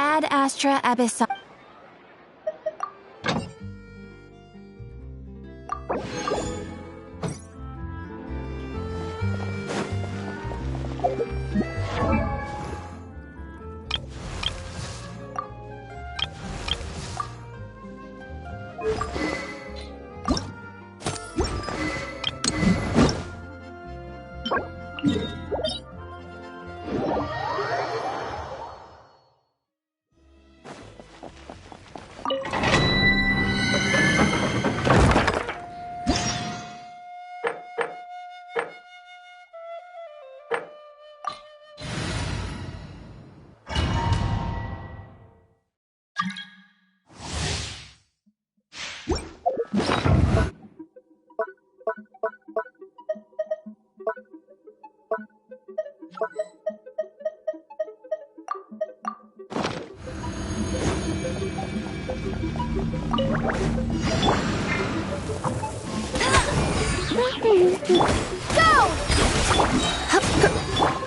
Ad Astra Abyssal.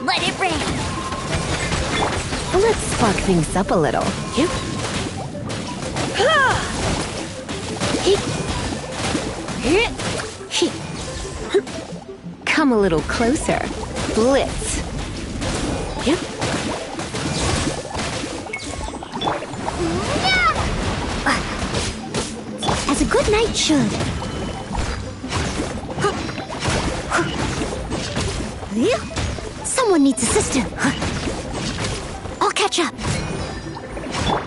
Let it rain! Let's spark things up a little. Come a little closer. Blitz. As a good knight should. Someone needs assistance. I'll catch up.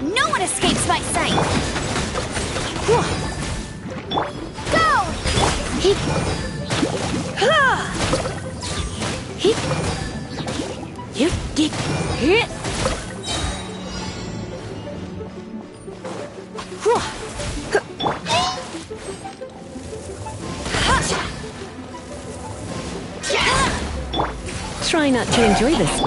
No one escapes my sight. Go! Try not to enjoy this.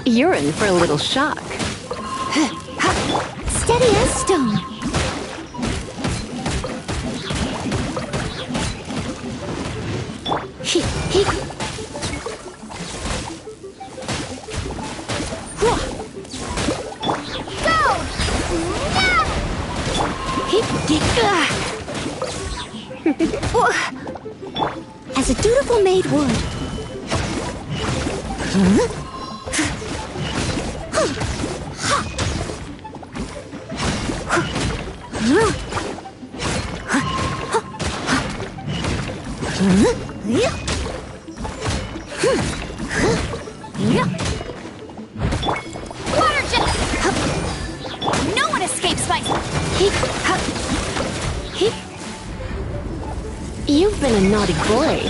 You're in for a little shock. Steady as stone. As a dutiful maid would. escapes my... You've been a naughty boy.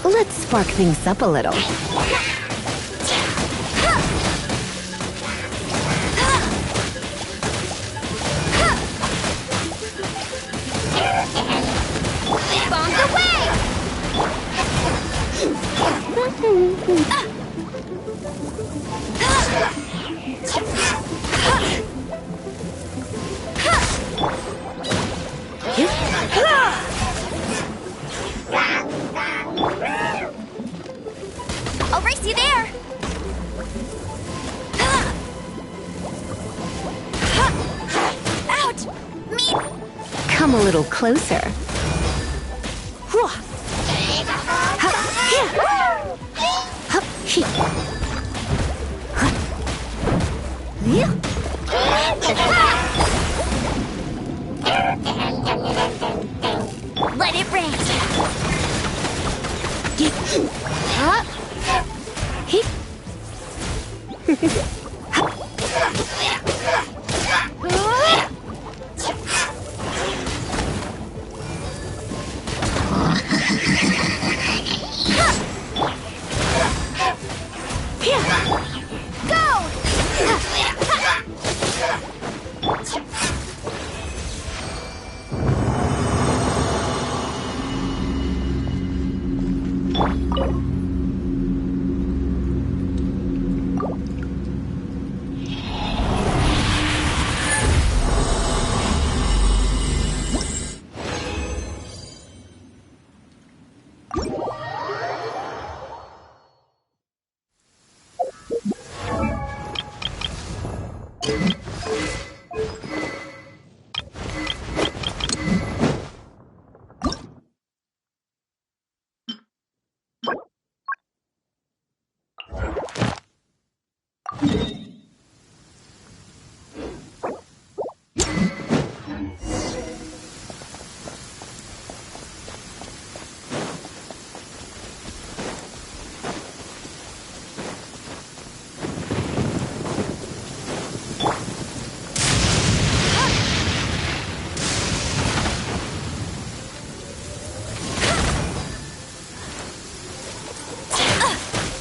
Let's spark things up a little. Bombs away! I'll race you there! Ouch! Me! Come a little closer. Let it rain!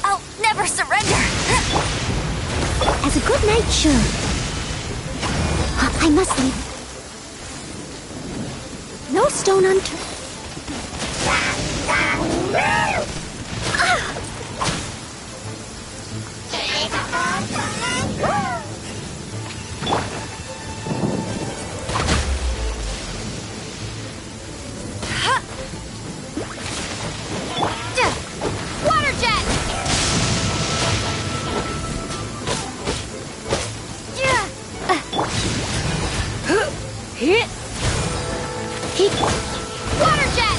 I'll never surrender! As a good knight should. I must leave. No stone unturned. Water jet! Water jet!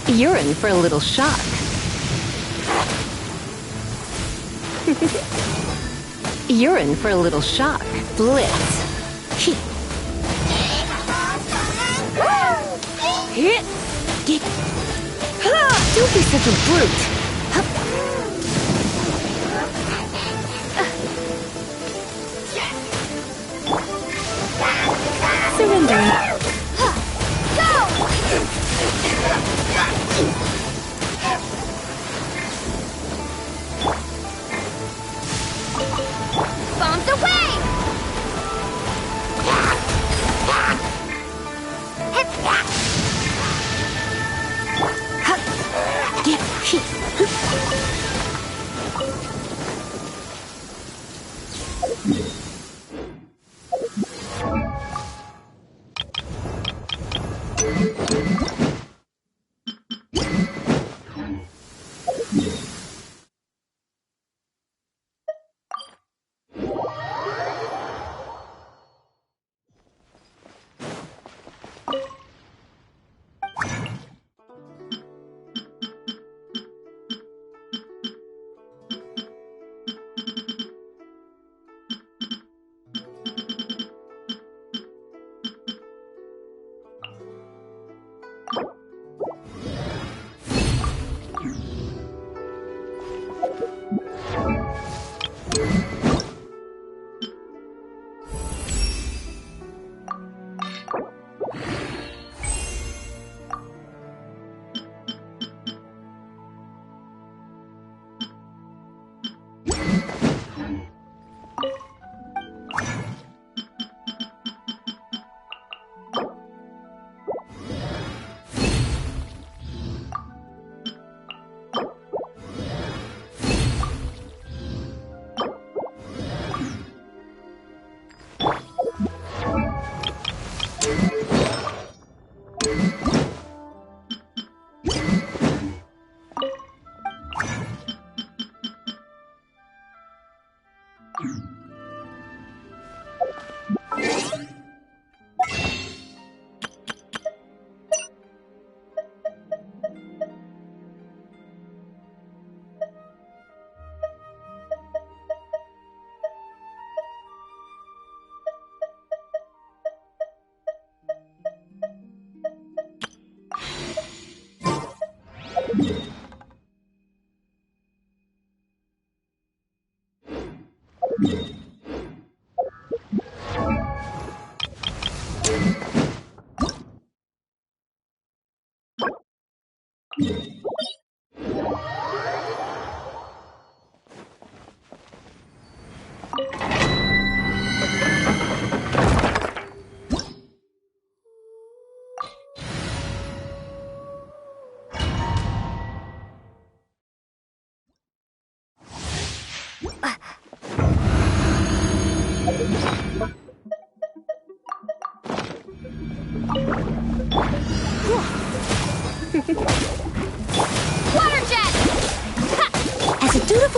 You're in for a little shock. You're in for a little shock. Blitz. Don't be such a brute. Surrender. Bombs away!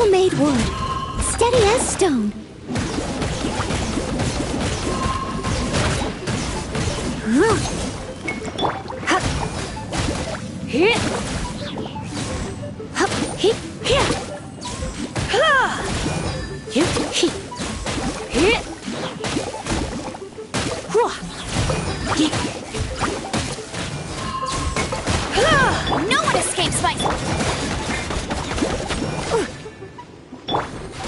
well-made wood, steady as stone. Hit! Hup! Hit! Hit! Ha! Hit! Hit! Hit! Whoa! Get! Ha! No one escapes my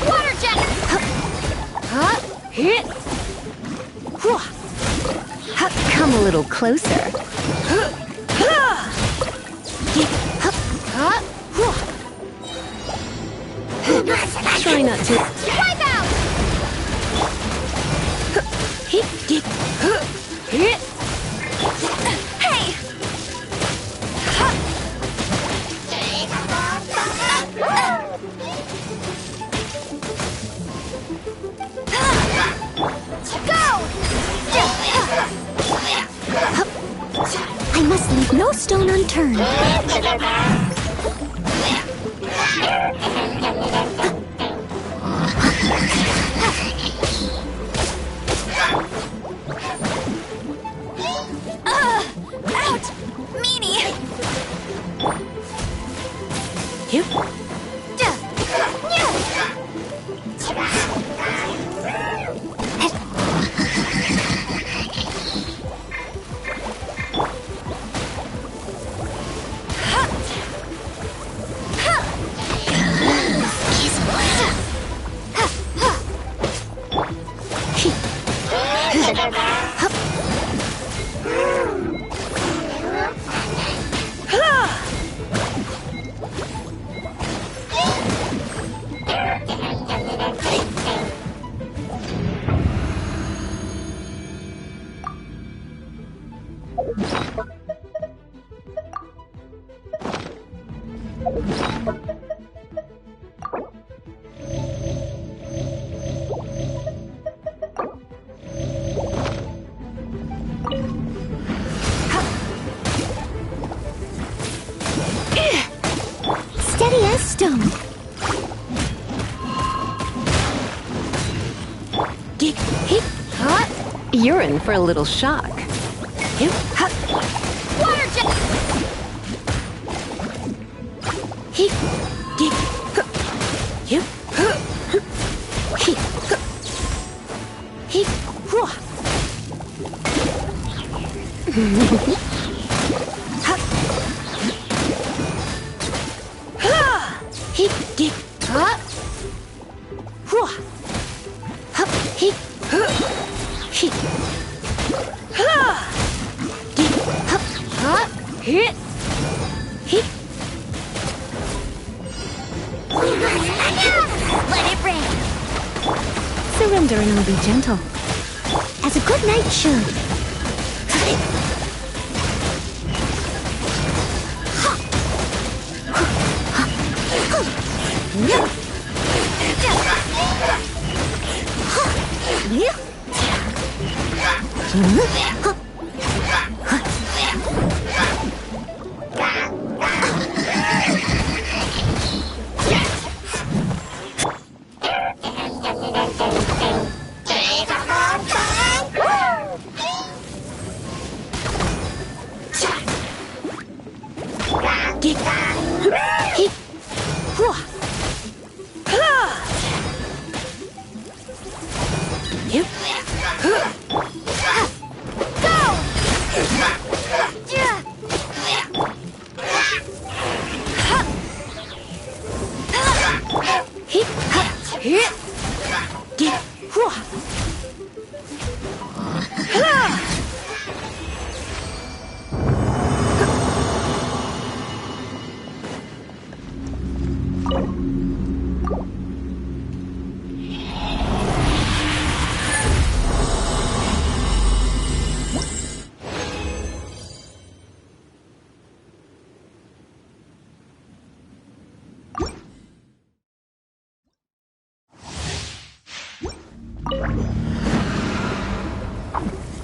water jet! Hup! Hup! Hit! Whoa! Hup, come a little closer. Try not to. Wipe out! Hit, hit, hit. Hey! Go! I must leave no stone unturned. Out! Meanie! You? Steady as stone. Get hit, hot. You're in for a little shock. Hip, hot. Water jet. Hip, get, hip, hip, hip, whoa. Hip, dip, hop. Whoa. Hop, hip, hip. Dip, hop, hop, hit, hip. Let it rain. Surrender and I'll be gentle. As a good knight should.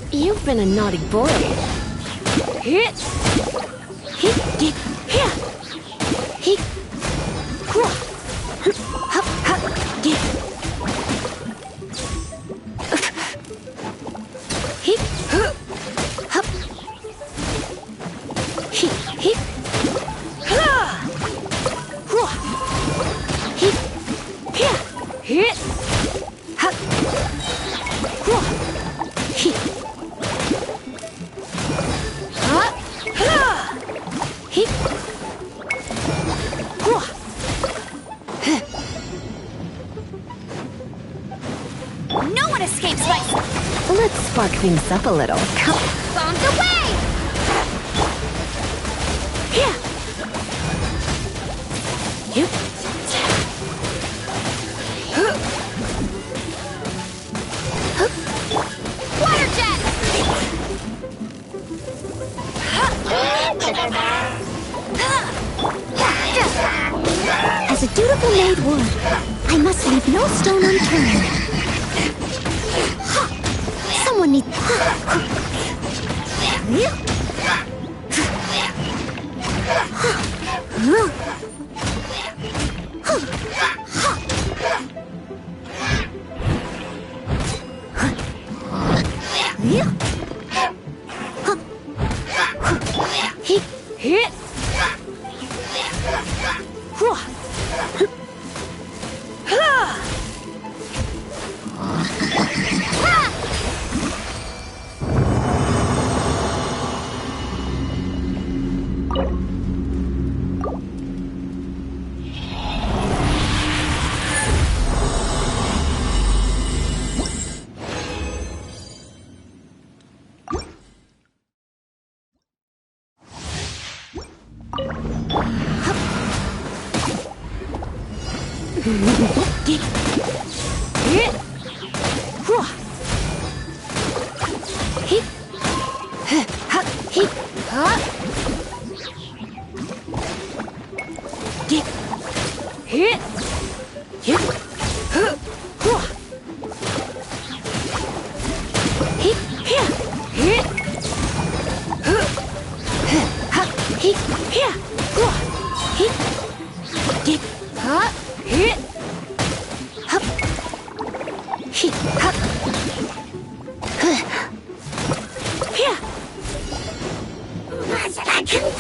You've been a naughty boy. Hit, hit, dip, here, hit, whoa, hop. spark things up a little. Come. Bombs away! Here. Yep. Water jet! As a dutiful maid would, I must leave no stone unturned. Someone needs...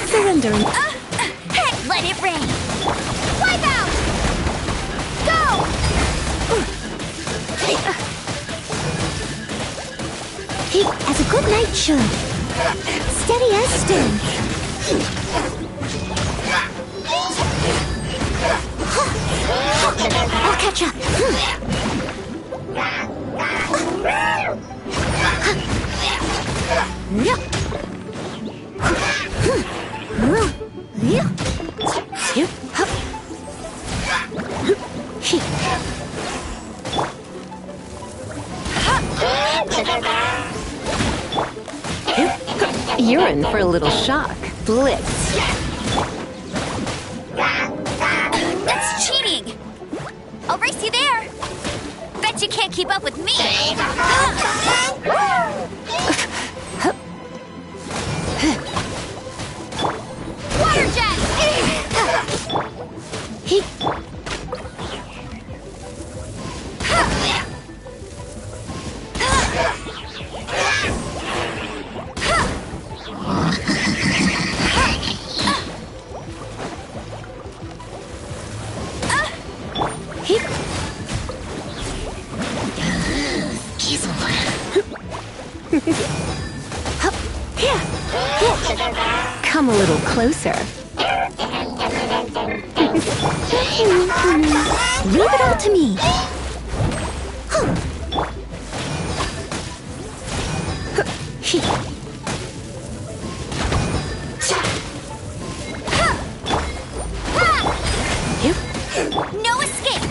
Surrendering. Heck, let it rain! Wipe out! Go! As a good knight should. Steady as stone. I'll catch up. You're in for a little shock. Blitz. That's cheating! I'll race you there! Bet you can't keep up with me! Water jet! Come a little closer. Leave it all to me. No escape!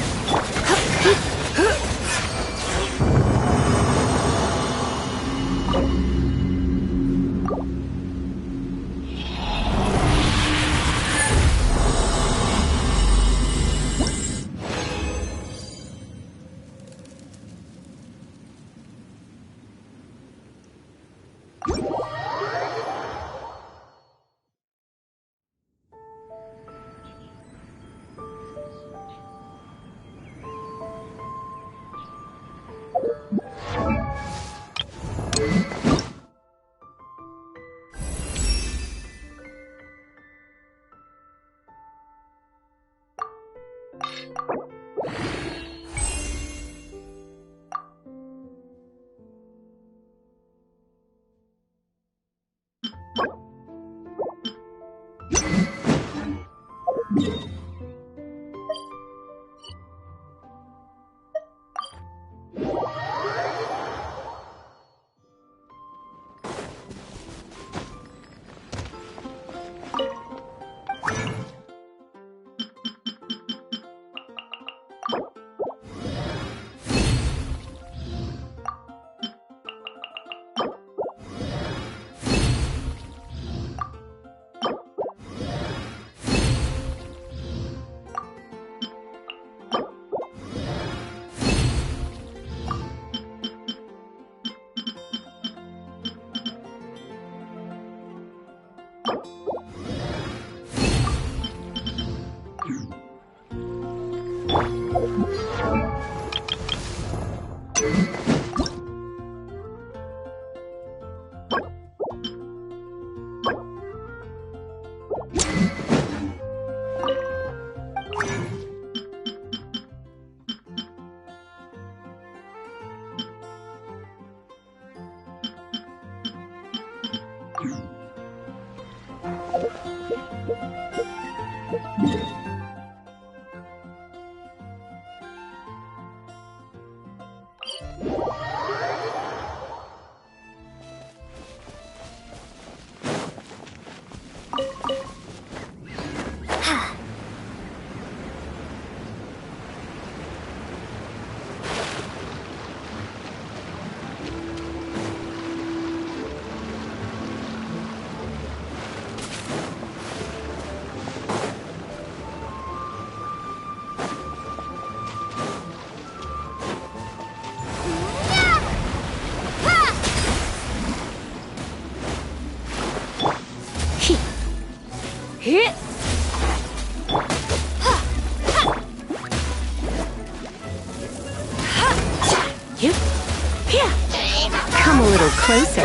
Come a little closer.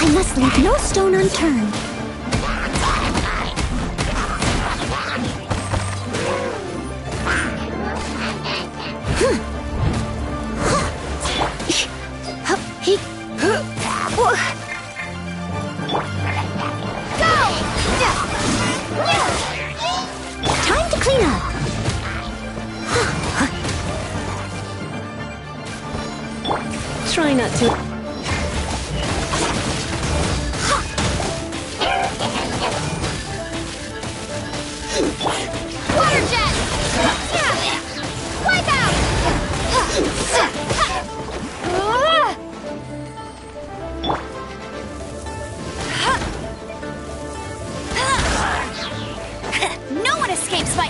I must leave no stone unturned. Time to clean up. Try not to. Water jet! Wipe out! No one escapes my...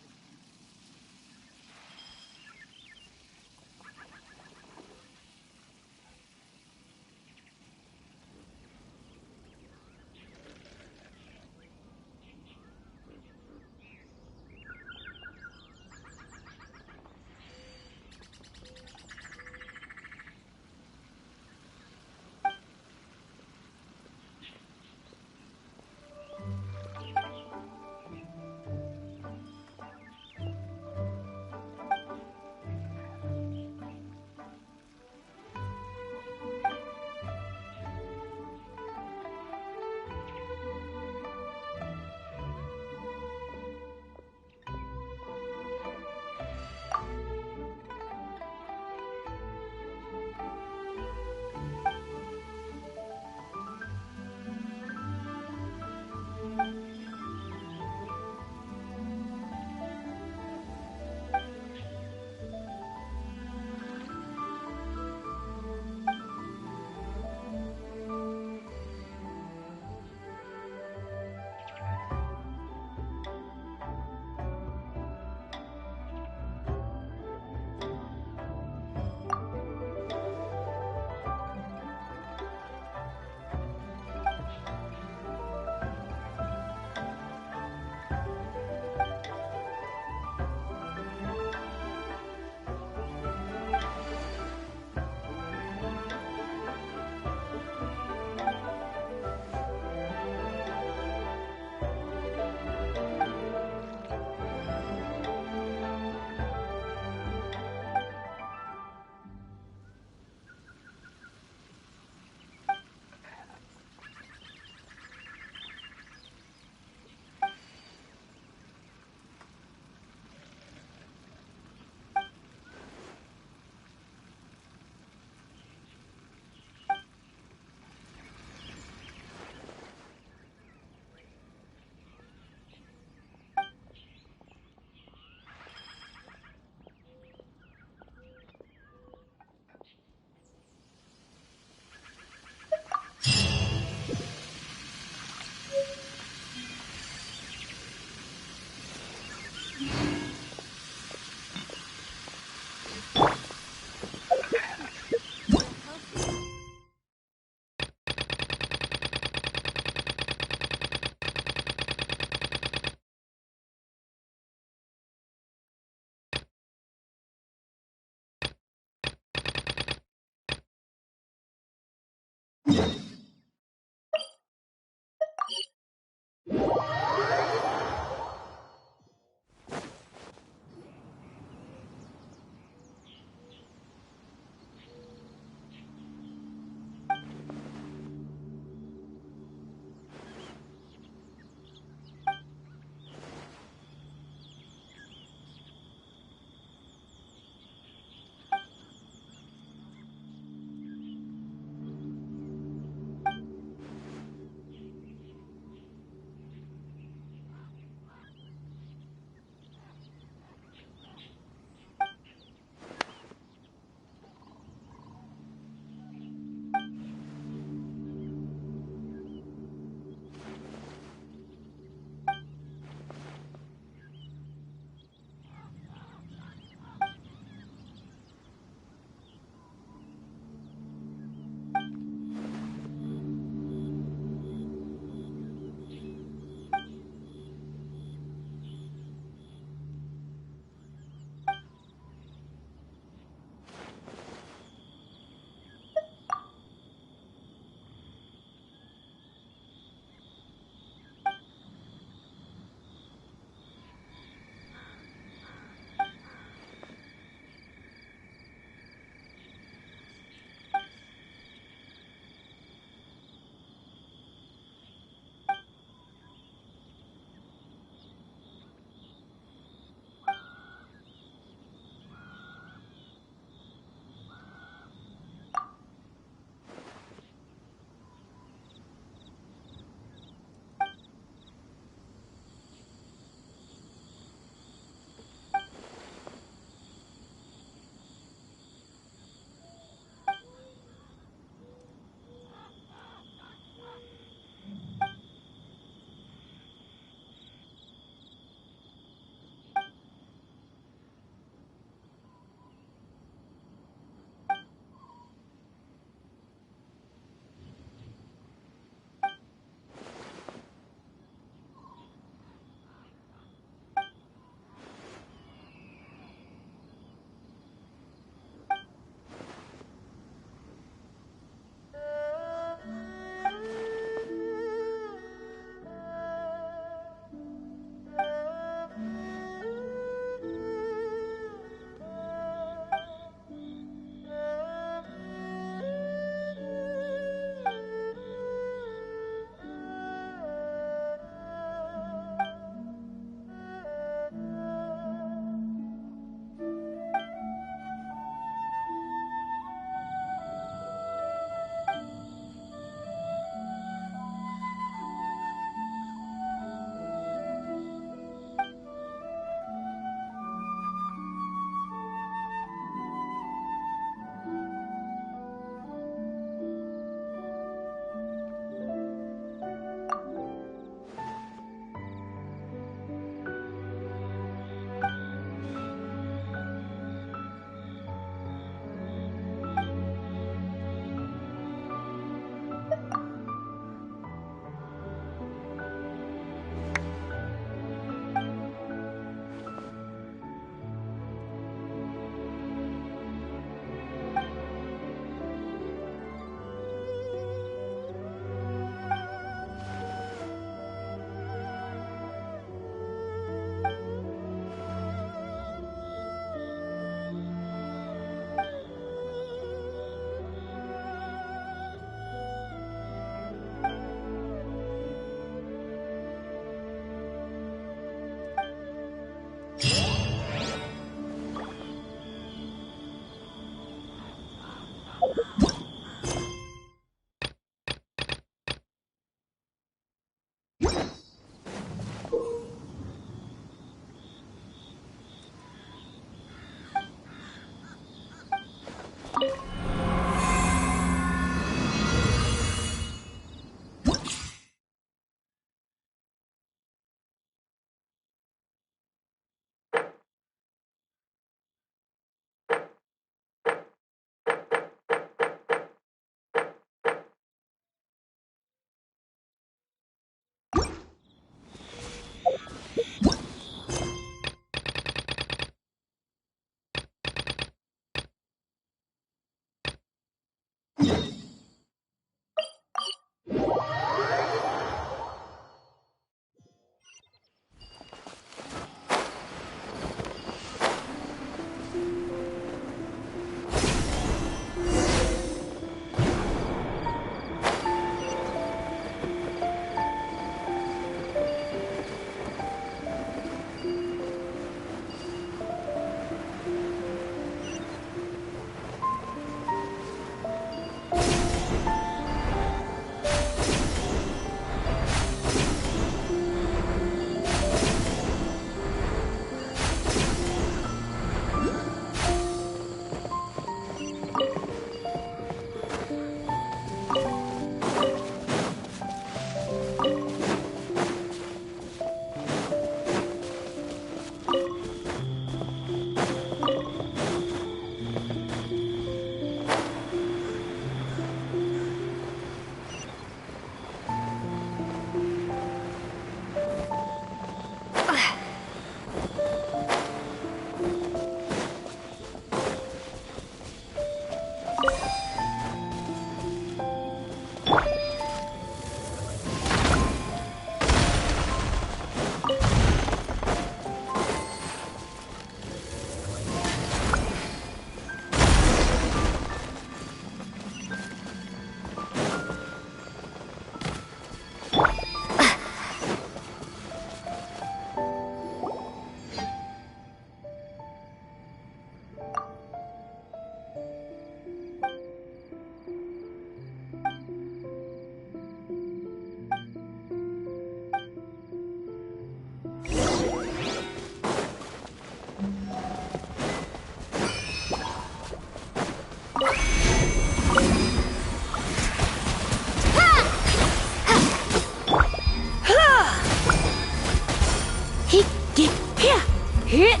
He get here. Hit.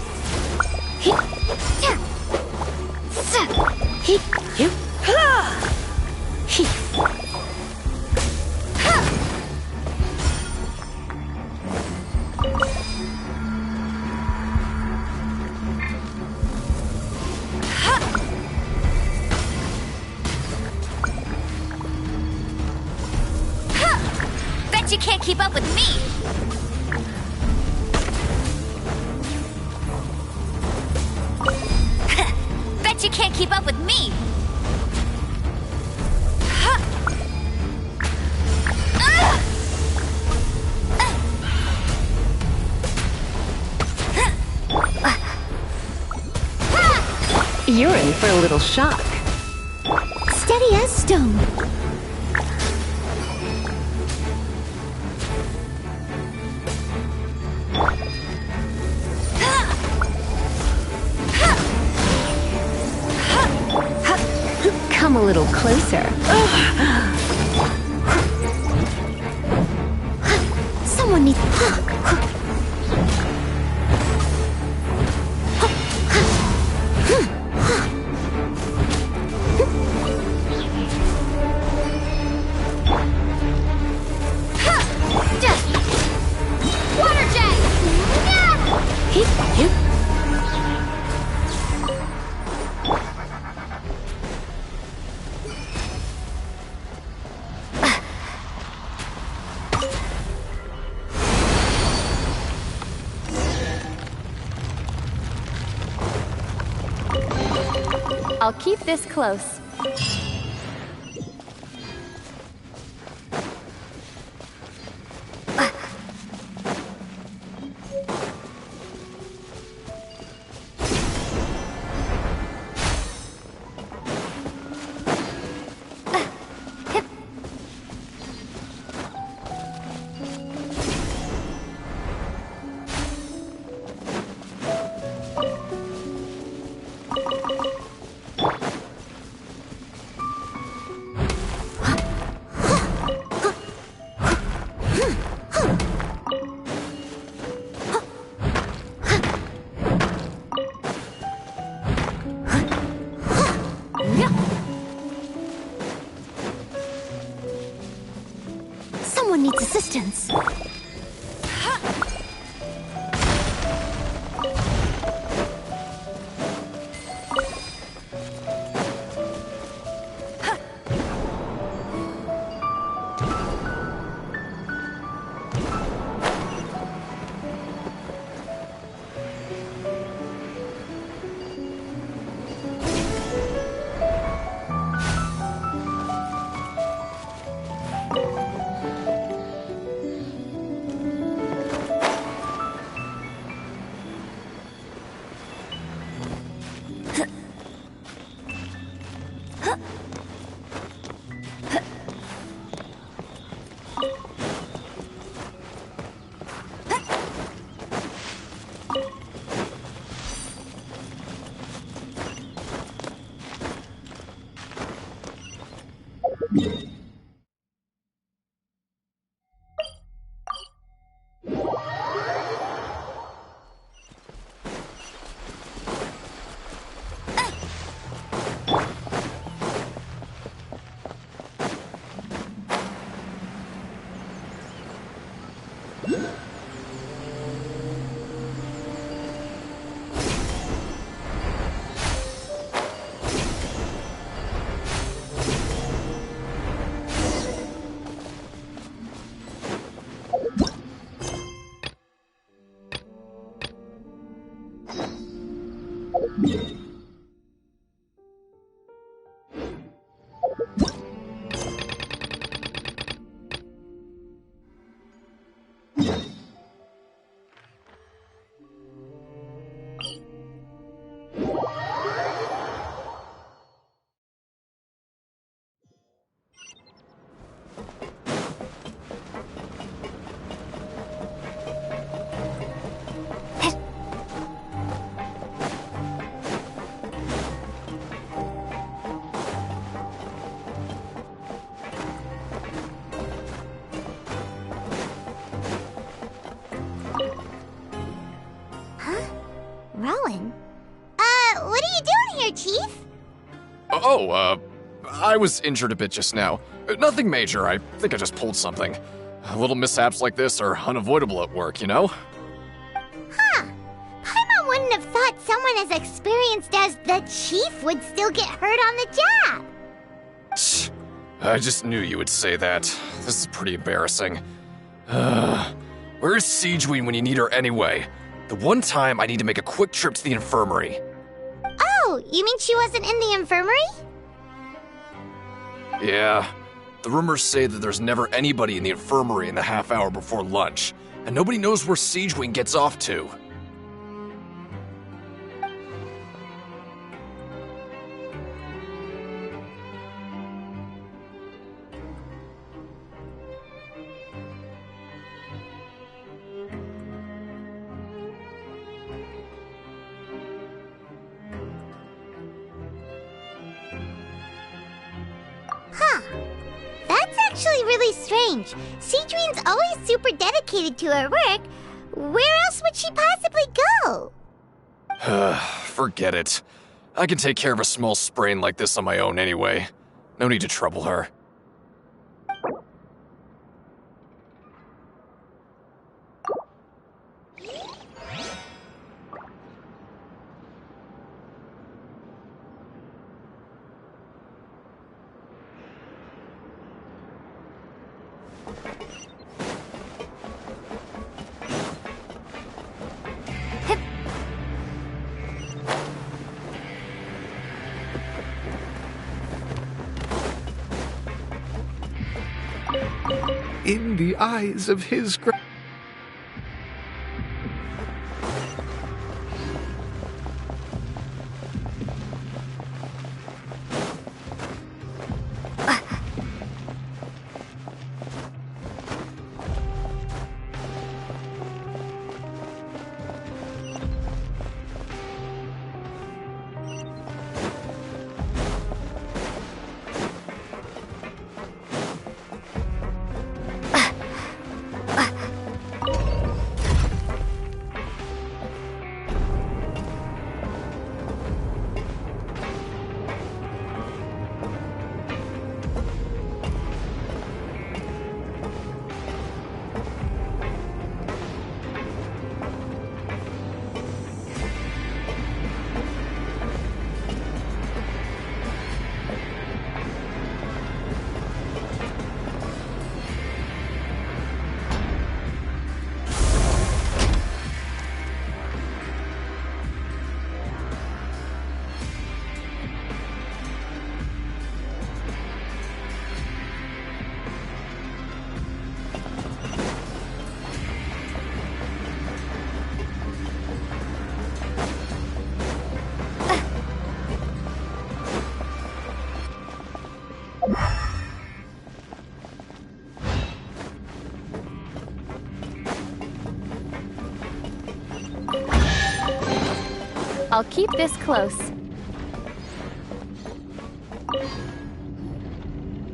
He ta. Sa. He you. Ha. He. Ha. Bet you can't keep up with me! Bet you can't keep up with me! You're in for a little shock. Steady as stone. Come a little closer. Someone needs. Water jet! I'll keep this close. Someone needs assistance. I was injured a bit just now. Nothing major, I think I just pulled something. Little mishaps like this are unavoidable at work, you know? Huh. Paimon wouldn't have thought someone as experienced as the Chief would still get hurt on the job. Tch, I just knew you would say that. This is pretty embarrassing. Where's Siegeween when you need her anyway? The one time I need to make a quick trip to the infirmary. Oh, you mean she wasn't in the infirmary? Yeah. The rumors say that there's never anybody in the infirmary in the half hour before lunch, and nobody knows where Siegeween gets off to. Huh. That's actually really strange. Siegeween's always super dedicated to her work. Where else would she possibly go? Forget it. I can take care of a small sprain like this on my own anyway. No need to trouble her. In the eyes of his I'll keep this close.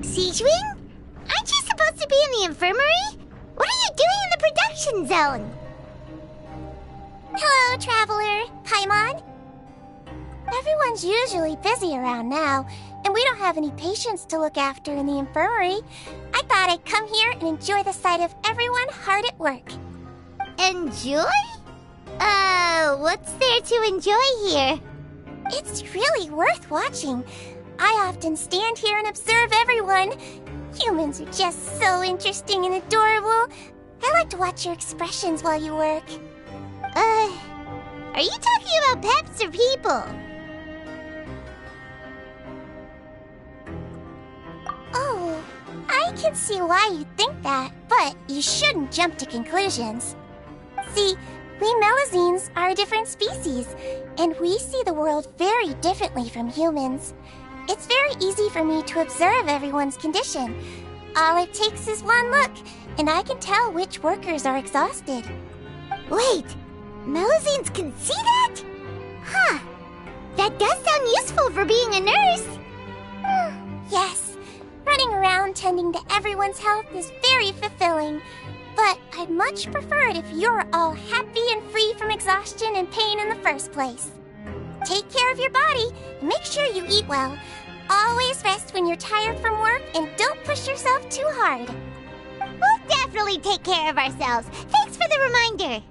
Siegeween? Aren't you supposed to be in the infirmary? What are you doing in the production zone? Hello, Traveler. Paimon. Everyone's usually busy around now, and we don't have any patients to look after in the infirmary. I thought I'd come here and enjoy the sight of everyone hard at work. Enjoy? What's there to enjoy here? It's really worth watching. I often stand here and observe everyone. Humans are just so interesting and adorable. I like to watch your expressions while you work. Are you talking about pets or people? Oh, I can see why you think that, but you shouldn't jump to conclusions. See, we Melazines are a different species, and we see the world very differently from humans. It's very easy for me to observe everyone's condition. All it takes is one look, and I can tell which workers are exhausted. Wait, Melazines can see that? Huh. That does sound useful for being a nurse. Yes, running around tending to everyone's health is very fulfilling. But I'd much prefer it if you're all happy and free from exhaustion and pain in the first place. Take care of your body and make sure you eat well. Always rest when you're tired from work and don't push yourself too hard. We'll definitely take care of ourselves. Thanks for the reminder.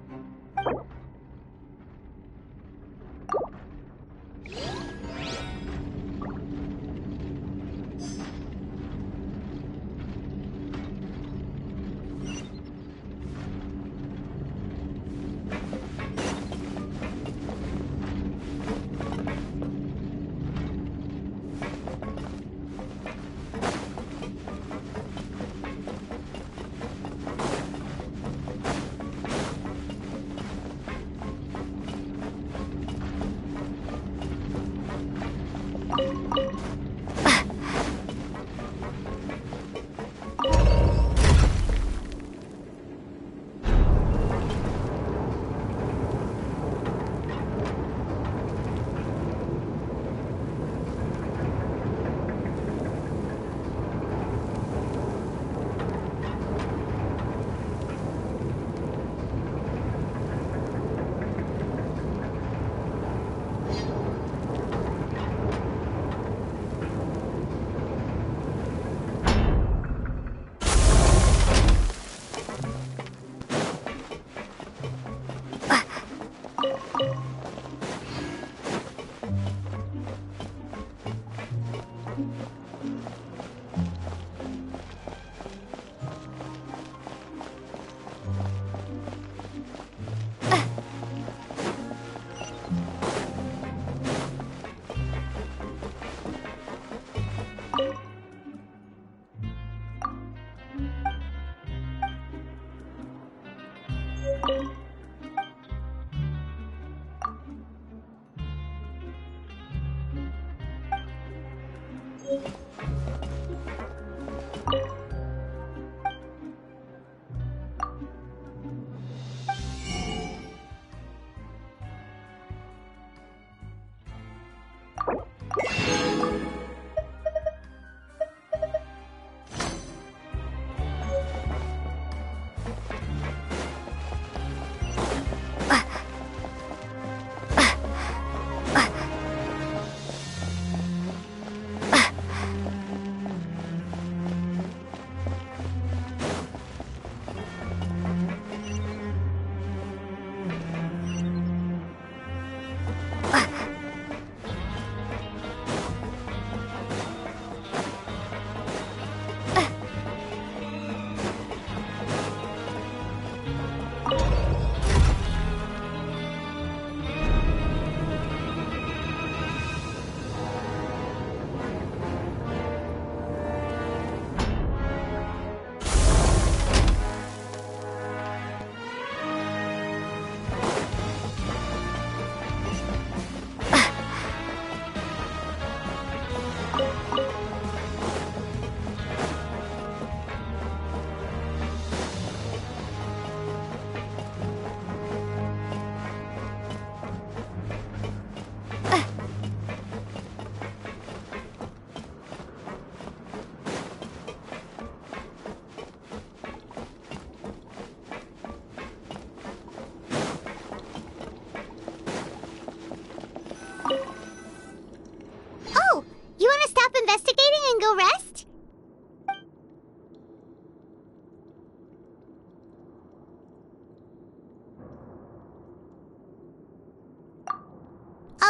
Go rest?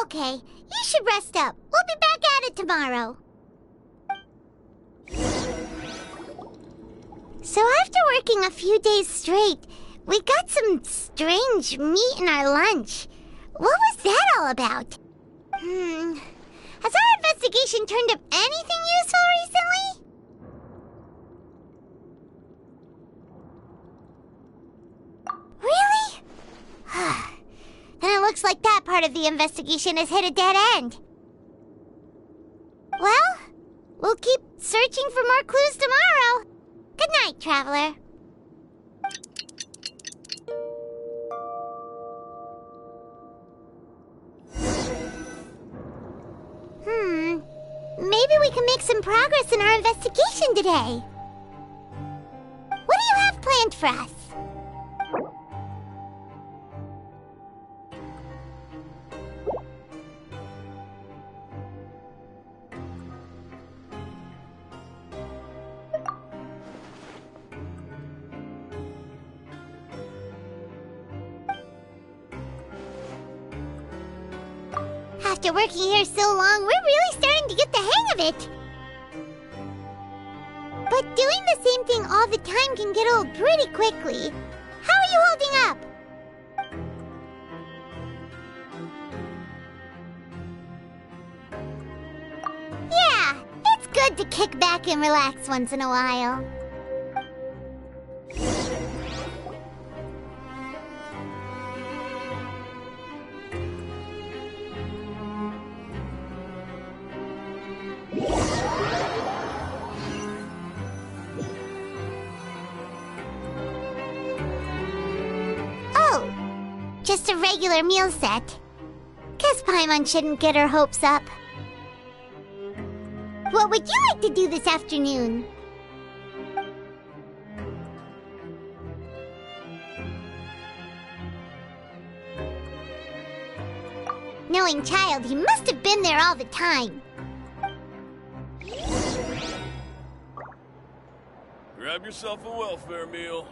Okay, you should rest up. We'll be back at it tomorrow. So after working a few days straight, we got some strange meat in our lunch. What was that all about? Has our investigation turned up anything useful recently? Really? Then it looks like that part of the investigation has hit a dead end. Well, we'll keep searching for more clues tomorrow. Good night, Traveler. Maybe we can make some progress in our investigation today. What do you have planned for us? After working here so long, we're really starting to get the hang of it. But doing the same thing all the time can get old pretty quickly. How are you holding up? Yeah, it's good to kick back and relax once in a while. Just a regular meal set. Guess Paimon shouldn't get her hopes up. What would you like to do this afternoon? Knowing child, he must have been there all the time. Grab yourself a welfare meal.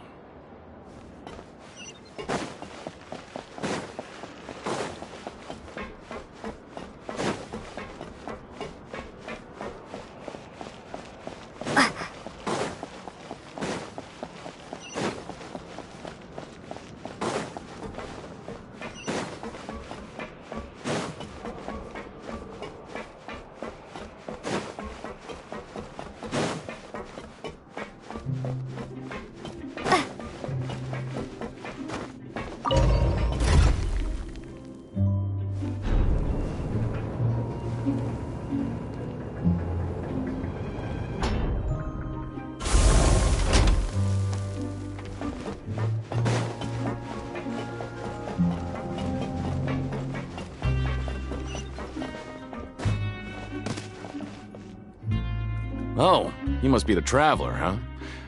Oh, you must be the Traveler, huh?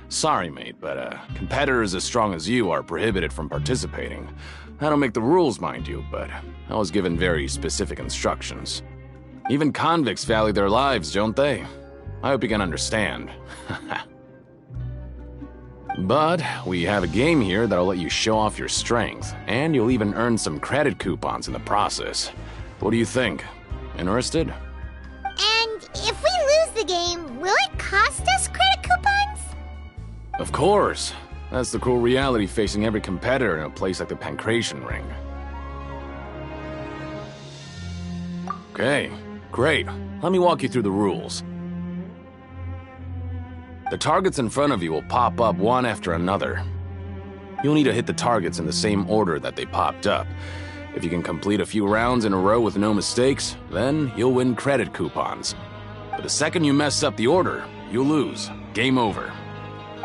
Sorry, mate, but competitors as strong as you are prohibited from participating. I don't make the rules, mind you, but I was given very specific instructions. Even convicts value their lives, don't they? I hope you can understand. But we have a game here that'll let you show off your strength, and you'll even earn some credit coupons in the process. What do you think? Interested? And if we lose the game, will it cost us credit coupons? Of course. That's the cruel reality facing every competitor in a place like the Pancration Ring. Okay, great. Let me walk you through the rules. The targets in front of you will pop up one after another. You'll need to hit the targets in the same order that they popped up. If you can complete a few rounds in a row with no mistakes, then you'll win credit coupons. But the second you mess up the order, you'll lose. Game over.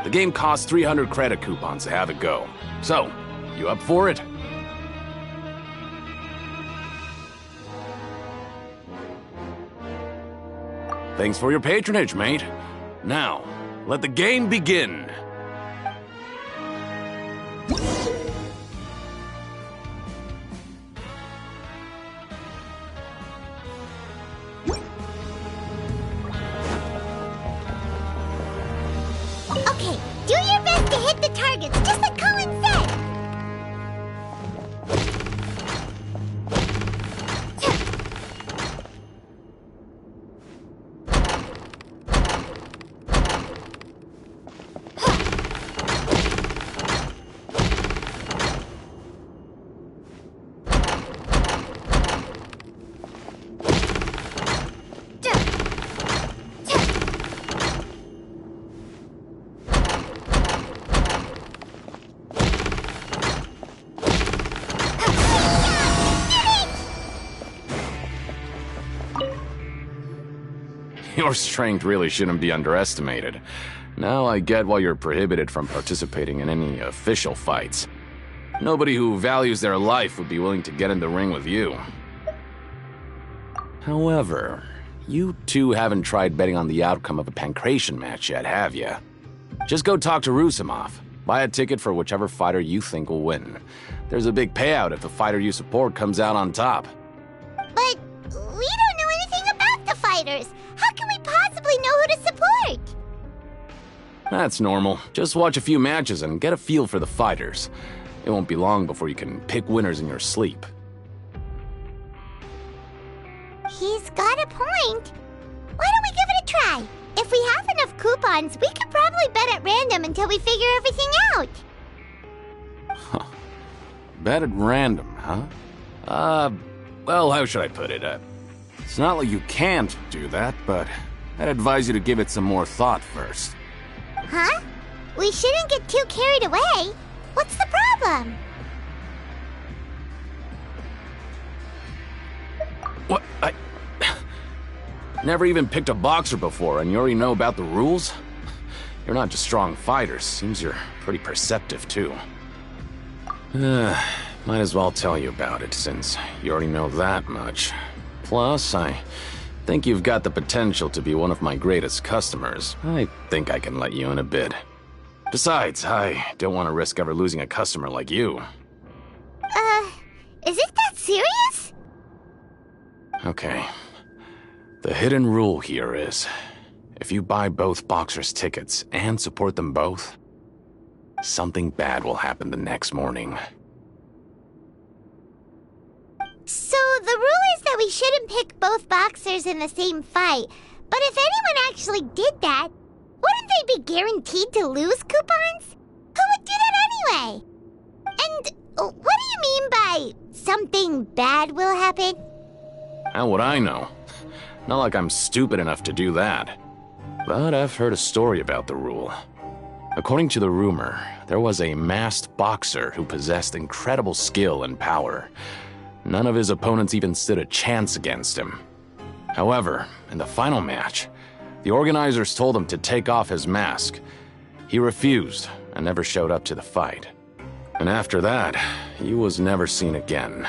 The game costs 300 credit coupons to have it go. So, you up for it? Thanks for your patronage, mate. Now, let the game begin. Okay, do your best to hit the targets, just like Colin said! Your strength really shouldn't be underestimated. Now I get why you're prohibited from participating in any official fights. Nobody who values their life would be willing to get in the ring with you. However, you two haven't tried betting on the outcome of a Pancration match yet, have you? Just go talk to Rusimov. Buy a ticket for whichever fighter you think will win. There's a big payout if the fighter you support comes out on top. But we don't know anything about the fighters. How can we possibly know who to support? That's normal. Just watch a few matches and get a feel for the fighters. It won't be long before you can pick winners in your sleep. he's got a point. Why don't we give it a try? If we have enough coupons, we could probably bet at random until we figure everything out. Bet at random, huh? Well, how should I put it? It's not like you can't do that, but I'd advise you to give it some more thought first. Huh? We shouldn't get too carried away. What's the problem? What? I never even picked a boxer before, and you already know about the rules? You're not just strong fighters. Seems you're pretty perceptive, too. Might as well tell you about it, since you already know that much. Plus, I think you've got the potential to be one of my greatest customers. I think I can let you in a bid. Besides, I don't want to risk ever losing a customer like you. Is it that serious? Okay. The hidden rule here is, if you buy both boxers' tickets and support them both, something bad will happen the next morning. So the rule is that we shouldn't pick both boxers in the same fight. But if anyone actually did that, wouldn't they be guaranteed to lose coupons? Who would do that anyway? And what do you mean by something bad will happen? How would I know? Not like I'm stupid enough to do that. But I've heard a story about the rule. According to the rumor, there was a masked boxer who possessed incredible skill and power. None of his opponents even stood a chance against him. However, in the final match, the organizers told him to take off his mask. He refused and never showed up to the fight. And after that, he was never seen again.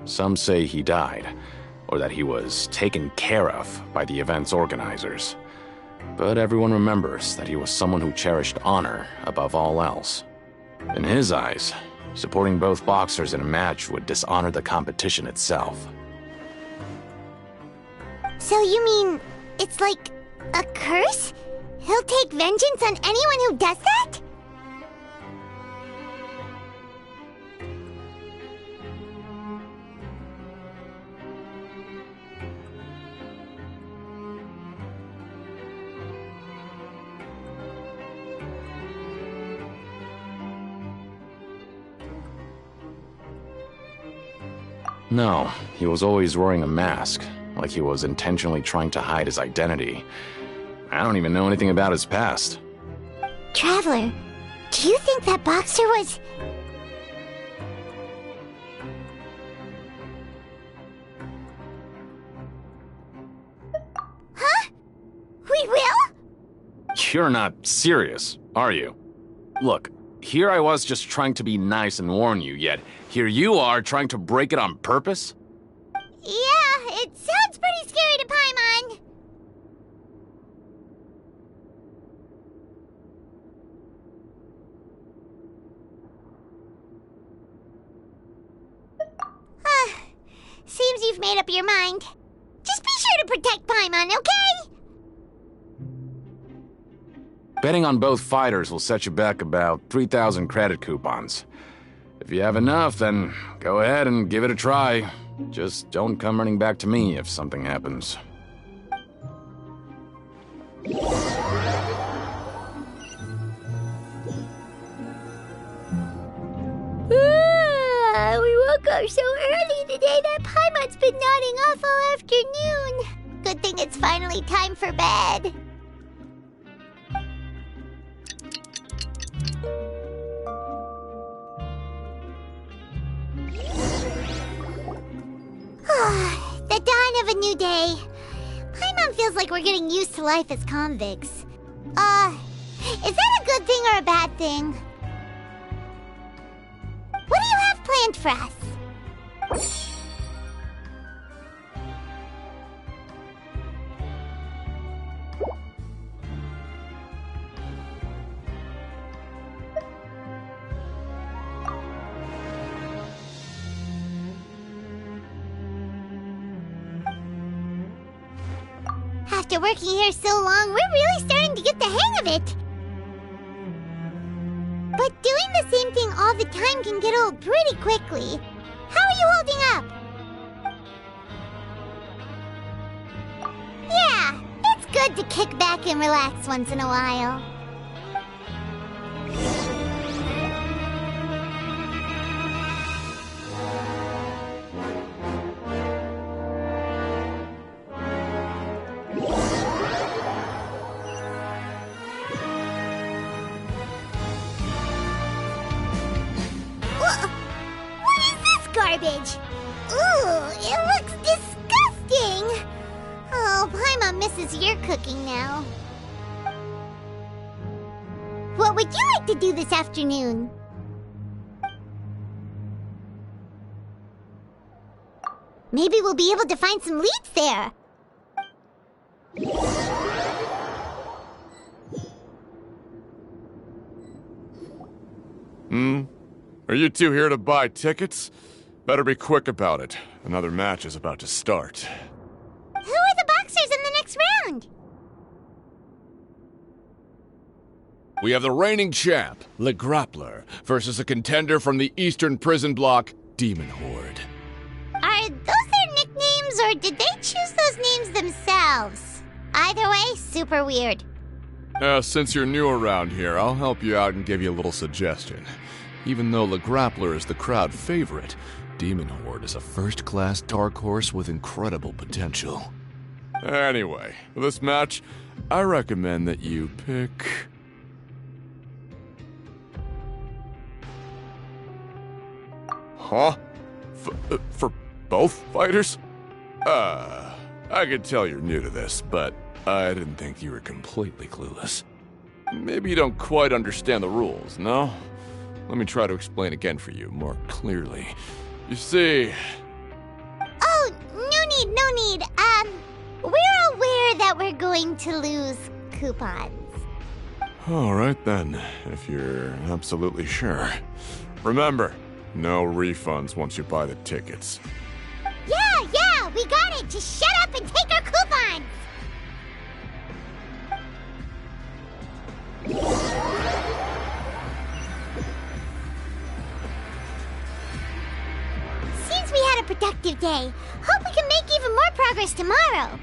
Some say he died, or that he was taken care of by the event's organizers. But everyone remembers that he was someone who cherished honor above all else. In his eyes, supporting both boxers in a match would dishonor the competition itself. So you mean it's like a curse? He'll take vengeance on anyone who does that? No, he was always wearing a mask, like he was intentionally trying to hide his identity. I don't even know anything about his past. Traveler, do you think that boxer was... Huh? We will? You're not serious, are you? Look, here I was just trying to be nice and warn you, yet here you are trying to break it on purpose? Yeah, it sounds pretty scary to Paimon. Seems you've made up your mind. Just be sure to protect Paimon, okay? Betting on both fighters will set you back about 3,000 credit coupons. If you have enough, then go ahead and give it a try. Just don't come running back to me if something happens. We woke up so early today that Paimon's been nodding off all afternoon. Good thing it's finally time for bed. The dawn of a new day. Paimon feels like we're getting used to life as convicts. Is that a good thing or a bad thing? What do you have planned for us? After working here so long, we're really starting to get the hang of it. But doing the same thing all the time can get old pretty quickly. How are you holding up? good to kick back and relax once in a while. What is this garbage? Ooh, it looks disgusting! Oh, Paimon misses your cooking now. What would you like to do this afternoon? Maybe we'll be able to find some leads there. Are you two here to buy tickets? Better be quick about it. Another match is about to start. Who are the boxers in the next round? We have the reigning champ, Le Grappler, versus a contender from the Eastern Prison Block, Demon Horde. Are those their nicknames, or did they choose those names themselves? Either way, super weird. Since you're new around here, I'll help you out and give you a little suggestion. Even though Le Grappler is the crowd favorite, Demon Horde is a first-class dark horse with incredible potential. Anyway, for this match, I recommend that you pick... Huh? For both fighters? I could tell you're new to this, but I didn't think you were completely clueless. Maybe you don't quite understand the rules, no? Let me try to explain again for you more clearly. You see... Oh, no need. We're aware that we're going to lose coupons. Alright then, if you're absolutely sure. Remember, no refunds once you buy the tickets. Yeah, we got it! Just shut up and take our coupons! Seems we had a productive day. Hope we can make even more progress tomorrow.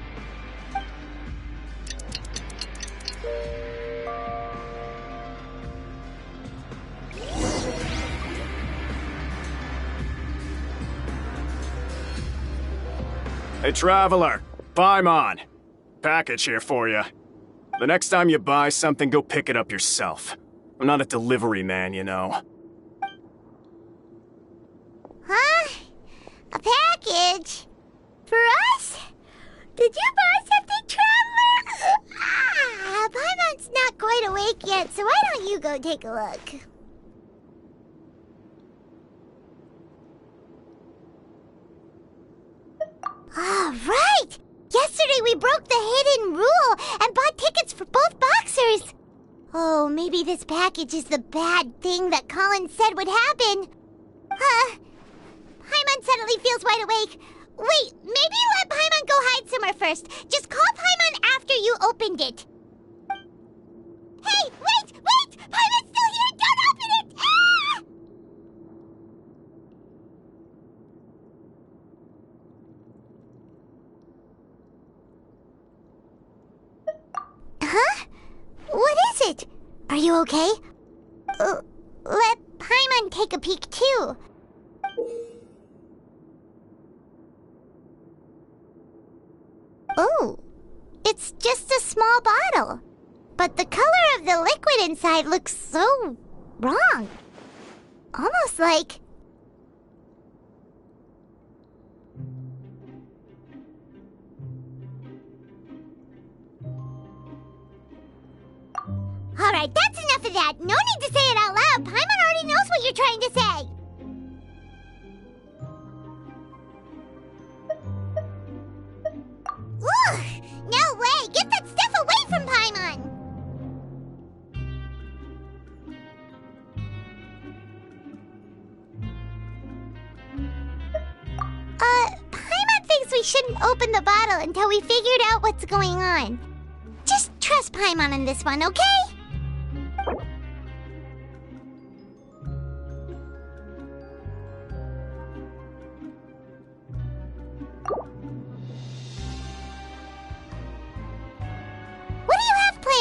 Hey, Traveler, Paimon. Package here for you. The next time you buy something, go pick it up yourself. I'm not a delivery man, you know. Huh? A package? For us? Did you buy something, Traveler? Paimon's not quite awake yet, so why don't you go take a look? Ah, right! Yesterday we broke the hidden rule and bought tickets for both boxers. Oh, maybe this package is the bad thing that Colin said would happen. Paimon suddenly feels wide awake. Wait, maybe let Paimon go hide somewhere first. Just call Paimon after you opened it. Hey, wait! Paimon's still here! Don't open it! Ah! Huh? What is it? Are you okay? Let Paimon take a peek too. Oh, it's just a small bottle. But the color of the liquid inside looks so wrong. Almost like... Alright, that's enough of that. No need to say it out loud. Paimon already knows what you're trying to say. Ugh! No way! Get that stuff away from Paimon! Paimon thinks we shouldn't open the bottle until we figured out what's going on. Just trust Paimon on this one, okay?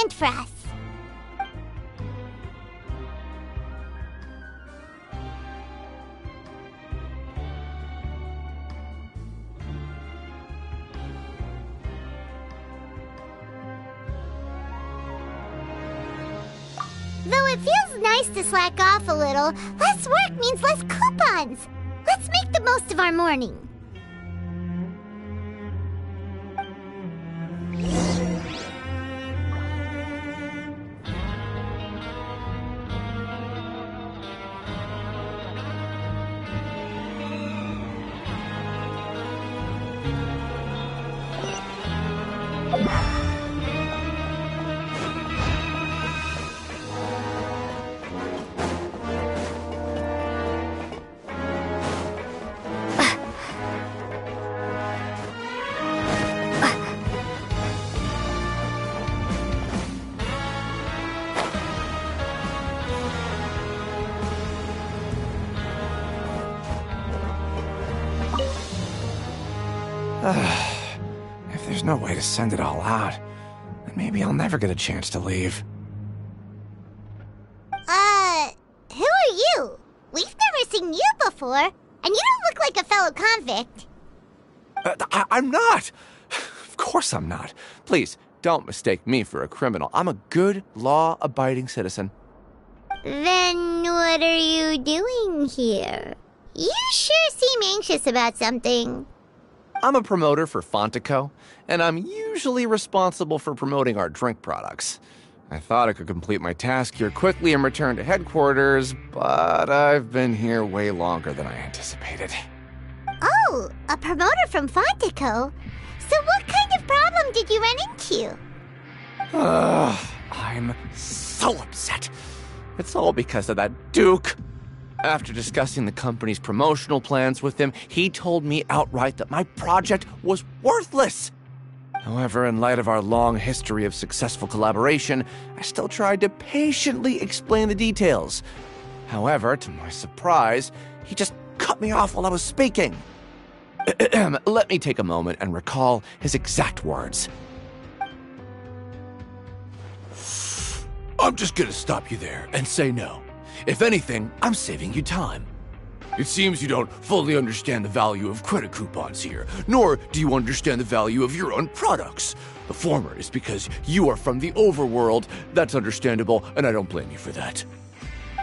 meant for us. Though it feels nice to slack off a little, less work means less coupons. Let's make the most of our morning. If there's no way to send it all out, then maybe I'll never get a chance to leave. Who are you? We've never seen you before, and you don't look like a fellow convict. I'm not! Of course I'm not. Please, don't mistake me for a criminal. I'm a good, law-abiding citizen. Then what are you doing here? You sure seem anxious about something. I'm a promoter for Fontico, and I'm usually responsible for promoting our drink products. I thought I could complete my task here quickly and return to headquarters, but I've been here way longer than I anticipated. Oh, a promoter from Fontico? So what kind of problem did you run into? I'm so upset. It's all because of that Duke. After discussing the company's promotional plans with him, he told me outright that my project was worthless. However, in light of our long history of successful collaboration, I still tried to patiently explain the details. However, to my surprise, he just cut me off while I was speaking. Let me take a moment and recall his exact words. I'm just gonna stop you there and say no. If anything, I'm saving you time. It seems you don't fully understand the value of credit coupons here, nor do you understand the value of your own products. The former is because you are from the overworld. That's understandable, and I don't blame you for that.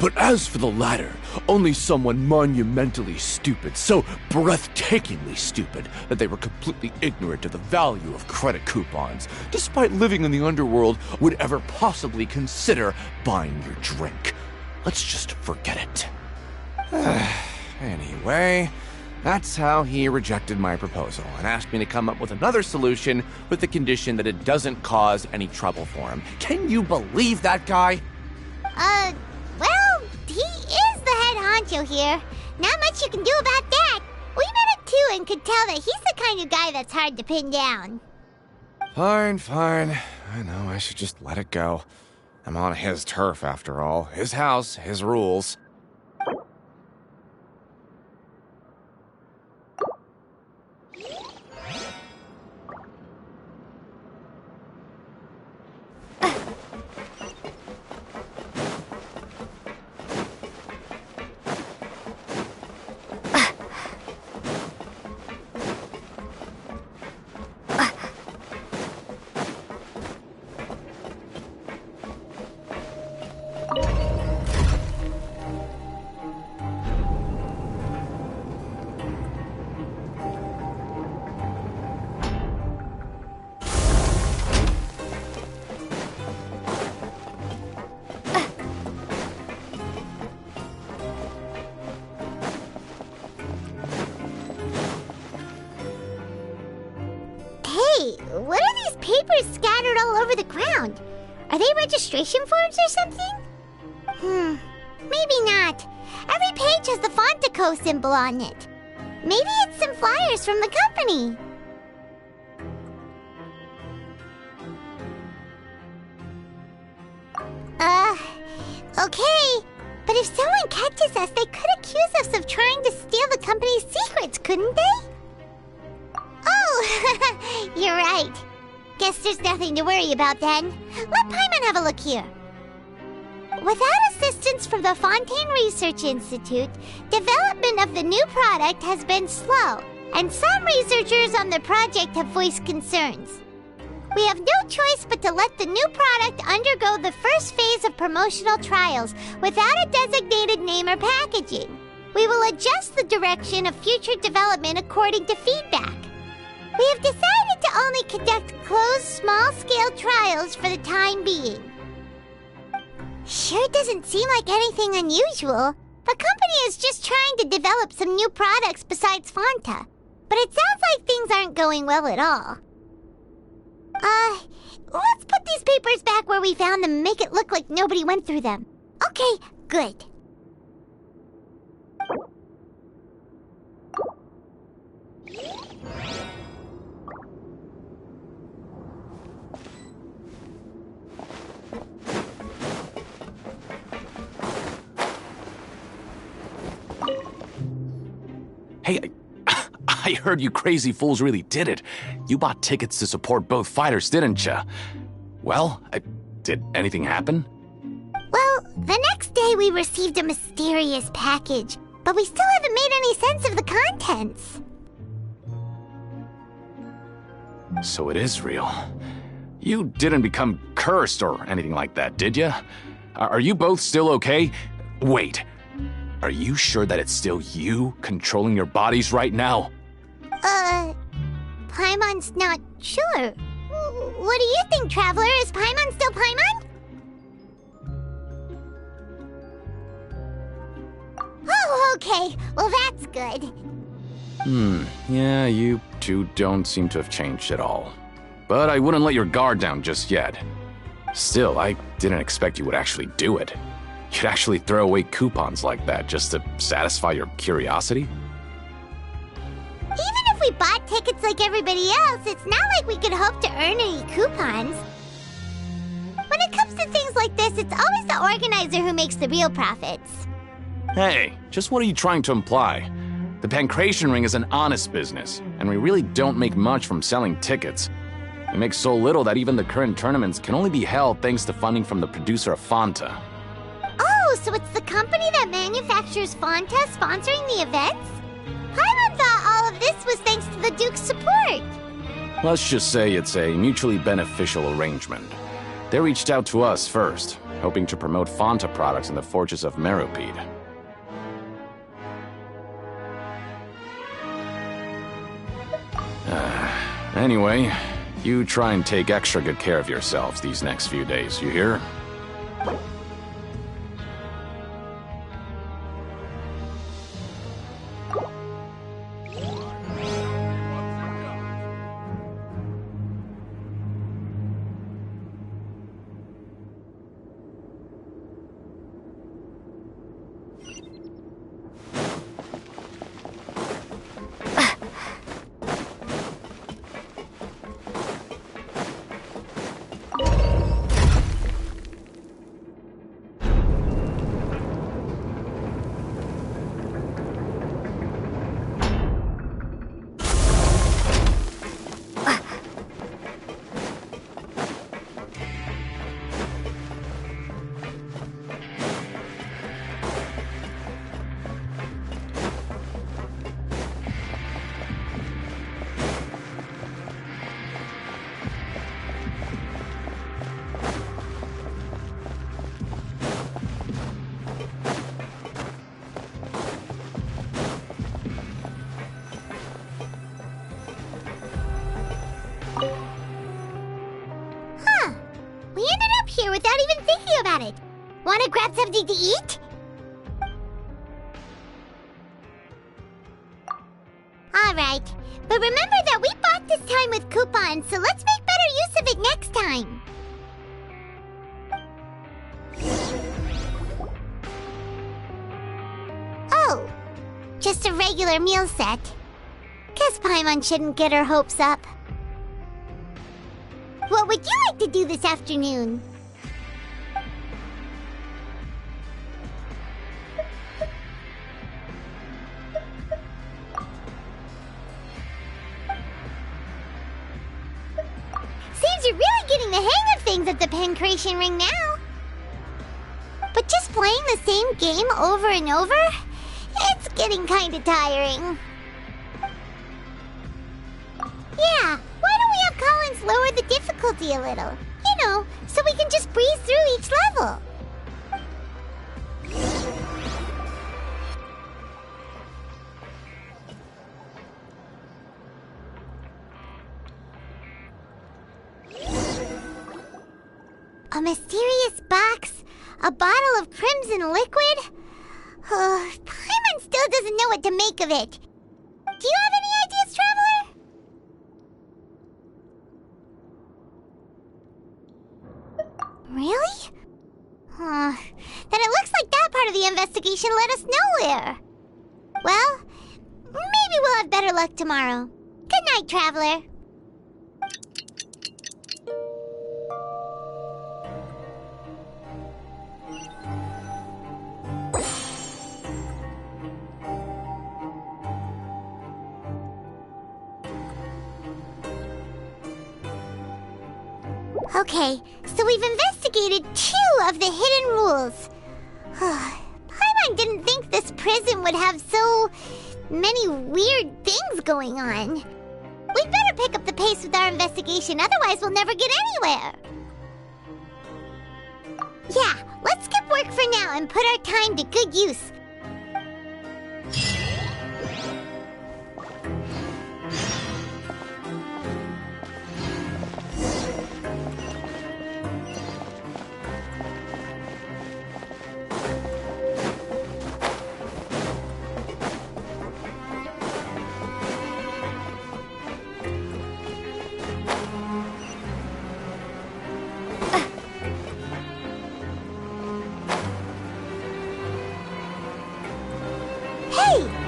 But as for the latter, only someone monumentally stupid, so breathtakingly stupid that they were completely ignorant of the value of credit coupons, despite living in the underworld, would ever possibly consider buying your drink. Let's just forget it. Anyway, that's how he rejected my proposal and asked me to come up with another solution with the condition that it doesn't cause any trouble for him. Can you believe that guy? Well, he is the head honcho here. Not much you can do about that. We met him too and could tell that he's the kind of guy that's hard to pin down. Fine. I know I should just let it go. I'm on his turf after all. His house, his rules. What are these papers scattered all over the ground? Are they registration forms or something? Maybe not. Every page has the Fontico symbol on it. Maybe it's some flyers from the company. Okay. But if someone catches us, they could accuse us of trying to steal the company's secrets, couldn't they? Oh, you're right. Guess there's nothing to worry about then. Let Paimon have a look here. Without assistance from the Fontaine Research Institute, development of the new product has been slow, and some researchers on the project have voiced concerns. We have no choice but to let the new product undergo the first phase of promotional trials without a designated name or packaging. We will adjust the direction of future development according to feedback. We have decided to only conduct closed, small-scale trials for the time being. Sure doesn't seem like anything unusual. The company is just trying to develop some new products besides Fanta. But it sounds like things aren't going well at all. Let's put these papers back where we found them and make it look like nobody went through them. Okay, good. Hey, I heard you crazy fools really did it. You bought tickets to support both fighters, didn't ya? Well, did anything happen? Well, the next day we received a mysterious package, but we still haven't made any sense of the contents. So it is real. You didn't become cursed or anything like that, did ya? Are you both still okay? Wait. Are you sure that it's still you controlling your bodies right now? Paimon's not sure. What do you think, Traveler? Is Paimon still Paimon? Oh, okay. Well, that's good. Yeah, you two don't seem to have changed at all. But I wouldn't let your guard down just yet. Still, I didn't expect you would actually do it. You'd actually throw away coupons like that just to satisfy your curiosity? Even if we bought tickets like everybody else, it's not like we could hope to earn any coupons. When it comes to things like this, it's always the organizer who makes the real profits. Hey, just what are you trying to imply? The Pancration Ring is an honest business, and we really don't make much from selling tickets. We make so little that even the current tournaments can only be held thanks to funding from the producer of Fanta. Oh, so it's the company that manufactures Fanta sponsoring the events? Paimon thought all of this was thanks to the Duke's support. Let's just say it's a mutually beneficial arrangement. They reached out to us first, hoping to promote Fanta products in the Fortress of Meropide. Anyway, you try and take extra good care of yourselves these next few days, you hear? Without even thinking about it. Want to grab something to eat? Alright, but remember that we bought this time with coupons, so let's make better use of it next time. Oh, just a regular meal set. Guess Paimon shouldn't get her hopes up. What would you like to do this afternoon? hang of things at the Pancration Ring now. But just playing the same game over and over? It's getting kinda tiring. Yeah, why don't we have Collins lower the difficulty a little? You know, so we can just breeze through each level. A mysterious box? A bottle of crimson liquid? Paimon still doesn't know what to make of it. Do you have any ideas, Traveler? Really? Then it looks like that part of the investigation led us nowhere. Well, maybe we'll have better luck tomorrow. Good night, Traveler. Okay, so we've investigated 2 of the hidden rules. Paimon didn't think this prison would have so many weird things going on. We'd better pick up the pace with our investigation, otherwise we'll never get anywhere. Yeah, let's skip work for now and put our time to good use.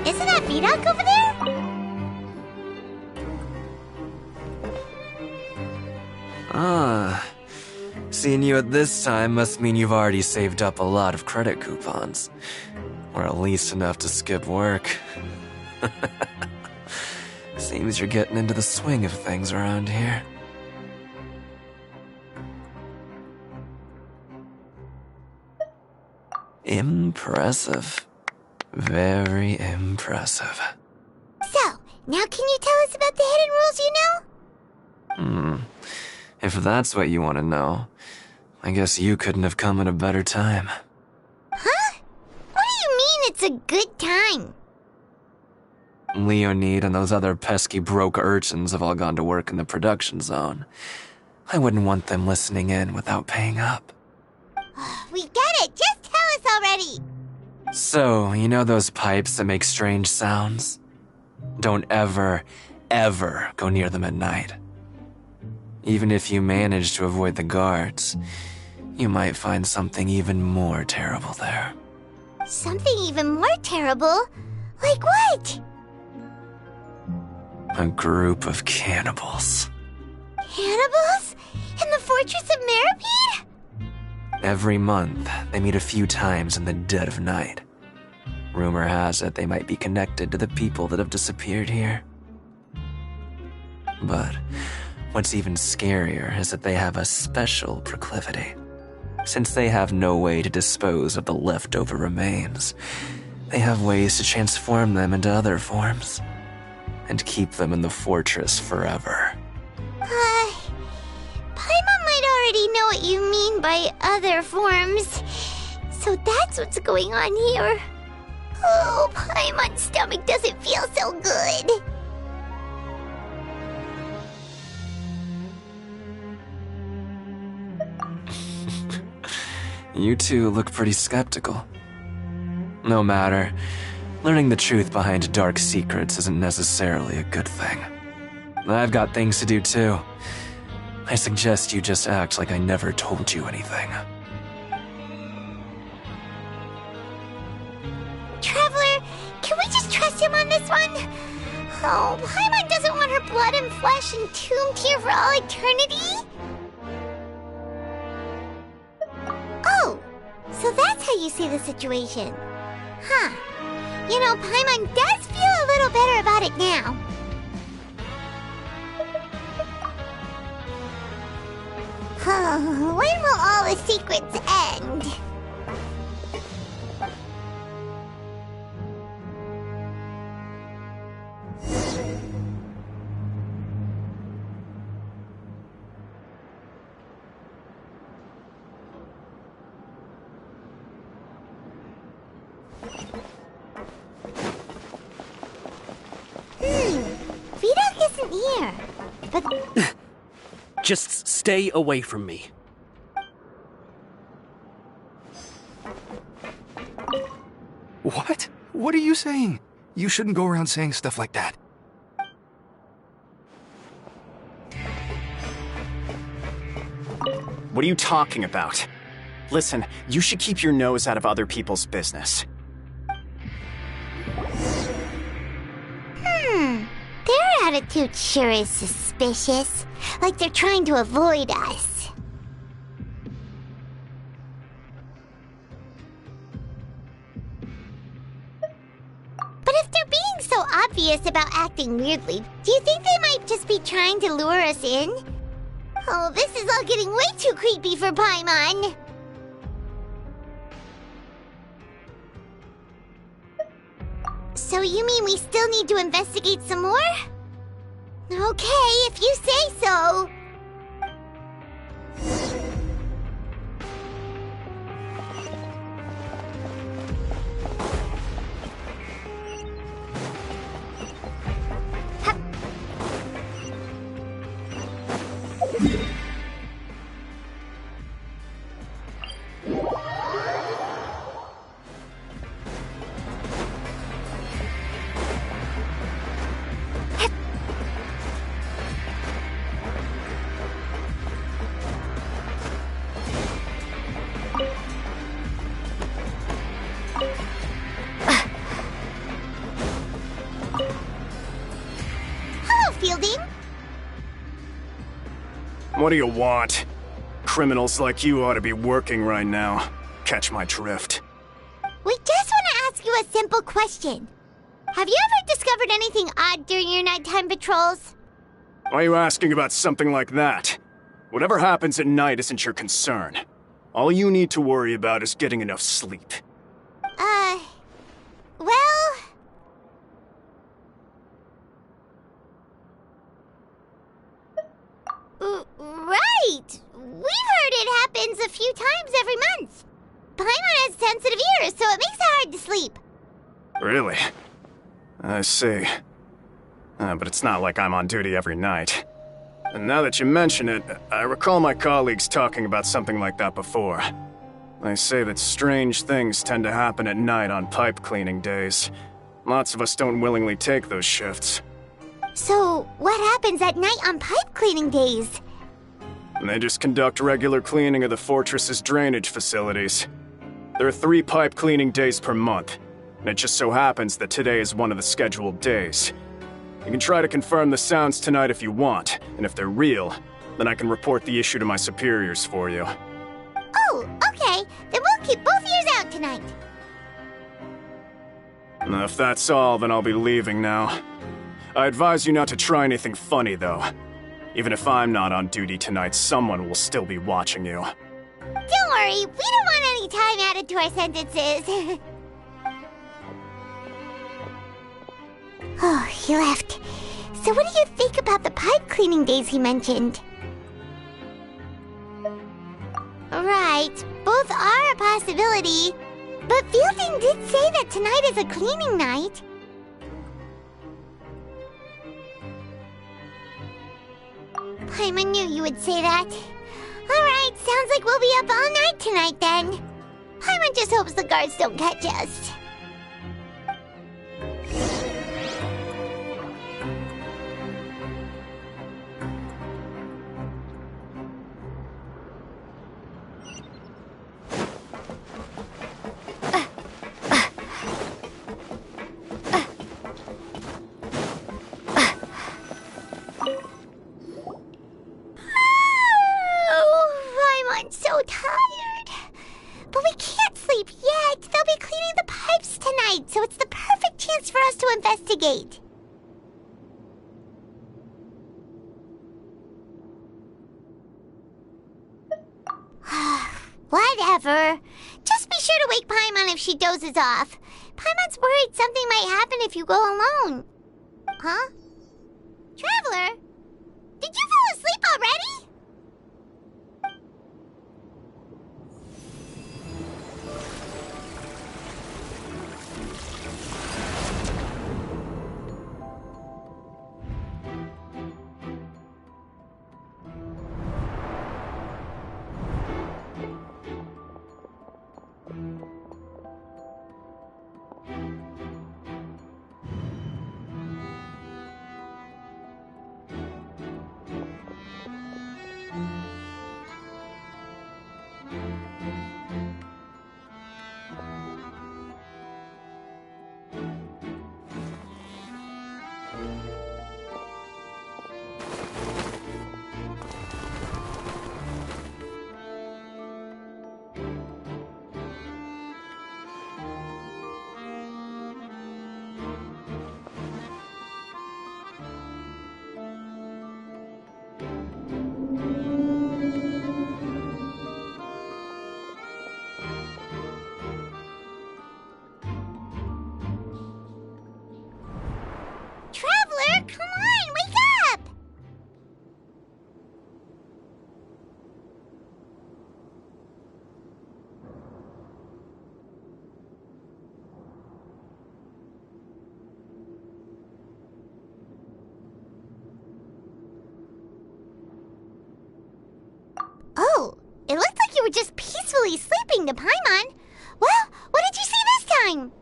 Isn't that Vidoc over there? Seeing you at this time must mean you've already saved up a lot of credit coupons. Or at least enough to skip work. Seems you're getting into the swing of things around here. Impressive. Very impressive. So, now can you tell us about the hidden rules you know? If that's what you want to know, I guess you couldn't have come at a better time. Huh? What do you mean it's a good time? Leonid and those other pesky broke urchins have all gone to work in the production zone. I wouldn't want them listening in without paying up. We get it! Just tell us already! So, you know those pipes that make strange sounds? Don't ever, ever go near them at night. Even if you manage to avoid the guards, you might find something even more terrible there. Something even more terrible? Like what? A group of cannibals. Cannibals? In the Fortress of Meripede? Every month, they meet a few times in the dead of night. Rumor has it they might be connected to the people that have disappeared here. But what's even scarier is that they have a special proclivity. Since they have no way to dispose of the leftover remains, they have ways to transform them into other forms and keep them in the fortress forever. Paimon might already know what you mean by other forms. So that's what's going on here. Oh, Paimon's stomach doesn't feel so good. You two look pretty skeptical. No matter, learning the truth behind dark secrets isn't necessarily a good thing. I've got things to do too. I suggest you just act like I never told you anything. Traveler, can we just trust him on this one? Oh, Paimon doesn't want her blood and flesh entombed here for all eternity? Oh, so that's how you see the situation. Huh. You know, Paimon does feel a little better about it now. Oh, when will all the secrets end? Vidok isn't here, but... Just stay away from me. What? What are you saying? You shouldn't go around saying stuff like that. What are you talking about? Listen, you should keep your nose out of other people's business. Their attitude sure is suspicious. Like they're trying to avoid us. But if they're being so obvious about acting weirdly, do you think they might just be trying to lure us in? Oh, this is all getting way too creepy for Paimon. So you mean we still need to investigate some more? Okay, if you say so. What do you want? Criminals like you ought to be working right now. Catch my drift. We just want to ask you a simple question. Have you ever discovered anything odd during your nighttime patrols? Why are you asking about something like that? Whatever happens at night isn't your concern. All you need to worry about is getting enough sleep. Well... Right! We've heard it happens a few times every month. Paimon has sensitive ears, so it makes it hard to sleep. Really? I see. But it's not like I'm on duty every night. And now that you mention it, I recall my colleagues talking about something like that before. They say that strange things tend to happen at night on pipe cleaning days. Lots of us don't willingly take those shifts. So, what happens at night on pipe cleaning days? They just conduct regular cleaning of the fortress's drainage facilities. There are 3 pipe cleaning days per month, and it just so happens that today is one of the scheduled days. You can try to confirm the sounds tonight if you want, and if they're real, then I can report the issue to my superiors for you. Oh, okay. Then we'll keep both ears out tonight. If that's all, then I'll be leaving now. I advise you not to try anything funny, though. Even if I'm not on duty tonight, someone will still be watching you. Don't worry, we don't want any time added to our sentences. Oh, he left. So what do you think about the pipe cleaning days he mentioned? Right, both are a possibility. But Fielding did say that tonight is a cleaning night. Paimon knew you would say that. Alright, sounds like we'll be up all night tonight then. Paimon just hopes the guards don't catch us. So tired. But we can't sleep yet. They'll be cleaning the pipes Whatever. Just be sure to wake Paimon if she dozes off. Paimon's worried something might happen if you go alone. Huh? Traveler? Did you fall asleep already? Traveler, come on, wake up! Oh, it looked like you were just peacefully sleeping to Paimon. Well, what did you see this time?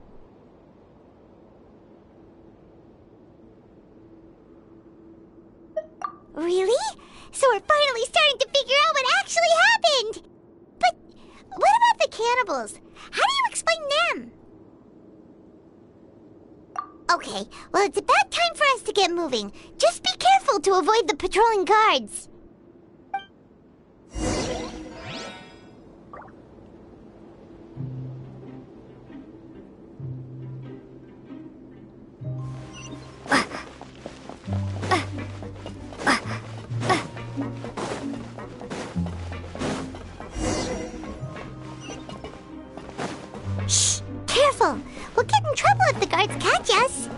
Really? So we're finally starting to figure out what actually happened! But what about the cannibals? How do you explain them? Okay, well it's about time for us to get moving. Just be careful to avoid the patrolling guards. Shh! Careful! We'll get in trouble if the guards catch us!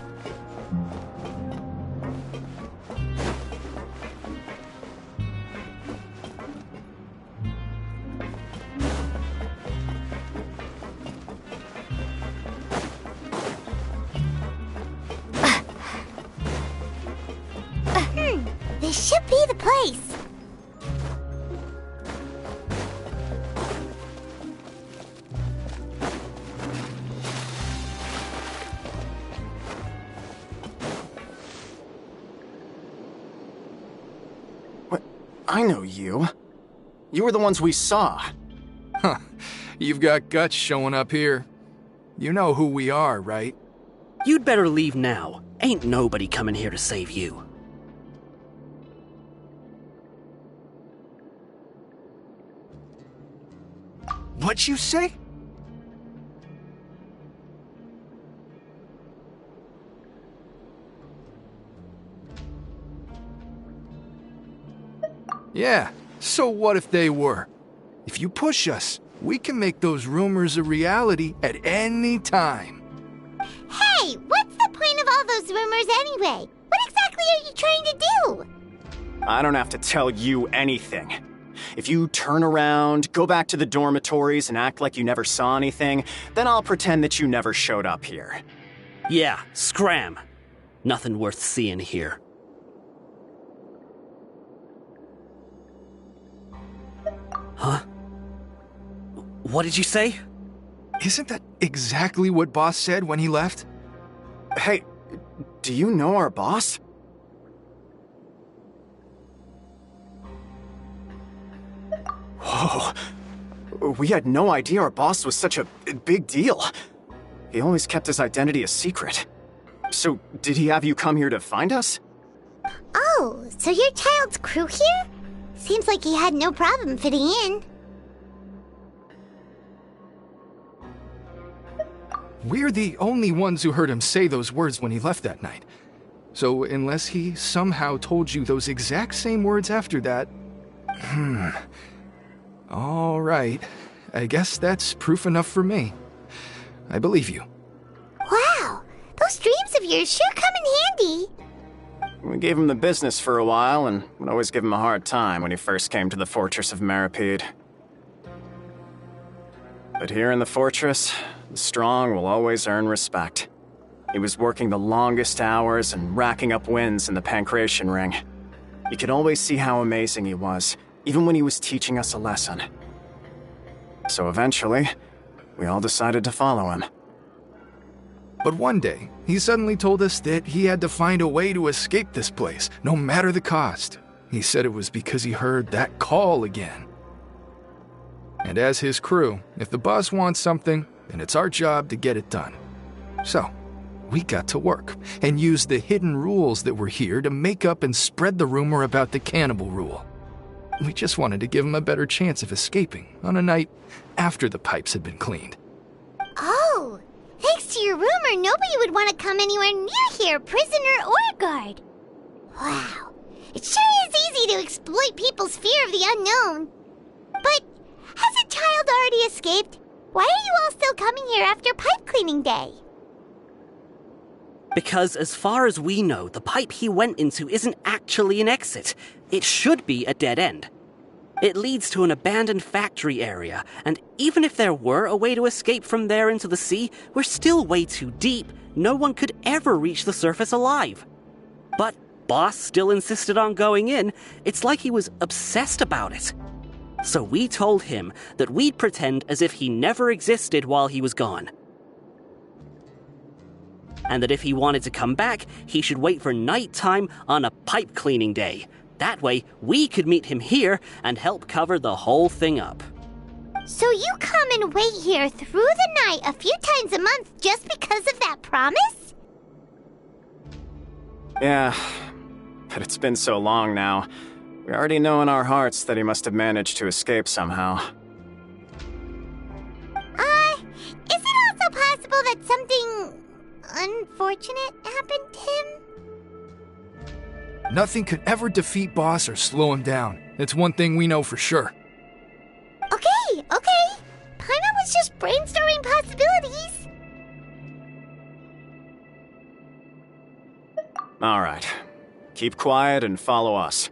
This should be the place! I know you. You were the ones we saw. Huh. You've got guts showing up here. You know who we are, right? You'd better leave now. Ain't nobody coming here to save you. What'd you say? Yeah, so what if they were? If you push us, we can make those rumors a reality at any time. Hey, what's the point of all those rumors anyway? What exactly are you trying to do? I don't have to tell you anything. If you turn around, go back to the dormitories and act like you never saw anything, then I'll pretend that you never showed up here. Yeah, scram. Nothing worth seeing here. Huh? What did you say? Isn't that exactly what Boss said when he left? Hey, do you know our boss? Whoa. We had no idea our boss was such a big deal. He always kept his identity a secret. So, did he have you come here to find us? Oh, so your child's crew here? Seems like he had no problem fitting in. We're the only ones who heard him say those words when he left that night. So unless he somehow told you those exact same words after that... All right. I guess that's proof enough for me. I believe you. Wow, those dreams of yours sure come in handy. We gave him the business for a while and would always give him a hard time when he first came to the fortress of Mrajtheartist. But here in the fortress, the strong will always earn respect. He was working the longest hours and racking up wins in the Pancration Ring. You could always see how amazing he was, even when he was teaching us a lesson. So eventually, we all decided to follow him. But one day, he suddenly told us that he had to find a way to escape this place, no matter the cost. He said it was because he heard that call again. And as his crew, if the boss wants something, then it's our job to get it done. So, we got to work and used the hidden rules that were here to make up and spread the rumor about the cannibal rule. We just wanted to give him a better chance of escaping on a night after the pipes had been cleaned. Oh, thanks to your rumor, nobody would want to come anywhere near here, prisoner or guard. Wow, it sure is easy to exploit people's fear of the unknown. But has a child already escaped? Why are you all still coming here after pipe cleaning day? Because as far as we know, the pipe he went into isn't actually an exit. It should be a dead end. It leads to an abandoned factory area, and even if there were a way to escape from there into the sea, we're still way too deep. No one could ever reach the surface alive. But Boss still insisted on going in. It's like he was obsessed about it. So we told him that we'd pretend as if he never existed while he was gone. And that if he wanted to come back, he should wait for nighttime on a pipe cleaning day. That way, we could meet him here and help cover the whole thing up. So you come and wait here through the night a few times a month just because of that promise? Yeah, but it's been so long now. We already know in our hearts that he must have managed to escape somehow. Is it also possible that something unfortunate happened to him? Nothing could ever defeat Boss or slow him down. It's one thing we know for sure. Okay. Paimon was just brainstorming possibilities. All right. Keep quiet and follow us.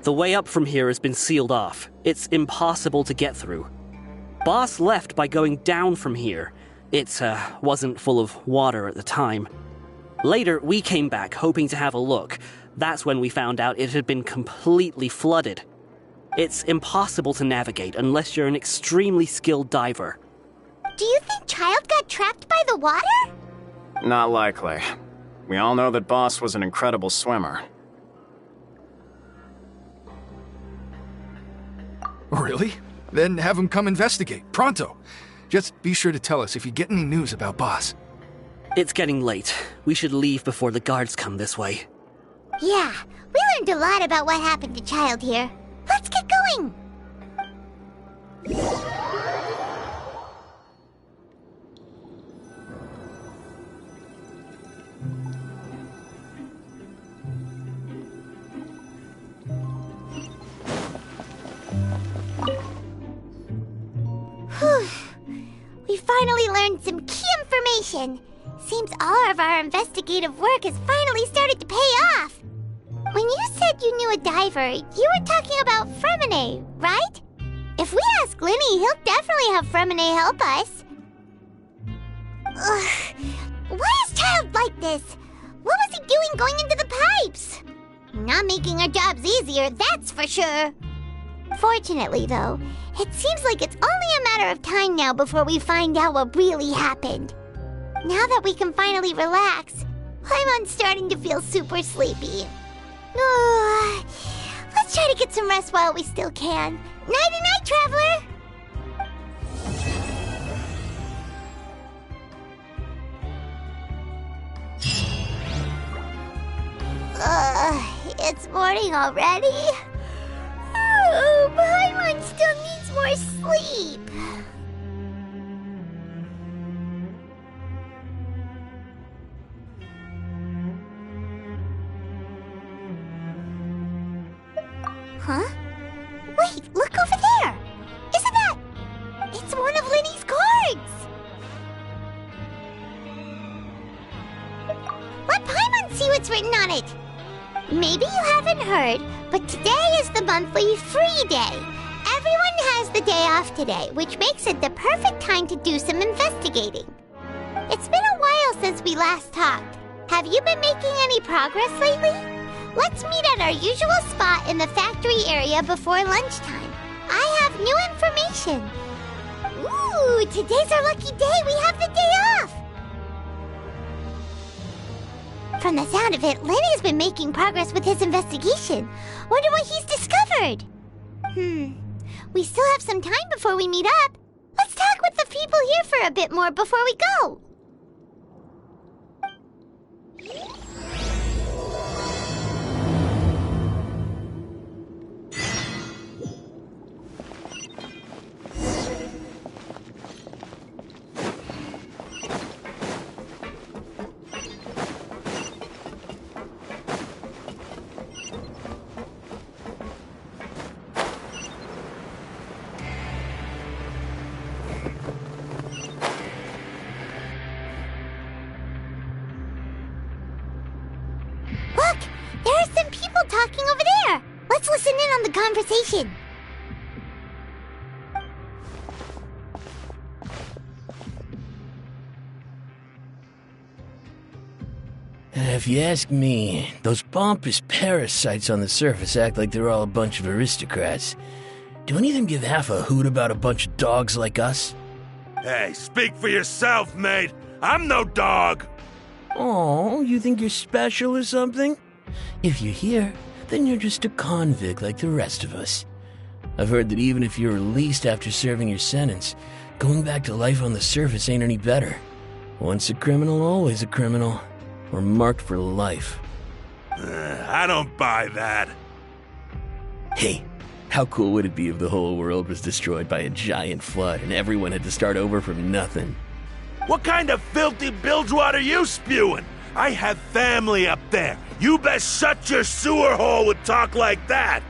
The way up from here has been sealed off. It's impossible to get through. Boss left by going down from here. It wasn't full of water at the time. Later, we came back hoping to have a look. That's when we found out it had been completely flooded. It's impossible to navigate unless you're an extremely skilled diver. Do you think Child got trapped by the water? Not likely. We all know that Boss was an incredible swimmer. Really? Then have him come investigate, pronto. Just be sure to tell us if you get any news about Boss. It's getting late. We should leave before the guards come this way. Yeah, we learned a lot about what happened to Child here. Let's get going! Whew. We finally learned some key information. Seems all of our investigative work has finally started to pay off. When you said you knew a diver, you were talking about Fremine, right? If we ask Linny, he'll definitely have Fremine help us. Ugh. Why is Child like this? What was he doing going into the pipes? Not making our jobs easier, that's for sure. Unfortunately, though, it seems like it's only a matter of time now before we find out what really happened. Now that we can finally relax, I'm starting to feel super sleepy. Let's try to get some rest while we still can. Nighty-night, traveler! It's morning already? Oh, Paimon still needs more sleep. Huh? Wait, look over there! Isn't that... It's one of Linny's cards! Let Paimon see what's written on it! Maybe you haven't heard, but today is the monthly free day. Everyone has the day off today, which makes it the perfect time to do some investigating. It's been a while since we last talked. Have you been making any progress lately? Let's meet at our usual spot in the factory area before lunchtime. I have new information. Ooh, today's our lucky day. We have the day off. From the sound of it, Lenny's been making progress with his investigation. Wonder what he's discovered. We still have some time before we meet up. Let's talk with the people here for a bit more before we go. Talking over there. Let's listen in on the conversation. If you ask me, those pompous parasites on the surface act like they're all a bunch of aristocrats. Do any of them give half a hoot about a bunch of dogs like us? Hey, speak for yourself, mate. I'm no dog. Oh, you think you're special or something? If you're here, then you're just a convict like the rest of us. I've heard that even if you're released after serving your sentence, going back to life on the surface ain't any better. Once a criminal, always a criminal. Or marked for life. I don't buy that. Hey, how cool would it be if the whole world was destroyed by a giant flood and everyone had to start over from nothing? What kind of filthy bilgewater are you spewing? I have family up there. You best shut your sewer hole with talk like that.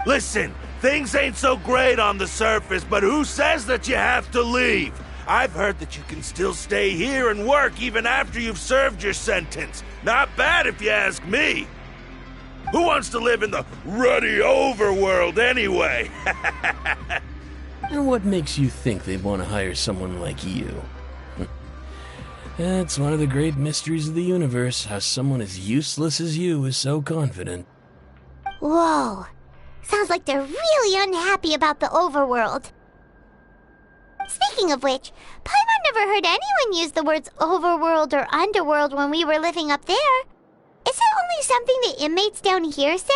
Listen, things ain't so great on the surface, but who says that you have to leave? I've heard that you can still stay here and work even after you've served your sentence. Not bad if you ask me. Who wants to live in the ruddy overworld anyway? And what makes you think they'd want to hire someone like you? It's one of the great mysteries of the universe, how someone as useless as you is so confident. Whoa. Sounds like they're really unhappy about the overworld. Speaking of which, Paimon never heard anyone use the words overworld or underworld when we were living up there. Is it only something the inmates down here say?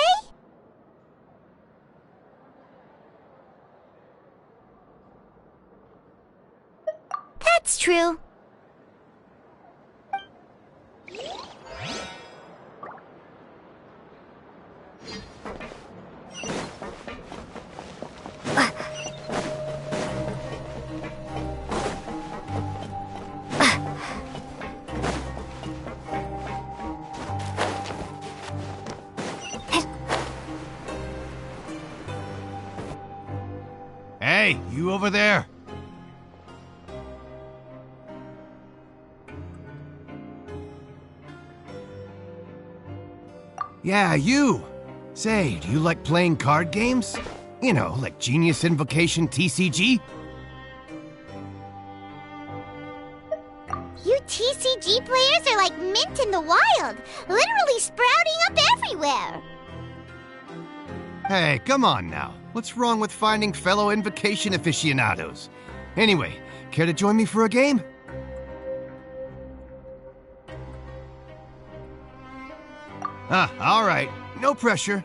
That's true. Hey, you over there? Yeah, you! Say, do you like playing card games? You know, like Genius Invocation TCG? You TCG players are like mint in the wild, literally sprouting up everywhere. Hey, come on now. What's wrong with finding fellow invocation aficionados? Anyway, care to join me for a game? Alright. No pressure.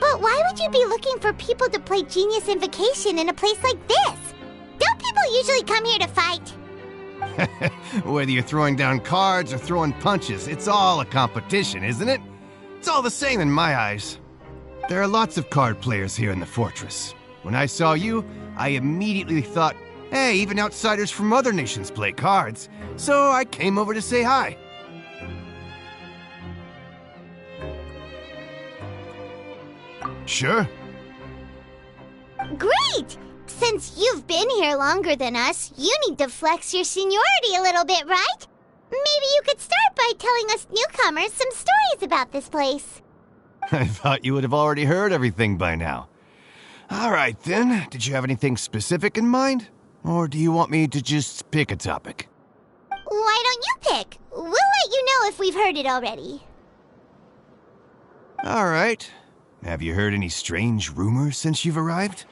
But why would you be looking for people to play Genius Invocation in a place like this? Don't people usually come here to fight? Whether you're throwing down cards or throwing punches, it's all a competition, isn't it? It's all the same in my eyes. There are lots of card players here in the fortress. When I saw you, I immediately thought, hey, even outsiders from other nations play cards. So I came over to say hi. Sure. Great! Since you've been here longer than us, you need to flex your seniority a little bit, right? Maybe you could start by telling us newcomers some stories about this place. I thought you would have already heard everything by now. All right, then. Did you have anything specific in mind? Or do you want me to just pick a topic? Why don't you pick? We'll let you know if we've heard it already. All right. Have you heard any strange rumors since you've arrived?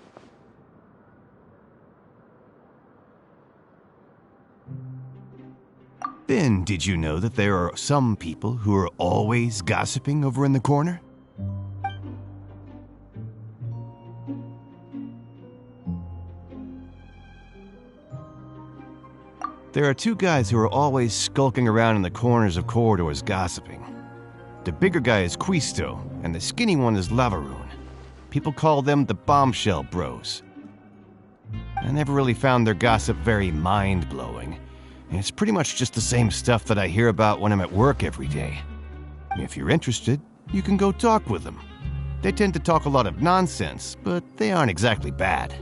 Then, did you know that there are some people who are always gossiping over in the corner? There are two guys who are always skulking around in the corners of corridors gossiping. The bigger guy is Quisto, and the skinny one is Lavaroon. People call them the Bombshell Bros. I never really found their gossip very mind-blowing. It's pretty much just the same stuff that I hear about when I'm at work every day. If you're interested, you can go talk with them. They tend to talk a lot of nonsense, but they aren't exactly bad.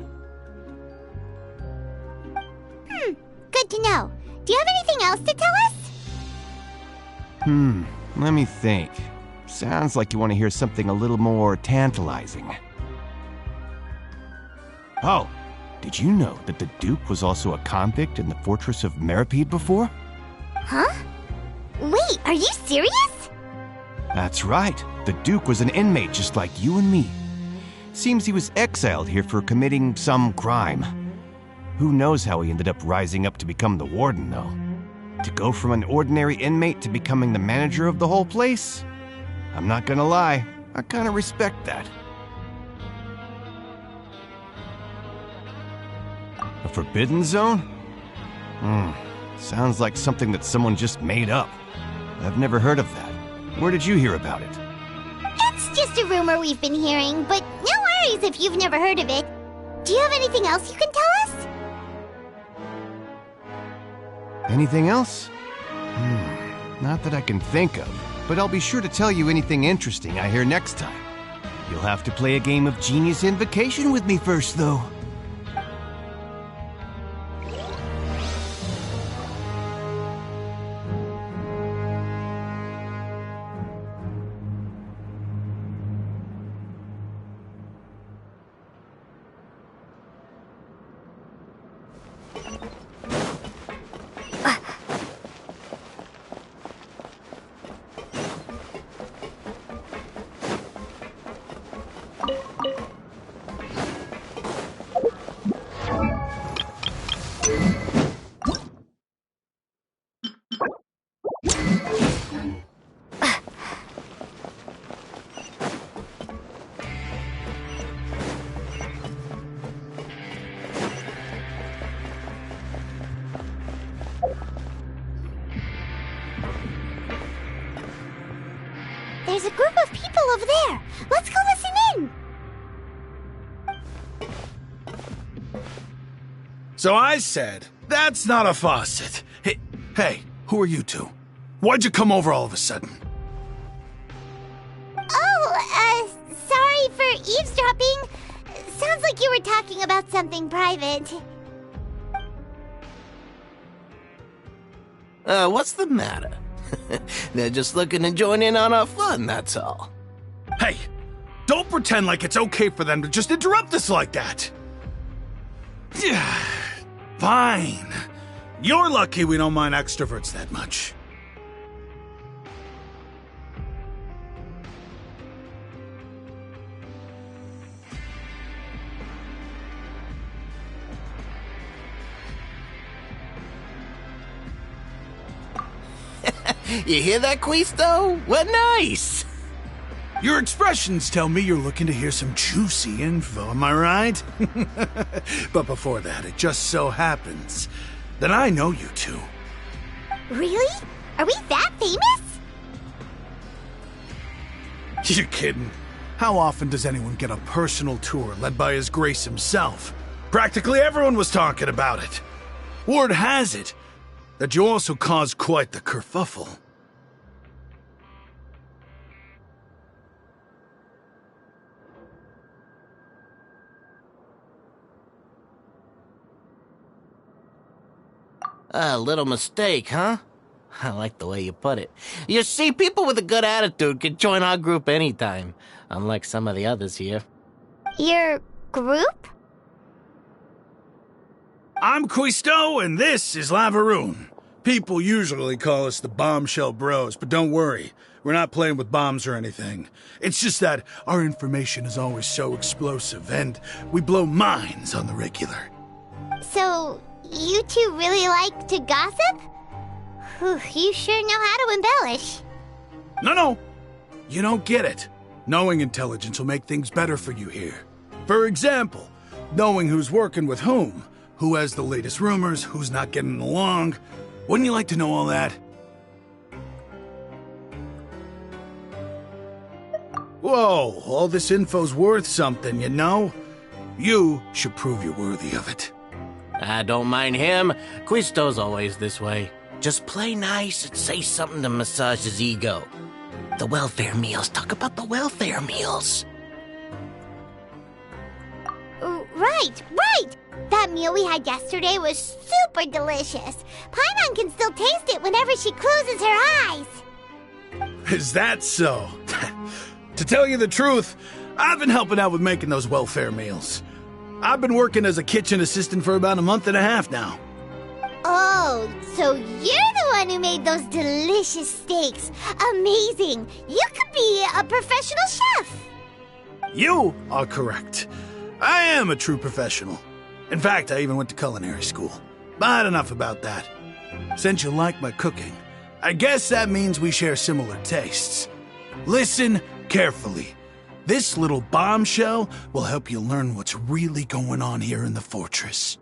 Good to know. Do you have anything else to tell us? Let me think. Sounds like you want to hear something a little more tantalizing. Oh, did you know that the Duke was also a convict in the fortress of Mrajtheartist before? Huh? Wait, are you serious? That's right. The Duke was an inmate just like you and me. Seems he was exiled here for committing some crime. Who knows how he ended up rising up to become the warden, though. To go from an ordinary inmate to becoming the manager of the whole place? I'm not gonna lie, I kinda respect that. A forbidden zone? Sounds like something that someone just made up. I've never heard of that. Where did you hear about it? It's just a rumor we've been hearing, but no worries if you've never heard of it. Do you have anything else you can tell us? Anything else? Not that I can think of, but I'll be sure to tell you anything interesting I hear next time. You'll have to play a game of Genius Invocation with me first, though. There's a group of people over there. Let's go listen in. So I said, that's not a faucet. Hey, who are you two? Why'd you come over all of a sudden? Oh, sorry for eavesdropping. Sounds like you were talking about something private. What's the matter? They're just looking to join in on our fun, that's all. Hey, don't pretend like it's okay for them to just interrupt us like that. Fine. You're lucky we don't mind extroverts that much. You hear that, Quisto? What nice! Your expressions tell me you're looking to hear some juicy info, am I right? But before that, it just so happens that I know you two. Really? Are we that famous? You're kidding. How often does anyone get a personal tour led by His Grace himself? Practically everyone was talking about it. Word has it that you also caused quite the kerfuffle. A little mistake, huh? I like the way you put it. You see, people with a good attitude can join our group anytime, unlike some of the others here. Your group? I'm Quisto, and this is Lavaroon. People usually call us the Bombshell Bros, but don't worry. We're not playing with bombs or anything. It's just that our information is always so explosive, and we blow minds on the regular. So, you two really like to gossip? Whew, you sure know how to embellish. No. You don't get it. Knowing intelligence will make things better for you here. For example, knowing who's working with whom, who has the latest rumors, who's not getting along. Wouldn't you like to know all that? Whoa, all this info's worth something, you know? You should prove you're worthy of it. I don't mind him. Quisto's always this way. Just play nice and say something to massage his ego. The welfare meals. Talk about the welfare meals. Right. That meal we had yesterday was super delicious. Paimon can still taste it whenever she closes her eyes. Is that so? To tell you the truth, I've been helping out with making those welfare meals. I've been working as a kitchen assistant for about a month and a half now. Oh, so you're the one who made those delicious steaks. Amazing. You could be a professional chef. You are correct. I am a true professional. In fact, I even went to culinary school. But enough about that. Since you like my cooking, I guess that means we share similar tastes. Listen carefully. This little bombshell will help you learn what's really going on here in the fortress.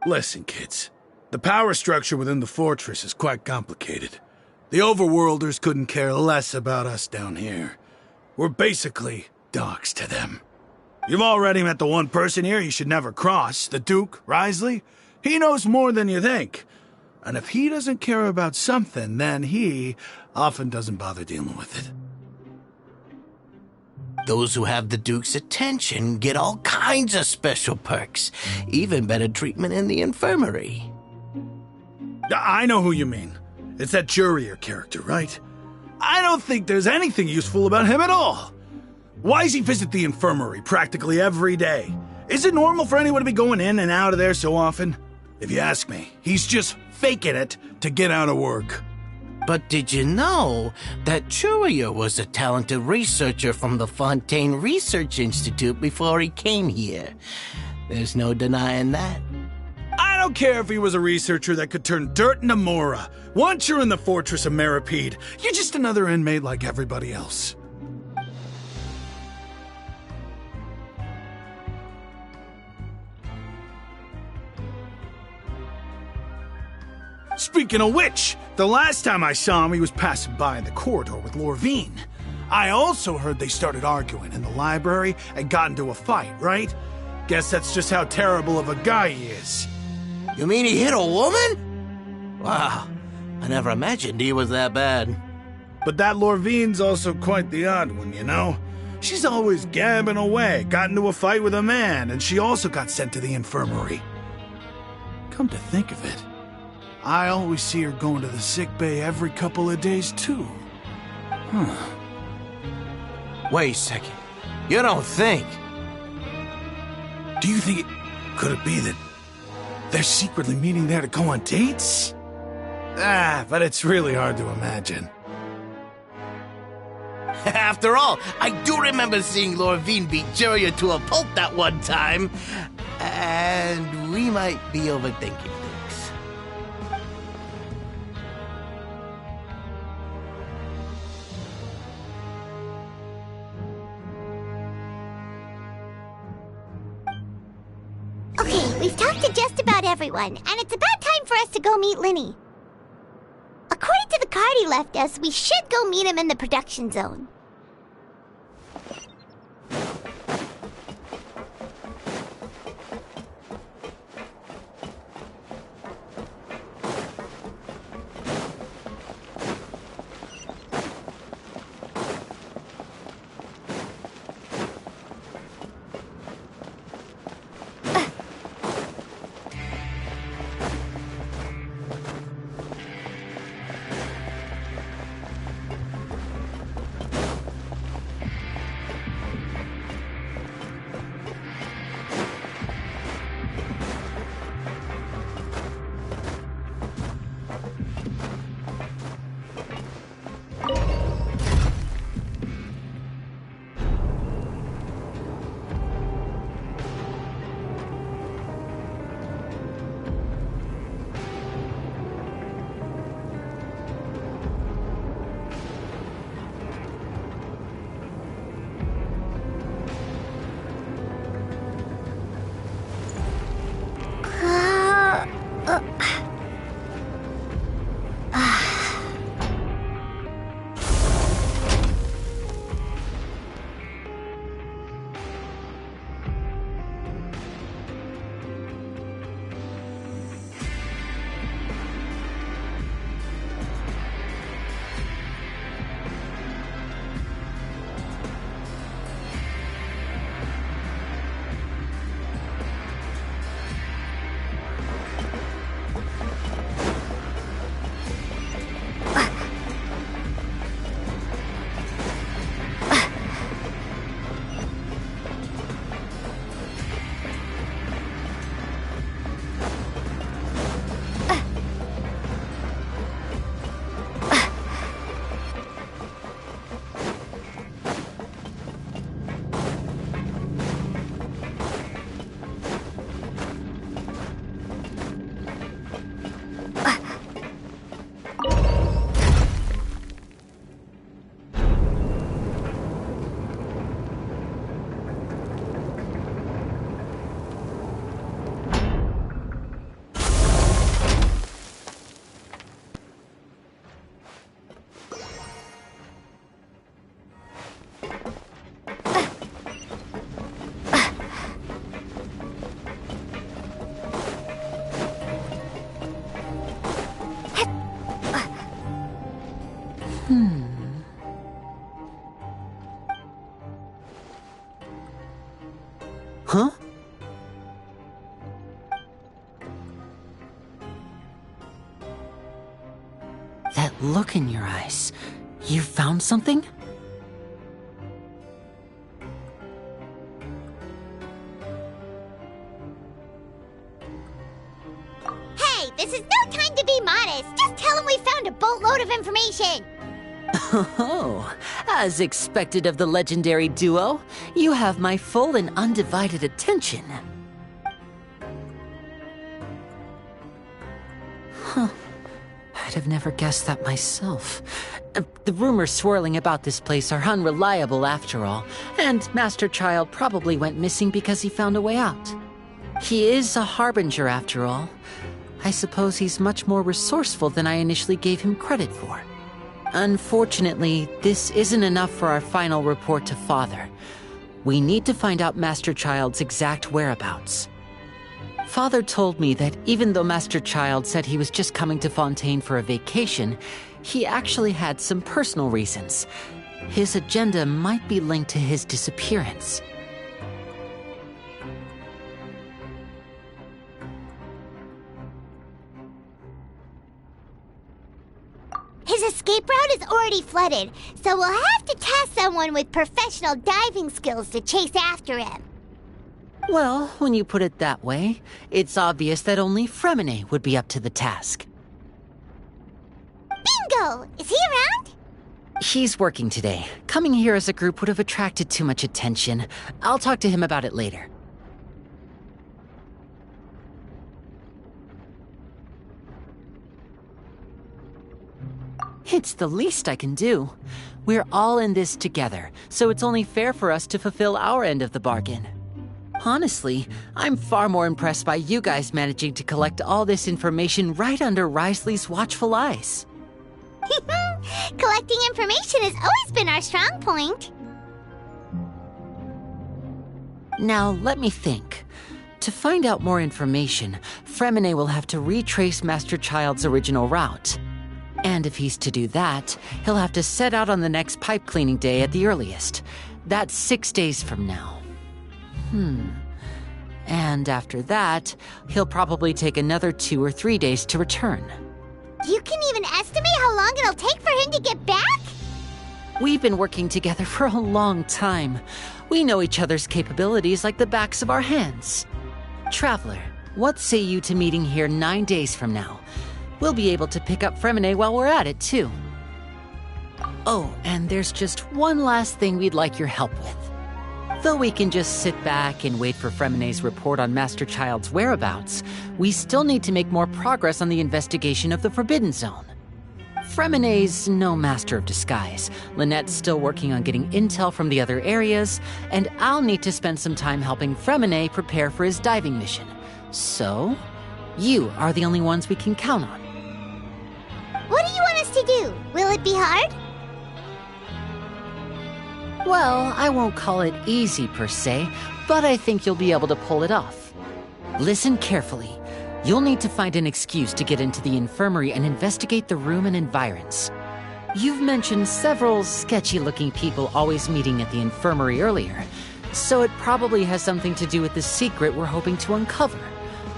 Listen, kids. The power structure within the fortress is quite complicated. The overworlders couldn't care less about us down here. We're basically dogs to them. You've already met the one person here you should never cross, the Duke, Risley. He knows more than you think. And if he doesn't care about something, then he often doesn't bother dealing with it. Those who have the Duke's attention get all kinds of special perks, even better treatment in the infirmary. I know who you mean. It's that Jurier character, right? I don't think there's anything useful about him at all. Why does he visit the infirmary practically every day? Is it normal for anyone to be going in and out of there so often? If you ask me, he's just faking it to get out of work. But did you know that Jurier was a talented researcher from the Fontaine Research Institute before he came here? There's no denying that. I don't care if he was a researcher that could turn dirt into Mora. Once you're in the fortress of Meripede, you're just another inmate like everybody else. Speaking of which, the last time I saw him, he was passing by in the corridor with Lorvine. I also heard they started arguing in the library and got into a fight, right? Guess that's just how terrible of a guy he is. You mean he hit a woman? Wow, I never imagined he was that bad. But that Lorvine's also quite the odd one, you know? She's always gabbing away, got into a fight with a man, and she also got sent to the infirmary. Come to think of it, I always see her going to the sick bay every couple of days, too. Huh. Wait a second. You don't think? Do you think could it be that they're secretly meeting there to go on dates? But it's really hard to imagine. After all, I do remember seeing Lorvine beat Jiraiya to a pulp that one time. And we might be overthinking things. Okay, we've talked to just about everyone, and it's about time for us to go meet Linny. According to the card he left us, we should go meet him in the production zone. Huh? That look in your eyes. You found something? Hey, this is no time to be modest. Just tell him we found a boatload of information. Oh, as expected of the legendary duo, you have my full and undivided attention. Huh. I'd have never guessed that myself. The rumors swirling about this place are unreliable after all, and Master Child probably went missing because he found a way out. He is a harbinger after all. I suppose he's much more resourceful than I initially gave him credit for. Unfortunately, this isn't enough for our final report to Father. We need to find out Master Child's exact whereabouts. Father told me that even though Master Child said he was just coming to Fontaine for a vacation, he actually had some personal reasons. His agenda might be linked to his disappearance. His escape route is already flooded, so we'll have to task someone with professional diving skills to chase after him. Well, when you put it that way, it's obvious that only Fremine would be up to the task. Bingo! Is he around? He's working today. Coming here as a group would have attracted too much attention. I'll talk to him about it later. It's the least I can do. We're all in this together, so it's only fair for us to fulfill our end of the bargain. Honestly, I'm far more impressed by you guys managing to collect all this information right under Wriothesley's watchful eyes. Collecting information has always been our strong point. Now, let me think. To find out more information, Fremine will have to retrace Master Child's original route. And if he's to do that, he'll have to set out on the next pipe cleaning day at the earliest. That's 6 days from now. And after that, he'll probably take another 2 or 3 days to return. You can even estimate how long it'll take for him to get back? We've been working together for a long time. We know each other's capabilities like the backs of our hands. Traveler, what say you to meeting here 9 days from now? We'll be able to pick up Fremine while we're at it, too. Oh, and there's just one last thing we'd like your help with. Though we can just sit back and wait for Fremine's report on Master Child's whereabouts, we still need to make more progress on the investigation of the Forbidden Zone. Fremine's no master of disguise, Lynette's still working on getting intel from the other areas, and I'll need to spend some time helping Fremine prepare for his diving mission. So, you are the only ones we can count on. What do you want us to do? Will it be hard? Well, I won't call it easy per se, but I think you'll be able to pull it off. Listen carefully. You'll need to find an excuse to get into the infirmary and investigate the room and environs. You've mentioned several sketchy-looking people always meeting at the infirmary earlier, so it probably has something to do with the secret we're hoping to uncover.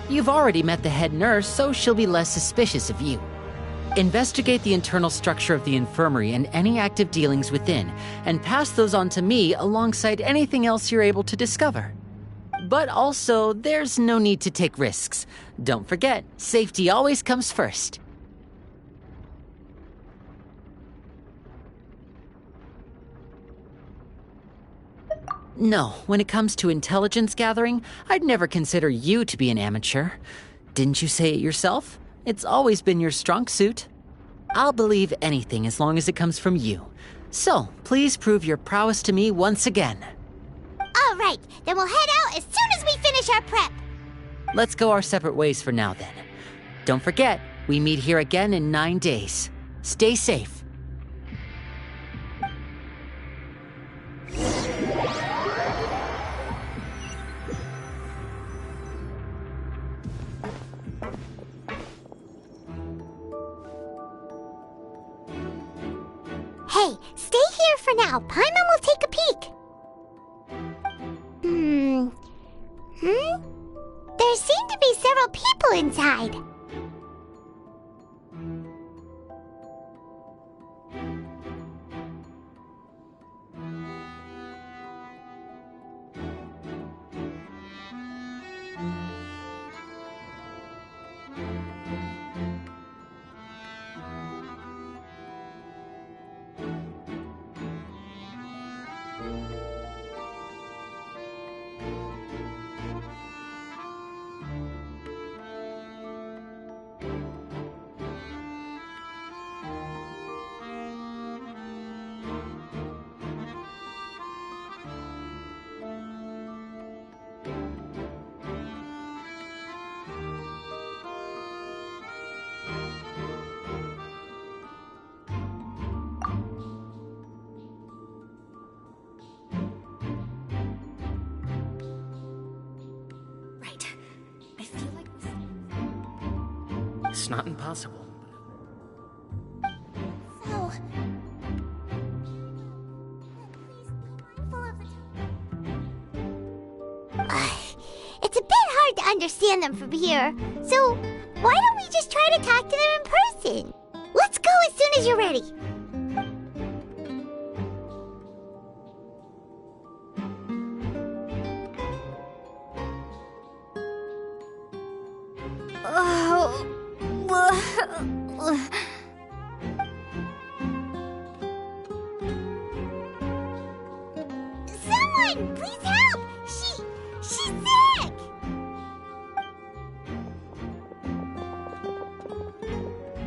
You've already met the head nurse, so she'll be less suspicious of you. Investigate the internal structure of the infirmary and any active dealings within, and pass those on to me alongside anything else you're able to discover. But also, there's no need to take risks. Don't forget, safety always comes first. No, when it comes to intelligence gathering, I'd never consider you to be an amateur. Didn't you say it yourself? It's always been your strong suit. I'll believe anything as long as it comes from you. So, please prove your prowess to me once again. All right, then we'll head out as soon as we finish our prep. Let's go our separate ways for now then. Don't forget, we meet here again in 9 days. Stay safe. Hey, stay here for now. Paimon will take a peek. There seem to be several people inside. It's not impossible. So... It's a bit hard to understand them from here. So, why don't we just try to talk to them in person? Let's go as soon as you're ready.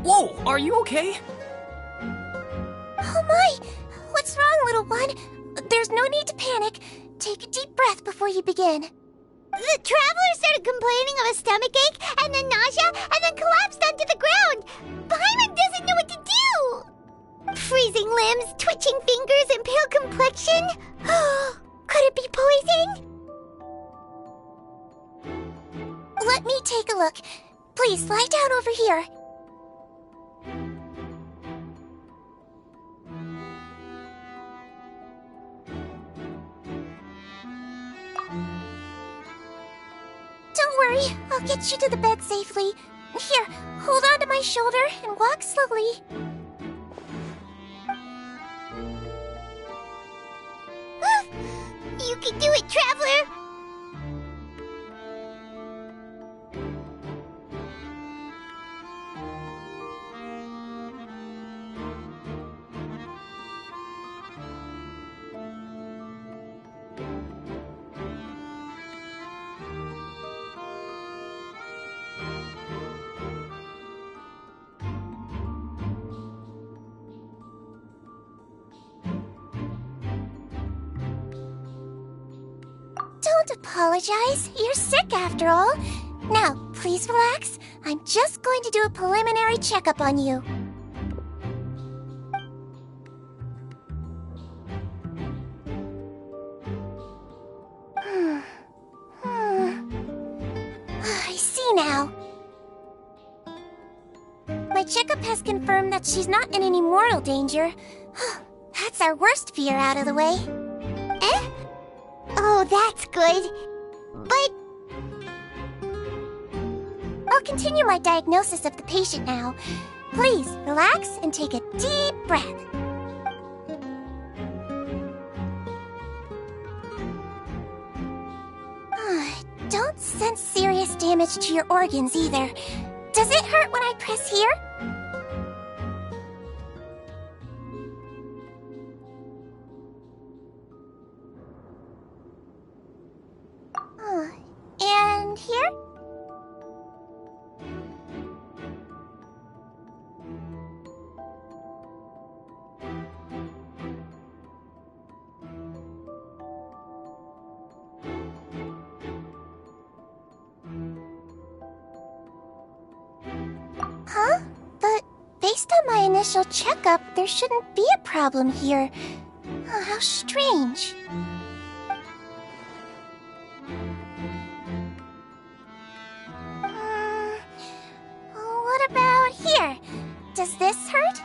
Whoa, are you okay? Oh my! What's wrong, little one? There's no need to panic. Take a deep breath before you begin. The traveler started complaining of a stomachache, and then nausea, and then collapsed onto the ground. Paimon doesn't know what to do. Freezing limbs, twitching fingers, and pale complexion. Could it be poison? Let me take a look. Please, lie down over here. Don't worry, I'll get you to the bed safely. Here, hold on to my shoulder and walk slowly. You can do it, traveler! Don't apologize. You're sick after all. Now, please relax. I'm just going to do a preliminary checkup on you. I see now. My checkup has confirmed that she's not in any mortal danger. That's our worst fear out of the way. Eh? Oh, that's good. But... I'll continue my diagnosis of the patient now. Please, relax and take a deep breath. Don't sense serious damage to your organs either. Does it hurt when I press here? And here? Huh? But based on my initial checkup, there shouldn't be a problem here. Oh, how strange. What about here? Does this hurt?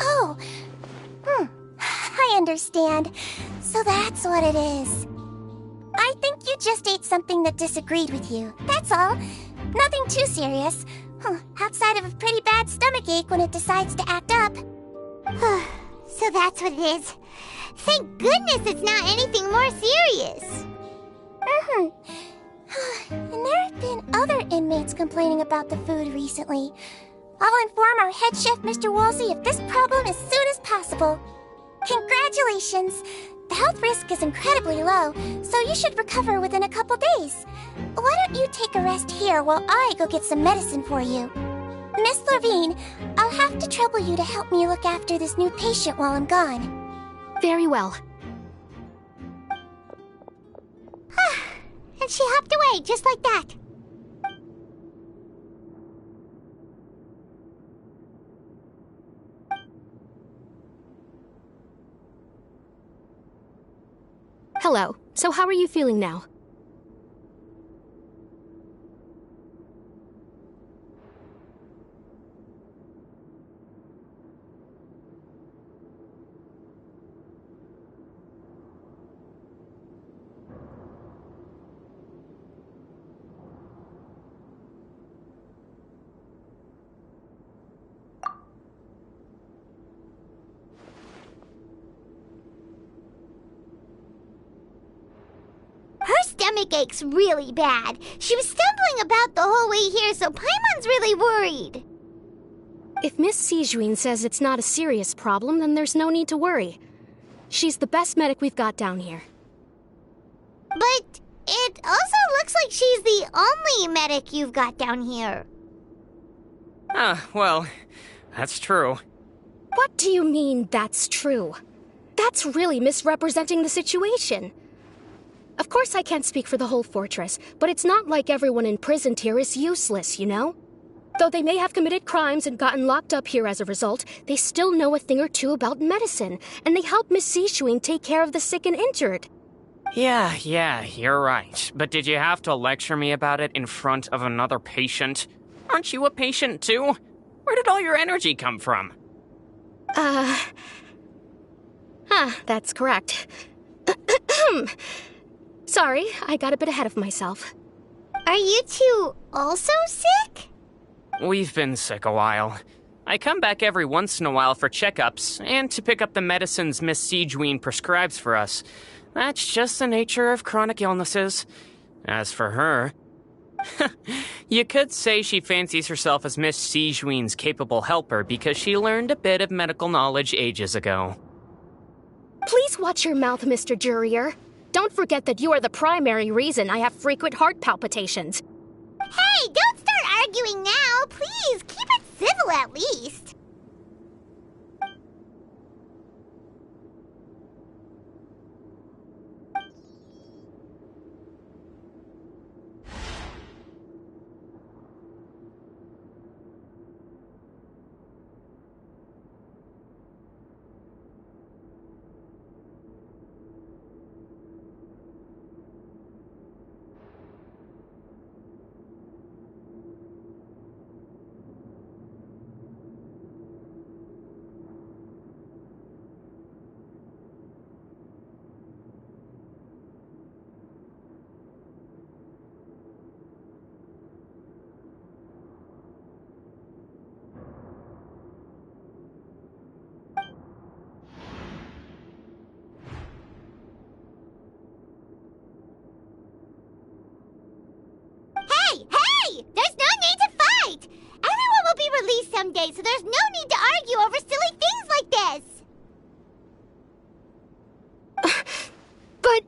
Oh, I understand. So that's what it is. I think you just ate something that disagreed with you. That's all. Nothing too serious. Outside of a pretty bad stomachache when it decides to act up. So that's what it is. Thank goodness it's not anything more serious. And there have been other inmates complaining about the food recently. I'll inform our head chef, Mr. Woolsey, of this problem as soon as possible. Congratulations! The health risk is incredibly low, so you should recover within a couple days. Why don't you take a rest here while I go get some medicine for you? Miss Levine, I'll have to trouble you to help me look after this new patient while I'm gone. Very well. And she hopped away just like that. Hello. So how are you feeling now? stomach aches really bad. She was stumbling about the whole way here, so Paimon's really worried. If Miss Sijuin says it's not a serious problem, then there's no need to worry. She's the best medic we've got down here. But it also looks like she's the only medic you've got down here. Well, that's true. What do you mean, that's true? That's really misrepresenting the situation. Of course I can't speak for the whole fortress, but it's not like everyone imprisoned here is useless, you know? Though they may have committed crimes and gotten locked up here as a result, they still know a thing or two about medicine, and they help Miss Sijuin take care of the sick and injured. Yeah, you're right. But did you have to lecture me about it in front of another patient? Aren't you a patient too? Where did all your energy come from? That's correct. Sorry, I got a bit ahead of myself. Are you two also sick? We've been sick a while. I come back every once in a while for checkups, and to pick up the medicines Miss Sijuin prescribes for us. That's just the nature of chronic illnesses. As for her... You could say she fancies herself as Miss Sijuin's capable helper because she learned a bit of medical knowledge ages ago. Please watch your mouth, Mr. Jurier. Don't forget that you are the primary reason I have frequent heart palpitations. Hey, don't start arguing now! Please, keep it civil at least! Hey! There's no need to fight! Everyone will be released someday, so there's no need to argue over silly things like this! But...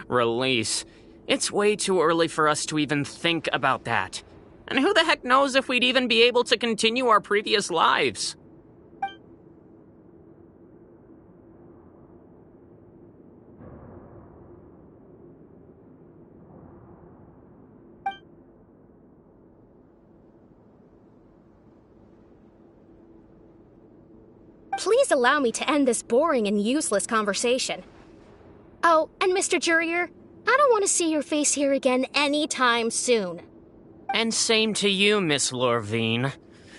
Release. It's way too early for us to even think about that. And who the heck knows if we'd even be able to continue our previous lives? Please allow me to end this boring and useless conversation. Oh, and Mr. Jurier, I don't want to see your face here again anytime soon. And same to you, Miss Lorvine.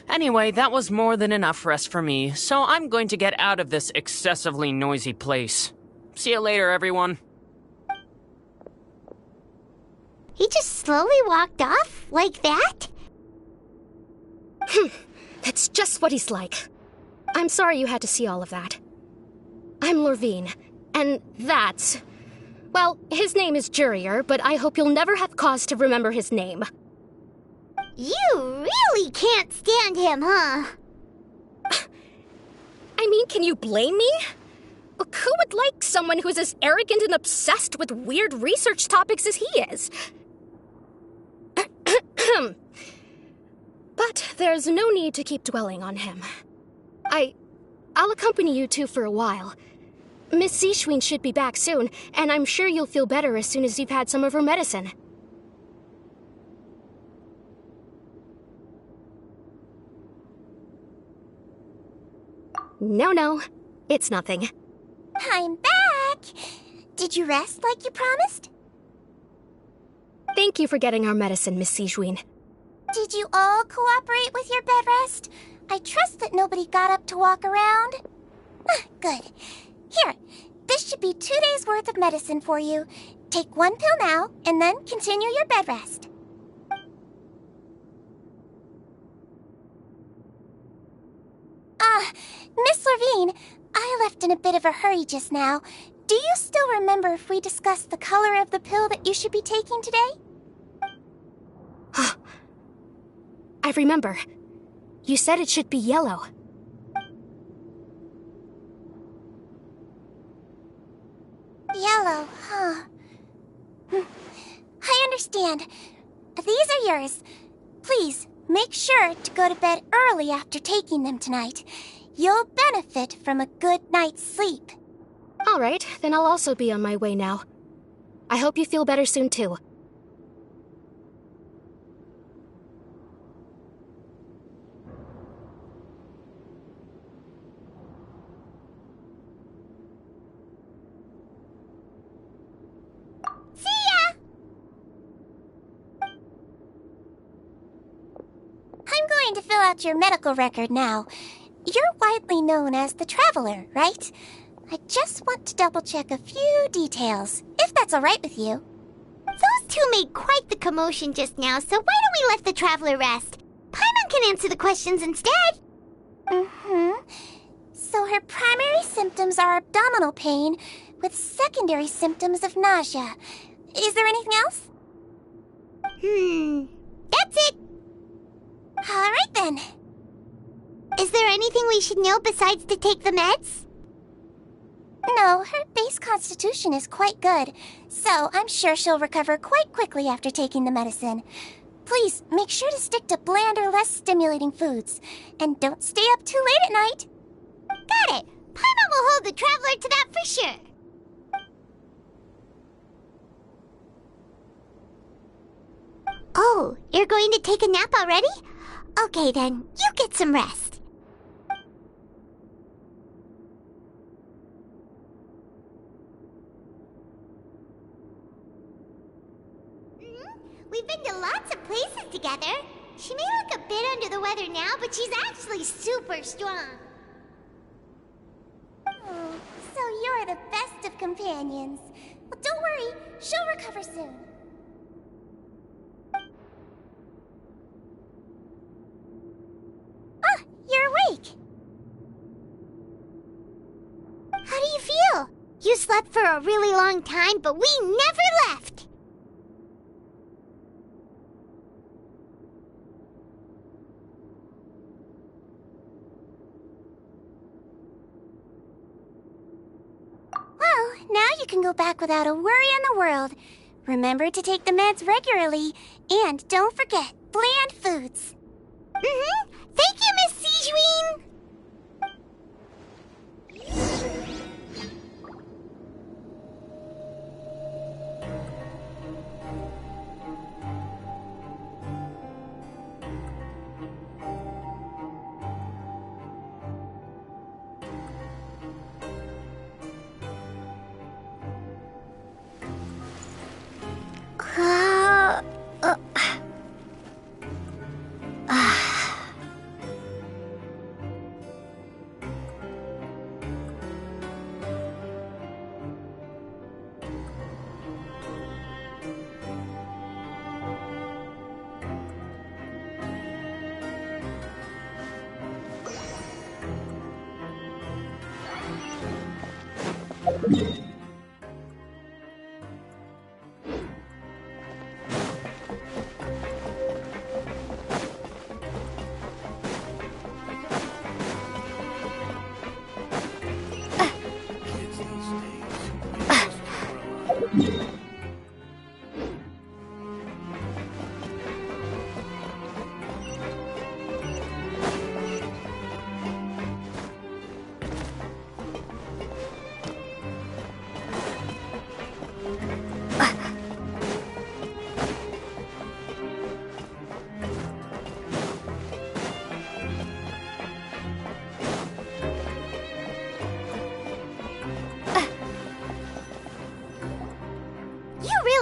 Anyway, that was more than enough rest for me, so I'm going to get out of this excessively noisy place. See you later, everyone. He just slowly walked off like that? That's just what he's like. I'm sorry you had to see all of that. I'm Lorvine, and that's... Well, his name is Jurier, but I hope you'll never have cause to remember his name. You really can't stand him, huh? I mean, can you blame me? Look, who would like someone who's as arrogant and obsessed with weird research topics as he is? But there's no need to keep dwelling on him. I'll accompany you two for a while. Miss Sijuin should be back soon, and I'm sure you'll feel better as soon as you've had some of her medicine. No, it's nothing. I'm back! Did you rest like you promised? Thank you for getting our medicine, Miss Sijuin. Did you all cooperate with your bed rest? I trust that nobody got up to walk around. Good. Here, this should be 2 days' worth of medicine for you. Take 1 pill now, and then continue your bed rest. Miss Lorvine, I left in a bit of a hurry just now. do you still remember if we discussed the color of the pill that you should be taking today? I remember. You said it should be yellow. Yellow, huh? I understand. These are yours. Please, make sure to go to bed early after taking them tonight. You'll benefit from a good night's sleep. All right, then I'll also be on my way now. I hope you feel better soon, too. See ya! I'm going to fill out your medical record now. You're widely known as the Traveler, right? I just want to double-check a few details, if that's all right with you. Those two made quite the commotion just now, so why don't we let the Traveler rest? Paimon can answer the questions instead. So her primary symptoms are abdominal pain, with secondary symptoms of nausea. Is there anything else? That's it. All right then. Is there anything we should know besides to take the meds? No, her base constitution is quite good, so I'm sure she'll recover quite quickly after taking the medicine. Please, make sure to stick to bland or less stimulating foods, and don't stay up too late at night. Got it. Paimon will hold the Traveler to that for sure. Oh, you're going to take a nap already? Okay then, you get some rest. We've been to lots of places together. She may look a bit under the weather now, but she's actually super strong. So you're the best of companions. Well, don't worry, she'll recover soon. Ah, you're awake. How do you feel? You slept for a really long time, but we never left. Well, now you can go back without a worry in the world. Remember to take the meds regularly, and don't forget, bland foods. Thank you, Miss Sijuin.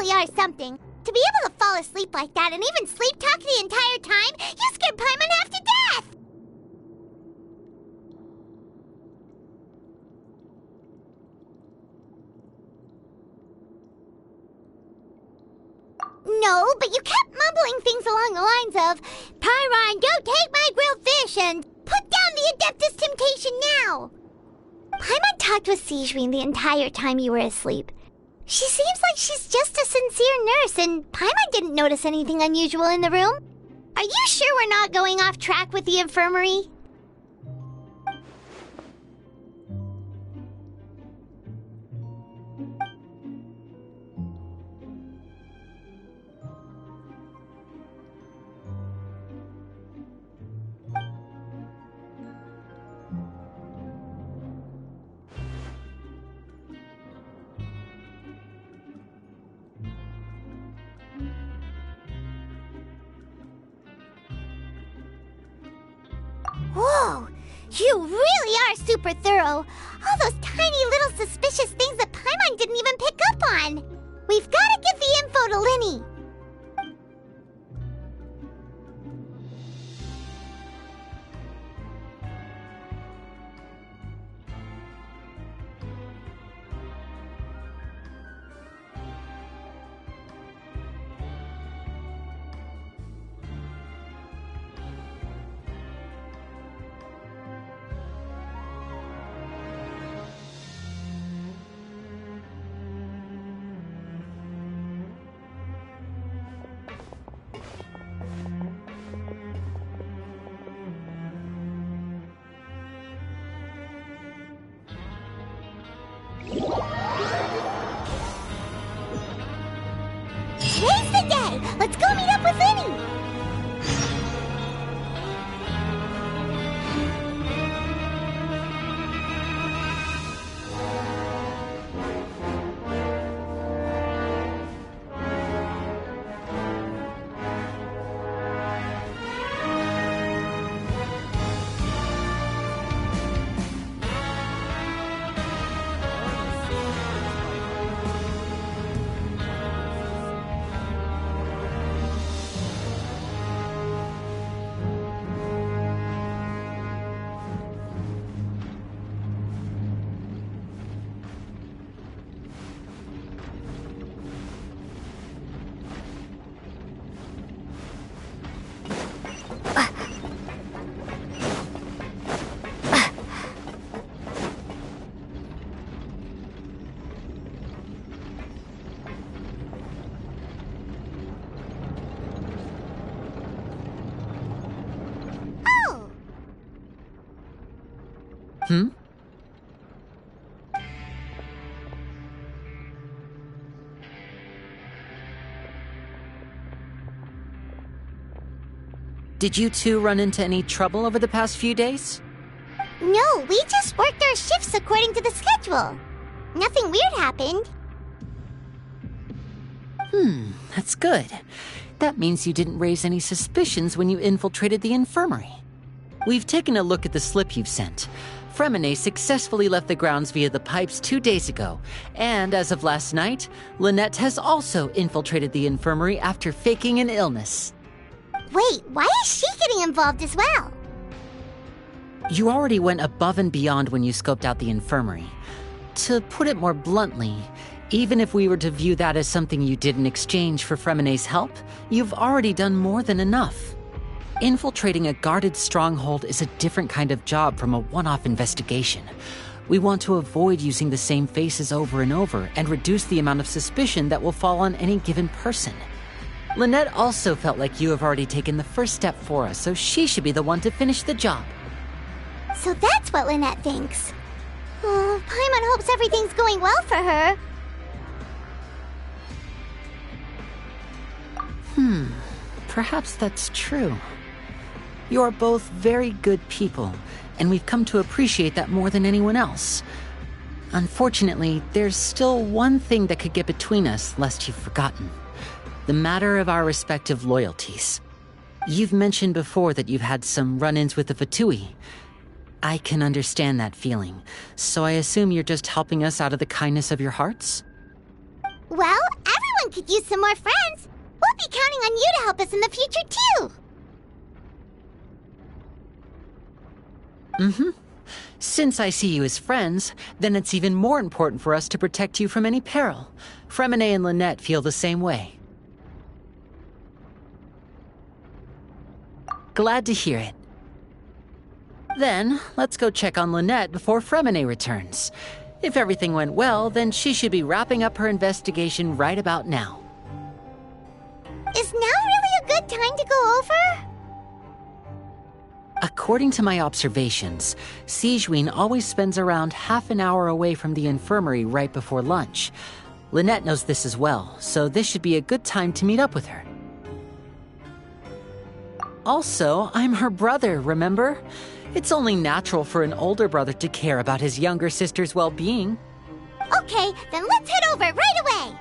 Are something. To be able to fall asleep like that and even sleep talk the entire time, you scared Paimon half to death! No, but you kept mumbling things along the lines of, Pyron, don't take my grilled fish, and put down the Adeptus Temptation now! Paimon Paimon talked with Sigewin the entire time you were asleep. She seems like she's just a sincere nurse, and Paimon didn't notice anything unusual in the room. Are you sure we're not going off track with the infirmary? Whoa! You really are super thorough! All those tiny little suspicious things that Paimon didn't even pick up on! We've gotta give the info to Linny! Today's the day! Let's go meet up with Linny! Hmm? Did you two run into any trouble over the past few days? No, we just worked our shifts according to the schedule. Nothing weird happened. That's good. That means you didn't raise any suspicions when you infiltrated the infirmary. We've taken a look at the slip you've sent. Fremine successfully left the grounds via the pipes 2 days ago, and as of last night, Lynette has also infiltrated the infirmary after faking an illness. Wait, why is she getting involved as well? You already went above and beyond when you scoped out the infirmary. To put it more bluntly, even if we were to view that as something you did in exchange for Fremine's help, you've already done more than enough. Infiltrating a guarded stronghold is a different kind of job from a one-off investigation. We want to avoid using the same faces over and over and reduce the amount of suspicion that will fall on any given person. Lynette also felt like you have already taken the first step for us, so she should be the one to finish the job. So that's what Lynette thinks. Oh, Paimon hopes everything's going well for her. Perhaps that's true. You're both very good people, and we've come to appreciate that more than anyone else. Unfortunately, there's still one thing that could get between us, lest you've forgotten. The matter of our respective loyalties. You've mentioned before that you've had some run-ins with the Fatui. I can understand that feeling, so I assume you're just helping us out of the kindness of your hearts? Well, everyone could use some more friends. We'll be counting on you to help us in the future, too. Since I see you as friends, then it's even more important for us to protect you from any peril. Fremine and Lynette feel the same way. Glad to hear it. Then, let's go check on Lynette before Fremine returns. If everything went well, then she should be wrapping up her investigation right about now. Is now really a good time to go over? According to my observations, Sigewinne always spends around half an hour away from the infirmary right before lunch. Lynette knows this as well, so this should be a good time to meet up with her. Also, I'm her brother, remember? It's only natural for an older brother to care about his younger sister's well-being. Okay, then let's head over right away!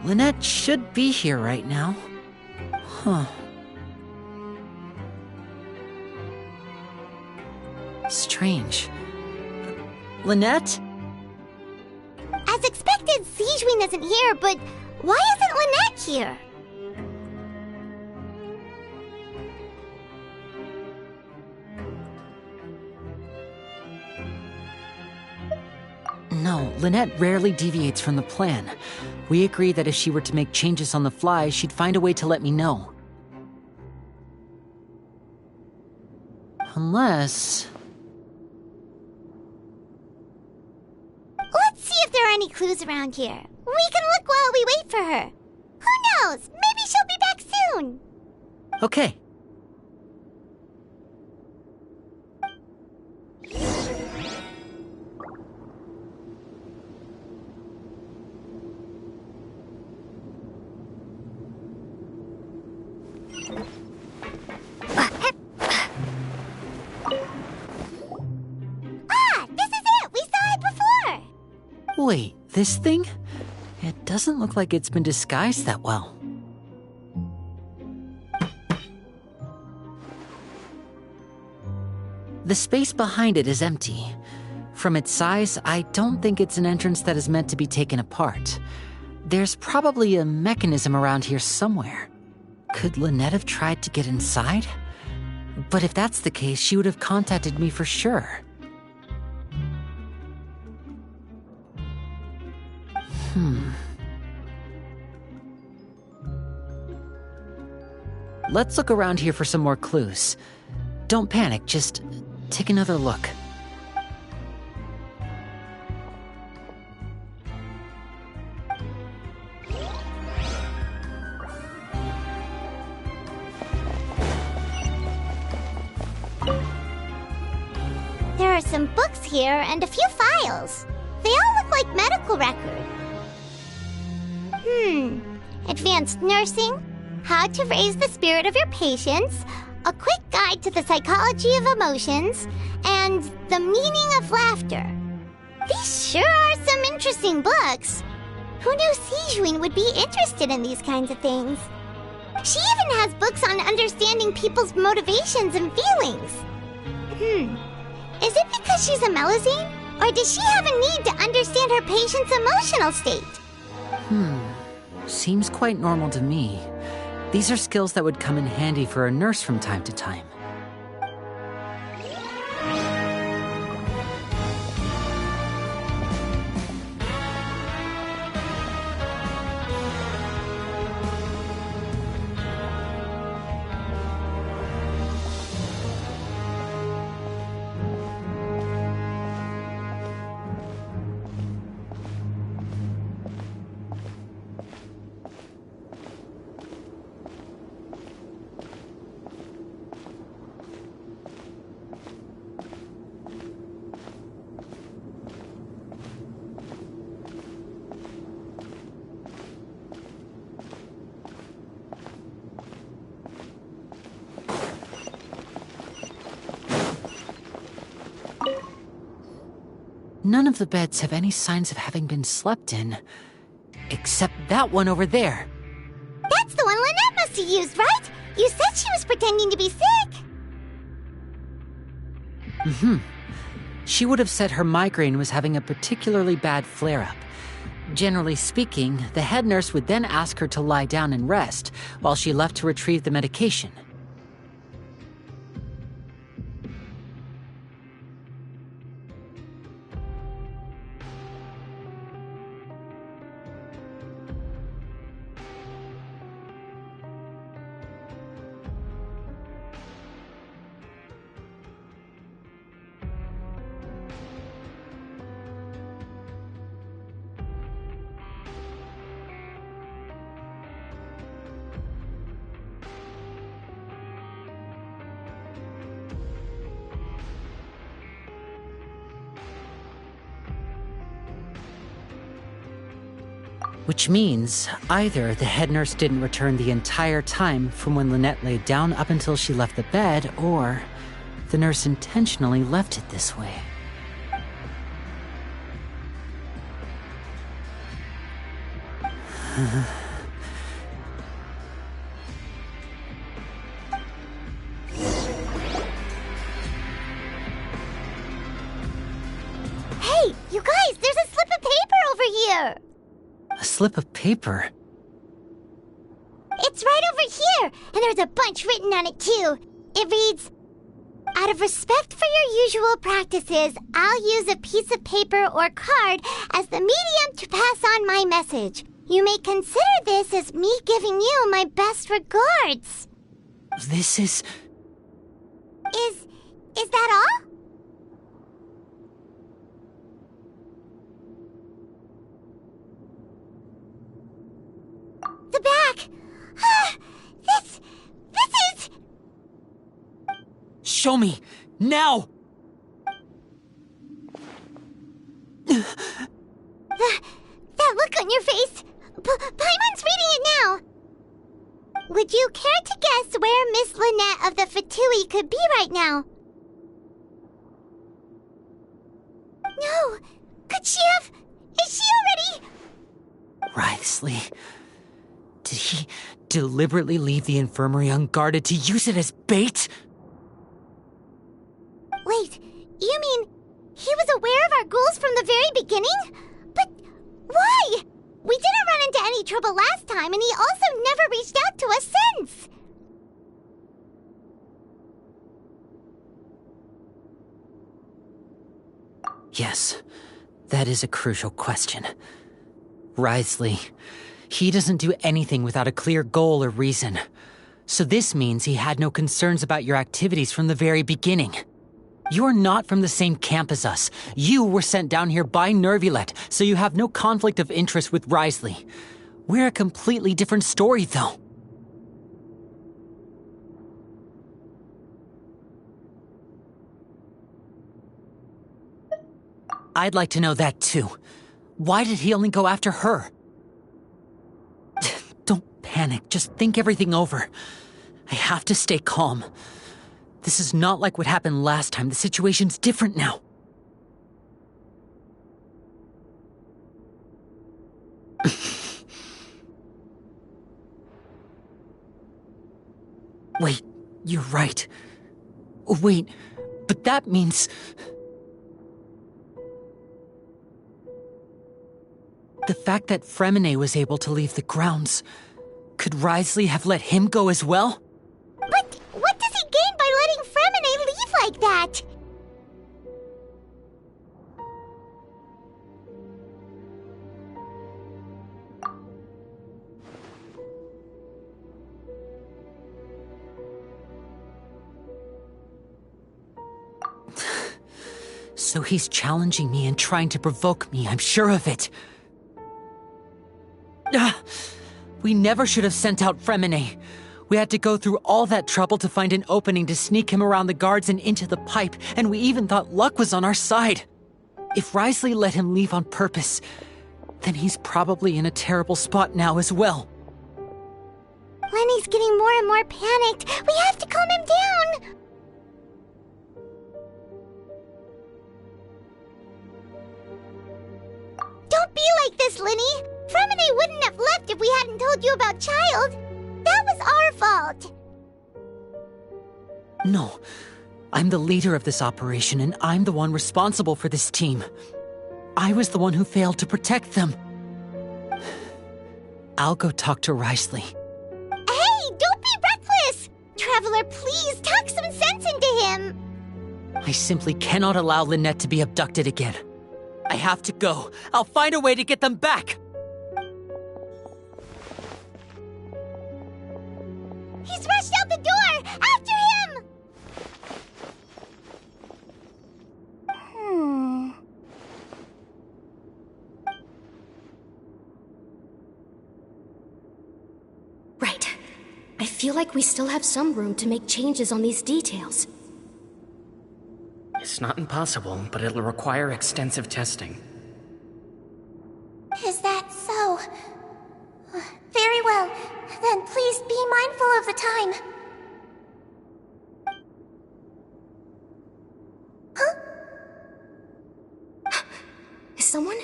Lynette should be here right now. Huh. Strange. Lynette? As expected, Sigewinne isn't here, but why isn't Lynette here? No, Lynette rarely deviates from the plan. We agreed that if she were to make changes on the fly, she'd find a way to let me know. Unless... Let's see if there are any clues around here. We can look while we wait for her. Who knows? Maybe she'll be back soon. Okay. Wait, this thing? It doesn't look like it's been disguised that well. The space behind it is empty. From its size, I don't think it's an entrance that is meant to be taken apart. There's probably a mechanism around here somewhere. Could Lynette have tried to get inside? But if that's the case, she would have contacted me for sure. Let's look around here for some more clues. Don't panic, just take another look. There are some books here and a few files. They all look like medical records. Advanced nursing, how to raise the spirit of your patients, a quick guide to the psychology of emotions, and the meaning of laughter. These sure are some interesting books. Who knew Sigewinne would be interested in these kinds of things? She even has books on understanding people's motivations and feelings. Is it because she's a Melusine? Or does she have a need to understand her patient's emotional state? Seems quite normal to me. These are skills that would come in handy for a nurse from time to time. None of the beds have any signs of having been slept in. Except that one over there. That's the one Lynette must have used, right? You said she was pretending to be sick. She would have said her migraine was having a particularly bad flare-up. Generally speaking, the head nurse would then ask her to lie down and rest, while she left to retrieve the medication. Which means either the head nurse didn't return the entire time from when Lynette laid down up until she left the bed, or the nurse intentionally left it this way. Hey, you guys, there's a slip of paper over here! A slip of paper? It's right over here, and there's a bunch written on it too. It reads, "Out of respect for your usual practices, I'll use a piece of paper or card as the medium to pass on my message. You may consider this as me giving you my best regards." This is... Is that all? The back! This is... Show me! Now! That look on your face! Paimon's reading it now! Would you care to guess where Miss Lynette of the Fatui could be right now? No! Could she have... Is she already... Wriothesley. Did he deliberately leave the infirmary unguarded to use it as bait? Wait, you mean he was aware of our goals from the very beginning? But why? We didn't run into any trouble last time, and he also never reached out to us since. Yes, that is a crucial question. Wriothesley, he doesn't do anything without a clear goal or reason. So this means he had no concerns about your activities from the very beginning. You're not from the same camp as us. You were sent down here by Nervulet, so you have no conflict of interest with Wriothesley. We're a completely different story, though. I'd like to know that, too. Why did he only go after her? Don't panic. Just think everything over. I have to stay calm. This is not like what happened last time. The situation's different now. Wait, you're right. Wait, but that means... The fact that Fremine was able to leave the grounds, could Wriothesley have let him go as well? But what does he gain by letting Fremine leave like that? So he's challenging me and trying to provoke me, I'm sure of it. We never should have sent out Fremine. We had to go through all that trouble to find an opening to sneak him around the guards and into the pipe, and we even thought luck was on our side. If Wriothesley let him leave on purpose, then he's probably in a terrible spot now as well. Lenny's getting more and more panicked. We have to calm him down. Don't be like this, Lenny. Fremine wouldn't have left if we hadn't told you about Child. That was our fault. No. I'm the leader of this operation, and I'm the one responsible for this team. I was the one who failed to protect them. I'll go talk to Risley. Hey, don't be reckless! Traveler, please talk some sense into him! I simply cannot allow Lynette to be abducted again. I have to go. I'll find a way to get them back! He's rushed out the door! After him! Right. I feel like we still have some room to make changes on these details. It's not impossible, but it'll require extensive testing. Is that so? Very well. Then please be mindful of the time. Huh? Is someone?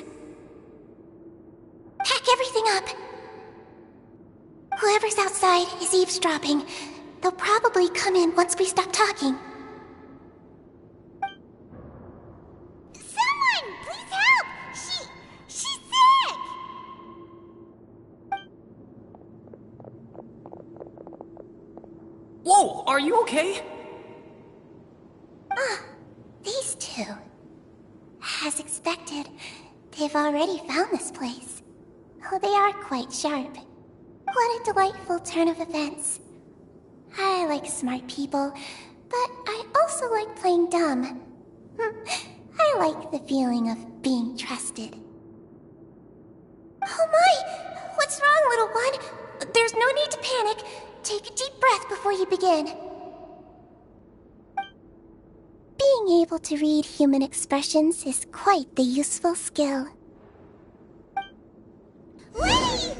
Pack everything up. Whoever's outside is eavesdropping. They'll probably come in once we stop talking. Someone! Please help! She's sick! Whoa, are you okay? These two. As expected, they've already found this place. Oh, they are quite sharp. What a delightful turn of events. I like smart people, but I also like playing dumb. I like the feeling of being trusted. Oh my! What's wrong, little one? There's no need to panic. Take a deep breath before you begin. Being able to read human expressions is quite the useful skill. Wait!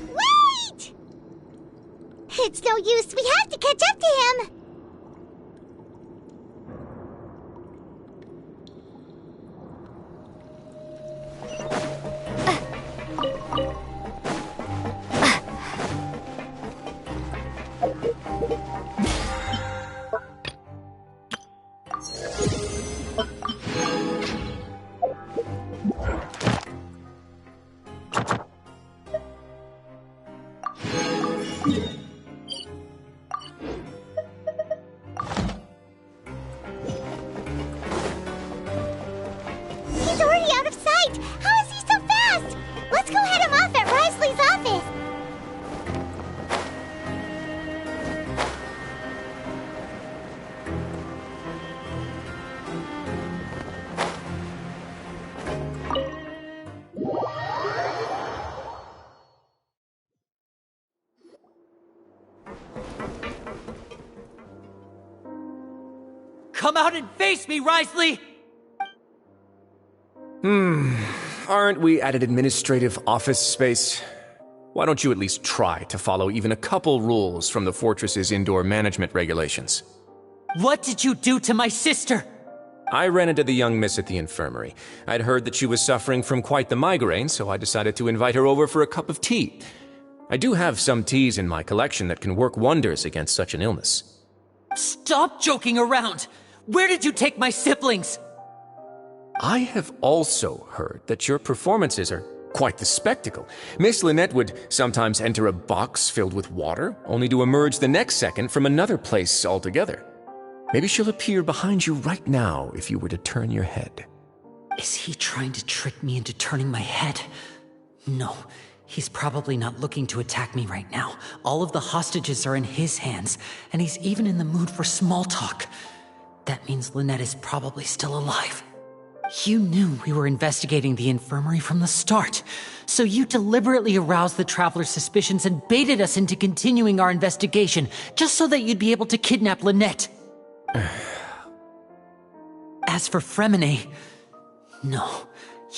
It's no use. We have to catch up to him. He's already out of sight! How is he so fast? Let's go head him off at Risley's office! Come out and face me, Risley! Aren't we at an administrative office space? Why don't you at least try to follow even a couple rules from the fortress's indoor management regulations? What did you do to my sister? I ran into the young miss at the infirmary. I'd heard that she was suffering from quite the migraine, so I decided to invite her over for a cup of tea. I do have some teas in my collection that can work wonders against such an illness. Stop joking around! Where did you take my siblings? I have also heard that your performances are quite the spectacle. Miss Lynette would sometimes enter a box filled with water, only to emerge the next second from another place altogether. Maybe she'll appear behind you right now if you were to turn your head. Is he trying to trick me into turning my head? No, he's probably not looking to attack me right now. All of the hostages are in his hands, and he's even in the mood for small talk. That means Lynette is probably still alive. You knew we were investigating the infirmary from the start, so you deliberately aroused the Traveler's suspicions and baited us into continuing our investigation, just so that you'd be able to kidnap Lynette. As for Fremine, no,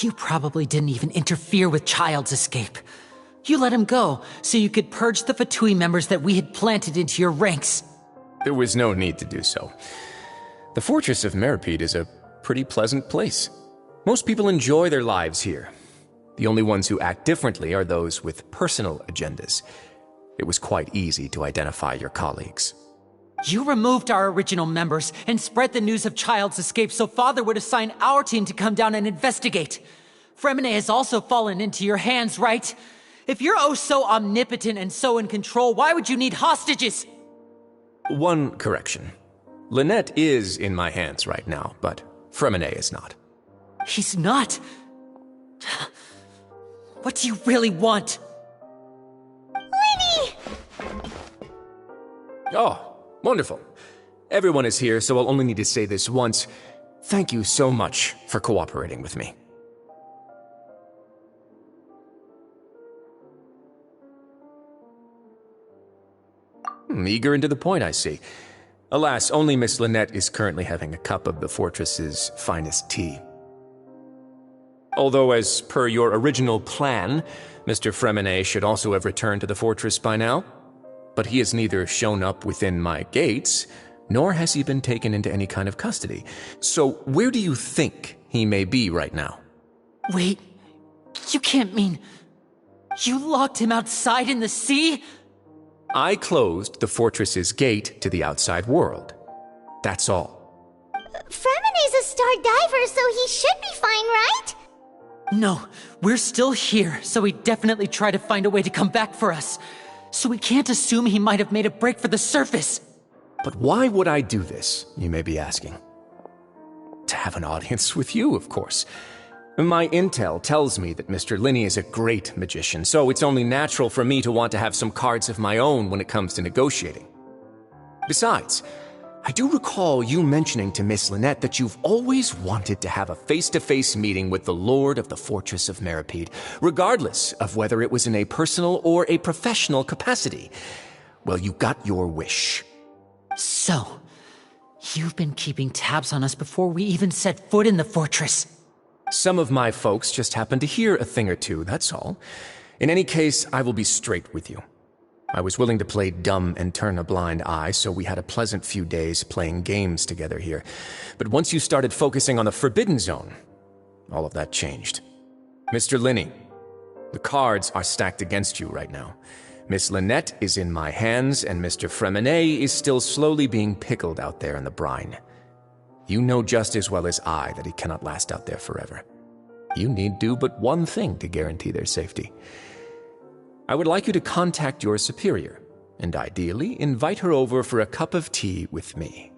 you probably didn't even interfere with Child's escape. You let him go, so you could purge the Fatui members that we had planted into your ranks. There was no need to do so. The Fortress of Meripede is a pretty pleasant place. Most people enjoy their lives here. The only ones who act differently are those with personal agendas. It was quite easy to identify your colleagues. You removed our original members and spread the news of Child's escape so Father would assign our team to come down and investigate. Fremine has also fallen into your hands, right? If you're oh so omnipotent and so in control, why would you need hostages? One correction. Lynette is in my hands right now, but Fremine is not. He's not? What do you really want? Lenny! Oh, wonderful. Everyone is here, so I'll only need to say this once. Thank you so much for cooperating with me. Eager and to the point, I see. Alas, only Miss Lynette is currently having a cup of the fortress's finest tea. Although, as per your original plan, Mr. Fremine should also have returned to the fortress by now. But he has neither shown up within my gates, nor has he been taken into any kind of custody. So where do you think he may be right now? Wait, you can't mean... You locked him outside in the sea? I closed the fortress's gate to the outside world. That's all. Fremine's a star diver, so he should be fine, right? No, we're still here, so he definitely tried to find a way to come back for us. So we can't assume he might have made a break for the surface. But why would I do this, you may be asking? To have an audience with you, of course. My intel tells me that Mr. Linney is a great magician, so it's only natural for me to want to have some cards of my own when it comes to negotiating. Besides, I do recall you mentioning to Miss Lynette that you've always wanted to have a face-to-face meeting with the Lord of the Fortress of Meripede, regardless of whether it was in a personal or a professional capacity. Well, you got your wish. So, you've been keeping tabs on us before we even set foot in the fortress. Some of my folks just happened to hear a thing or two, that's all. In any case, I will be straight with you. I was willing to play dumb and turn a blind eye, so we had a pleasant few days playing games together here. But once you started focusing on the Forbidden Zone, all of that changed. Mr. Linney, the cards are stacked against you right now. Miss Lynette is in my hands, and Mr. Fremine is still slowly being pickled out there in the brine. You know just as well as I that he cannot last out there forever. You need do but one thing to guarantee their safety. I would like you to contact your superior, and ideally invite her over for a cup of tea with me.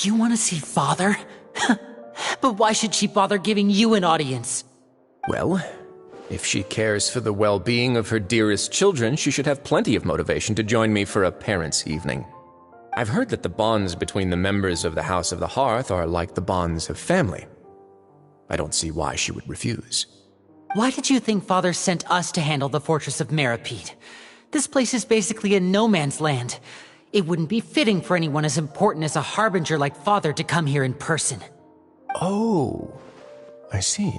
You want to see Father? But why should she bother giving you an audience? Well, if she cares for the well-being of her dearest children, she should have plenty of motivation to join me for a parents' evening. I've heard that the bonds between the members of the House of the Hearth are like the bonds of family. I don't see why she would refuse. Why did you think Father sent us to handle the Fortress of Meripede? This place is basically a no-man's land. It wouldn't be fitting for anyone as important as a harbinger like Father to come here in person. Oh, I see.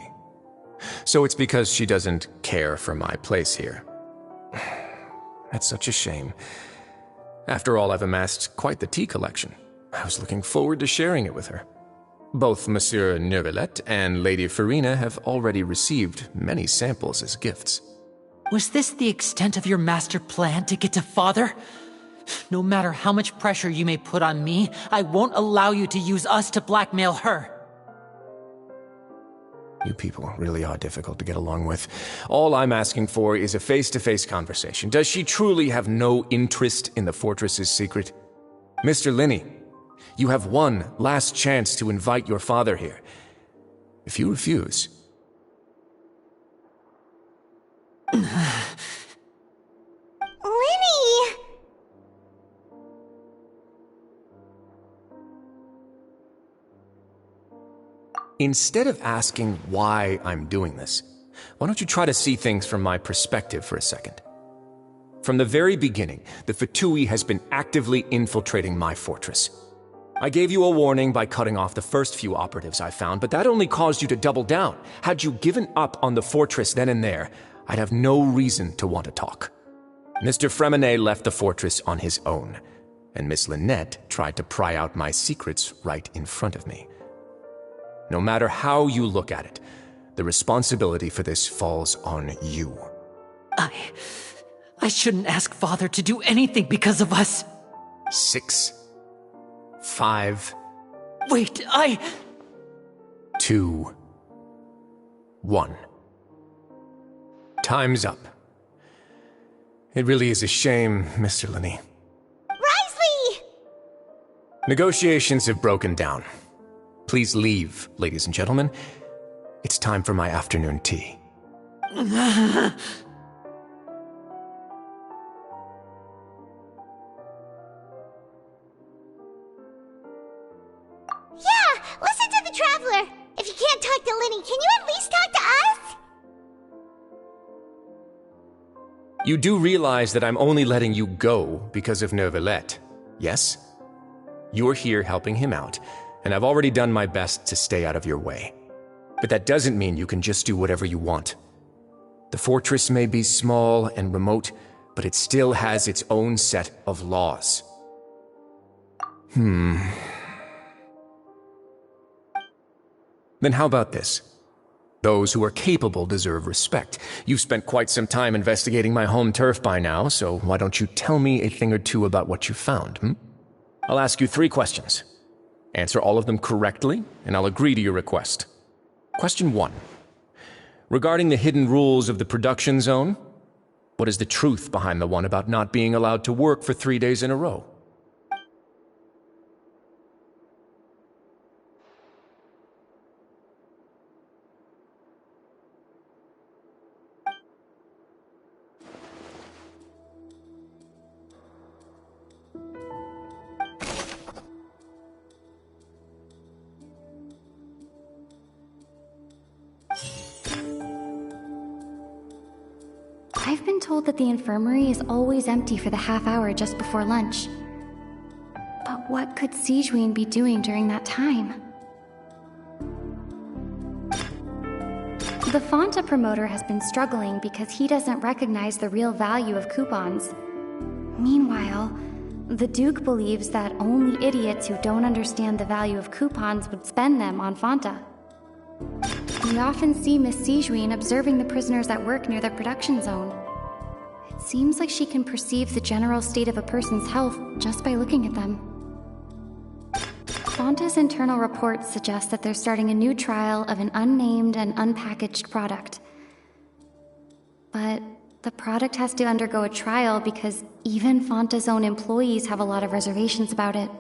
So it's because she doesn't care for my place here. That's such a shame. After all, I've amassed quite the tea collection. I was looking forward to sharing it with her. Both Monsieur Neuvillette and Lady Farina have already received many samples as gifts. Was this the extent of your master plan to get to Father? No matter how much pressure you may put on me, I won't allow you to use us to blackmail her. You people really are difficult to get along with. All I'm asking for is a face-to-face conversation. Does she truly have no interest in the fortress's secret? Mr. Linney, you have one last chance to invite your father here. If you refuse... Lenny! Instead of asking why I'm doing this, why don't you try to see things from my perspective for a second? From the very beginning, the Fatui has been actively infiltrating my fortress. I gave you a warning by cutting off the first few operatives I found, but that only caused you to double down. Had you given up on the fortress then and there, I'd have no reason to want to talk. Mr. Fremine left the fortress on his own, and Miss Lynette tried to pry out my secrets right in front of me. No matter how you look at it, the responsibility for this falls on you. I shouldn't ask Father to do anything because of us. 6, 5... Wait, 2, 1. Time's up. It really is a shame, Mr. Linney. Risley! Negotiations have broken down. Please leave, ladies and gentlemen. It's time for my afternoon tea. Yeah, listen to the Traveler. If you can't talk to Linny, can you at least talk to us? You do realize that I'm only letting you go because of Neuvillette, yes? You're here helping him out, and I've already done my best to stay out of your way. But that doesn't mean you can just do whatever you want. The fortress may be small and remote, but it still has its own set of laws. Then how about this? Those who are capable deserve respect. You've spent quite some time investigating my home turf by now, so why don't you tell me a thing or two about what you found, I'll ask you 3 questions. Answer all of them correctly, and I'll agree to your request. Question 1. Regarding the hidden rules of the production zone, what is the truth behind the one about not being allowed to work for 3 days in a row? I've been told that the infirmary is always empty for the half hour just before lunch. But what could Sigewinne be doing during that time? The Fanta promoter has been struggling because he doesn't recognize the real value of coupons. Meanwhile, the Duke believes that only idiots who don't understand the value of coupons would spend them on Fanta. We often see Miss Sigewinne observing the prisoners at work near the production zone. It seems like she can perceive the general state of a person's health just by looking at them. Fanta's internal reports suggest that they're starting a new trial of an unnamed and unpackaged product. But the product has to undergo a trial because even Fanta's own employees have a lot of reservations about it.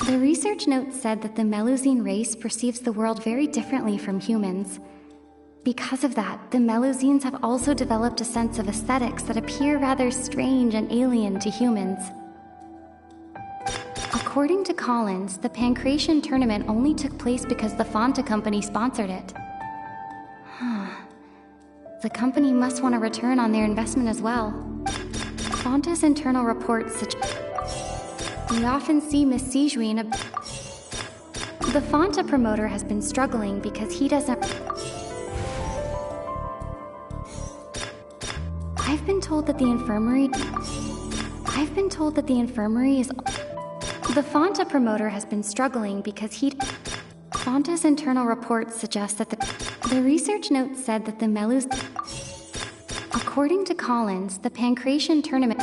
The research note said that the Melusine race perceives the world very differently from humans. Because of that, the Melusines have also developed a sense of aesthetics that appear rather strange and alien to humans. According to Collins, the Pancration tournament only took place because the Fanta company sponsored it. The company must want a return on their investment as well. Fanta's internal reports suggest we often see Miss Sigewinne. The Fanta promoter has been struggling because he doesn't. I've been told that the infirmary is. The Fanta promoter has been struggling because he. Fanta's internal reports suggest that the research note said that the Melus. According to Collins, the Pancration tournament.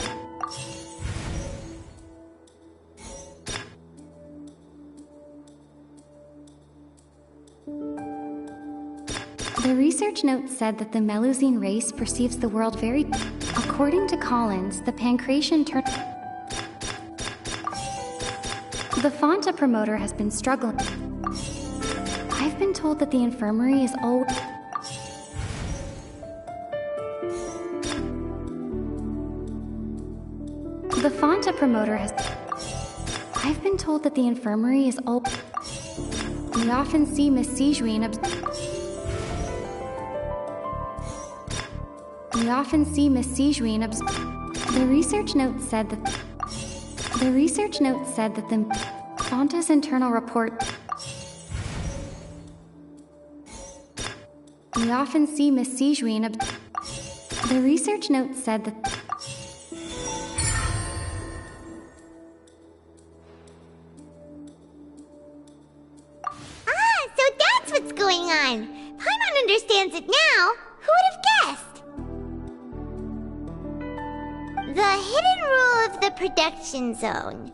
The research note said that the Melusine race perceives the world very. According to Collins, the Pancration The Fanta promoter has been struggling. I've been told that the infirmary is always. The Fanta promoter has. I've been told that the infirmary is always. We often see Miss Sigewinne. We often see Miss Sigewinne. The research note said that. The research note said that the Fanta's internal report. We often see Miss Sigewinne. The research note said that. So that's what's going on. Paimon understands it now. Who would have guessed? The hidden rule of the production zone.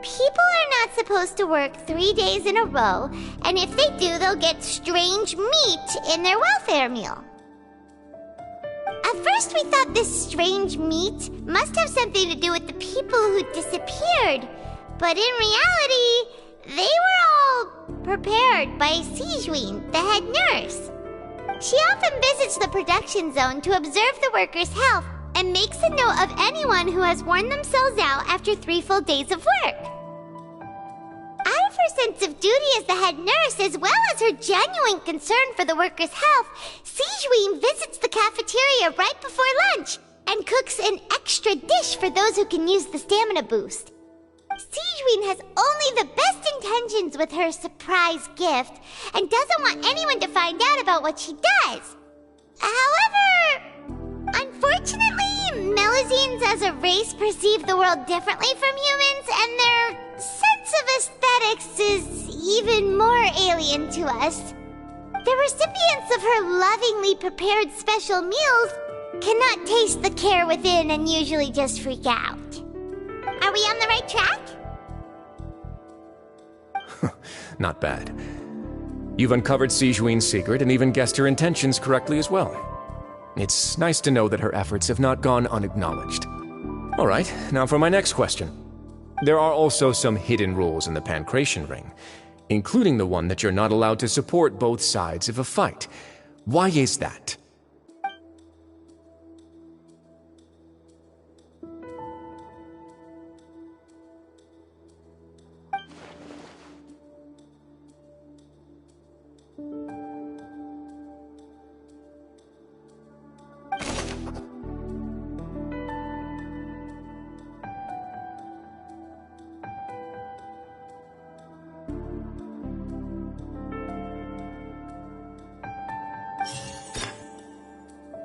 People are not supposed to work 3 days in a row, and if they do, they'll get strange meat in their welfare meal. At first we thought this strange meat must have something to do with the people who disappeared. But in reality, they were all prepared by Sijuin, the head nurse. She often visits the production zone to observe the workers' health and makes a note of anyone who has worn themselves out after 3 full days of work. Out of her sense of duty as the head nurse, as well as her genuine concern for the workers' health, Sijuin visits the cafeteria right before lunch and cooks an extra dish for those who can use the stamina boost. Sijuin has only the best intentions with her surprise gift and doesn't want anyone to find out about what she does. However, unfortunately, Melusines as a race perceive the world differently from humans, and their sense of aesthetics is even more alien to us. The recipients of her lovingly prepared special meals cannot taste the care within and usually just freak out. Are we on the right track? Not bad. You've uncovered Sijuin's secret and even guessed her intentions correctly as well. It's nice to know that her efforts have not gone unacknowledged. All right, now for my next question. There are also some hidden rules in the Pancration Ring, including the one that you're not allowed to support both sides of a fight. Why is that?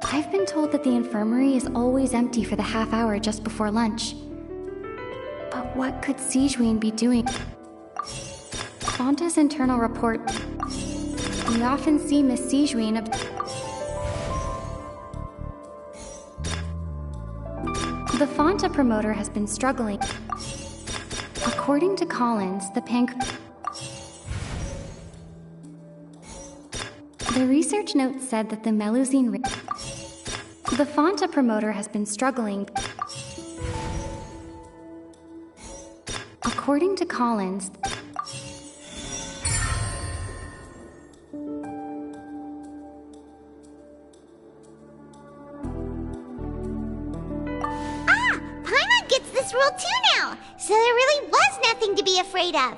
I've been told that the infirmary is always empty for the half hour just before lunch. But what could Sijuin be doing? Fonta's internal report. We often see Miss Sijuin The Fonta promoter has been struggling. According to Collins, the research note said that the Melusine The Fonta promoter has been struggling. According to Collins, Paimon gets this rule too now, so there really was nothing to be afraid of.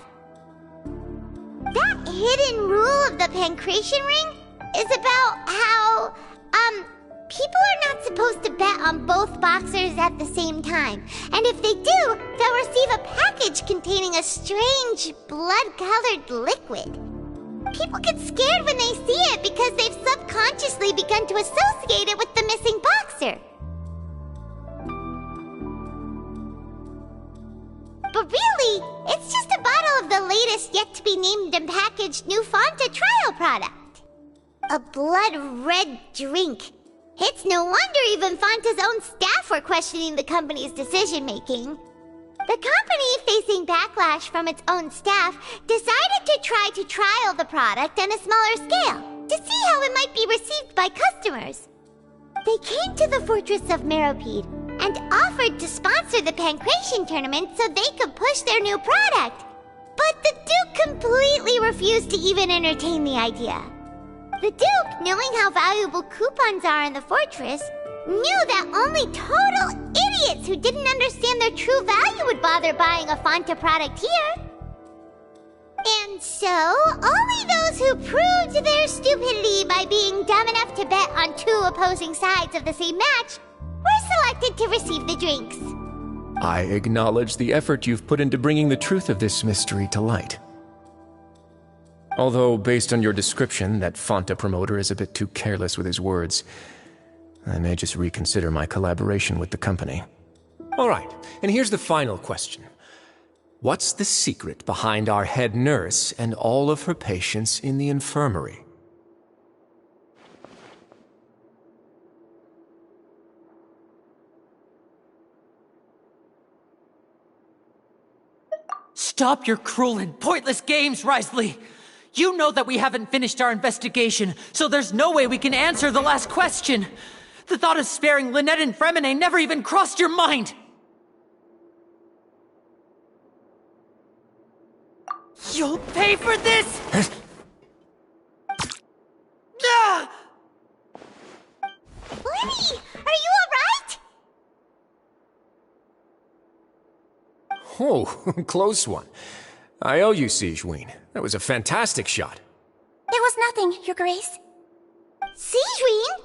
That hidden rule of the Pancration Ring is about how, people are not supposed to bet on both boxers at the same time. And if they do, they'll receive a package containing a strange, blood-colored liquid. People get scared when they see it because they've subconsciously begun to associate it with the missing boxer. But really, it's just a bottle of the latest yet-to-be-named and packaged new Fonta trial product. A blood-red drink. It's no wonder even Fonta's own staff were questioning the company's decision-making. The company, facing backlash from its own staff, decided to try to trial the product on a smaller scale to see how it might be received by customers. They came to the fortress of Meropide and offered to sponsor the Pancration tournament so they could push their new product. But the Duke completely refused to even entertain the idea. The Duke, knowing how valuable coupons are in the fortress, knew that only total idiots who didn't understand their true value would bother buying a Fonta product here. And so, only those who proved their stupidity by being dumb enough to bet on 2 opposing sides of the same match were selected to receive the drinks. I acknowledge the effort you've put into bringing the truth of this mystery to light. Although, based on your description, that Fonta promoter is a bit too careless with his words, I may just reconsider my collaboration with the company. All right, and here's the final question. What's the secret behind our head nurse and all of her patients in the infirmary? Stop your cruel and pointless games, Wriothesley! You know that we haven't finished our investigation, so there's no way we can answer the last question. The thought of sparing Lynette and Fremine never even crossed your mind! You'll pay for this! Ah! Lenny, are you alright? Oh, close one. I owe you, Sigewinne. That was a fantastic shot. It was nothing, Your Grace. Sigewinne?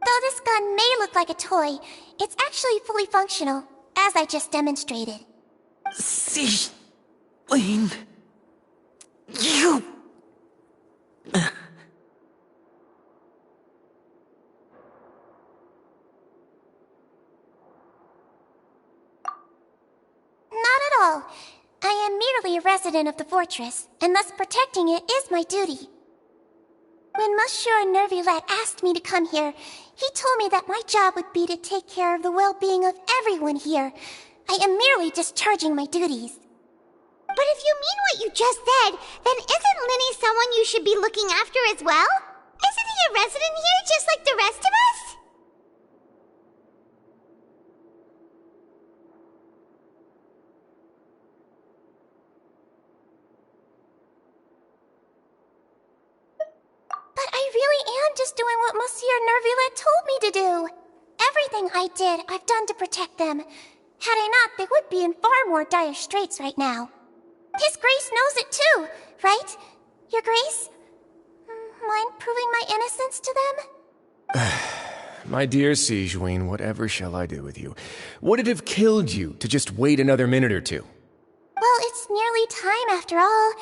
Though this gun may look like a toy, it's actually fully functional, as I just demonstrated. Sigewinne... You... Not at all. I am merely a resident of the fortress, and thus protecting it is my duty. When Monsieur Nervillette asked me to come here, he told me that my job would be to take care of the well-being of everyone here. I am merely discharging my duties. But if you mean what you just said, then isn't Linny someone you should be looking after as well? Isn't he a resident here just like the rest of us? But I really am just doing what Monsieur Nervillette told me to do. Everything I did, I've done to protect them. Had I not, they would be in far more dire straits right now. His Grace knows it too, right? Your Grace? Mind proving my innocence to them? My dear Sigewinne, whatever shall I do with you? Would it have killed you to just wait another minute or two? Well, it's nearly time after all.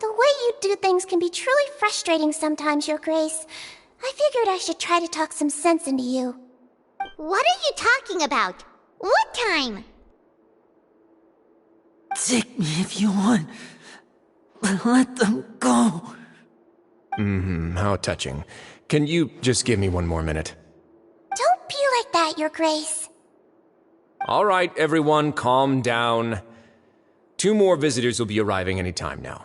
The way you do things can be truly frustrating sometimes, Your Grace. I figured I should try to talk some sense into you. What are you talking about? What time? Take me if you want. Let them go. How touching. Can you just give me one more minute? Don't be like that, Your Grace. All right, everyone, calm down. 2 more visitors will be arriving any time now.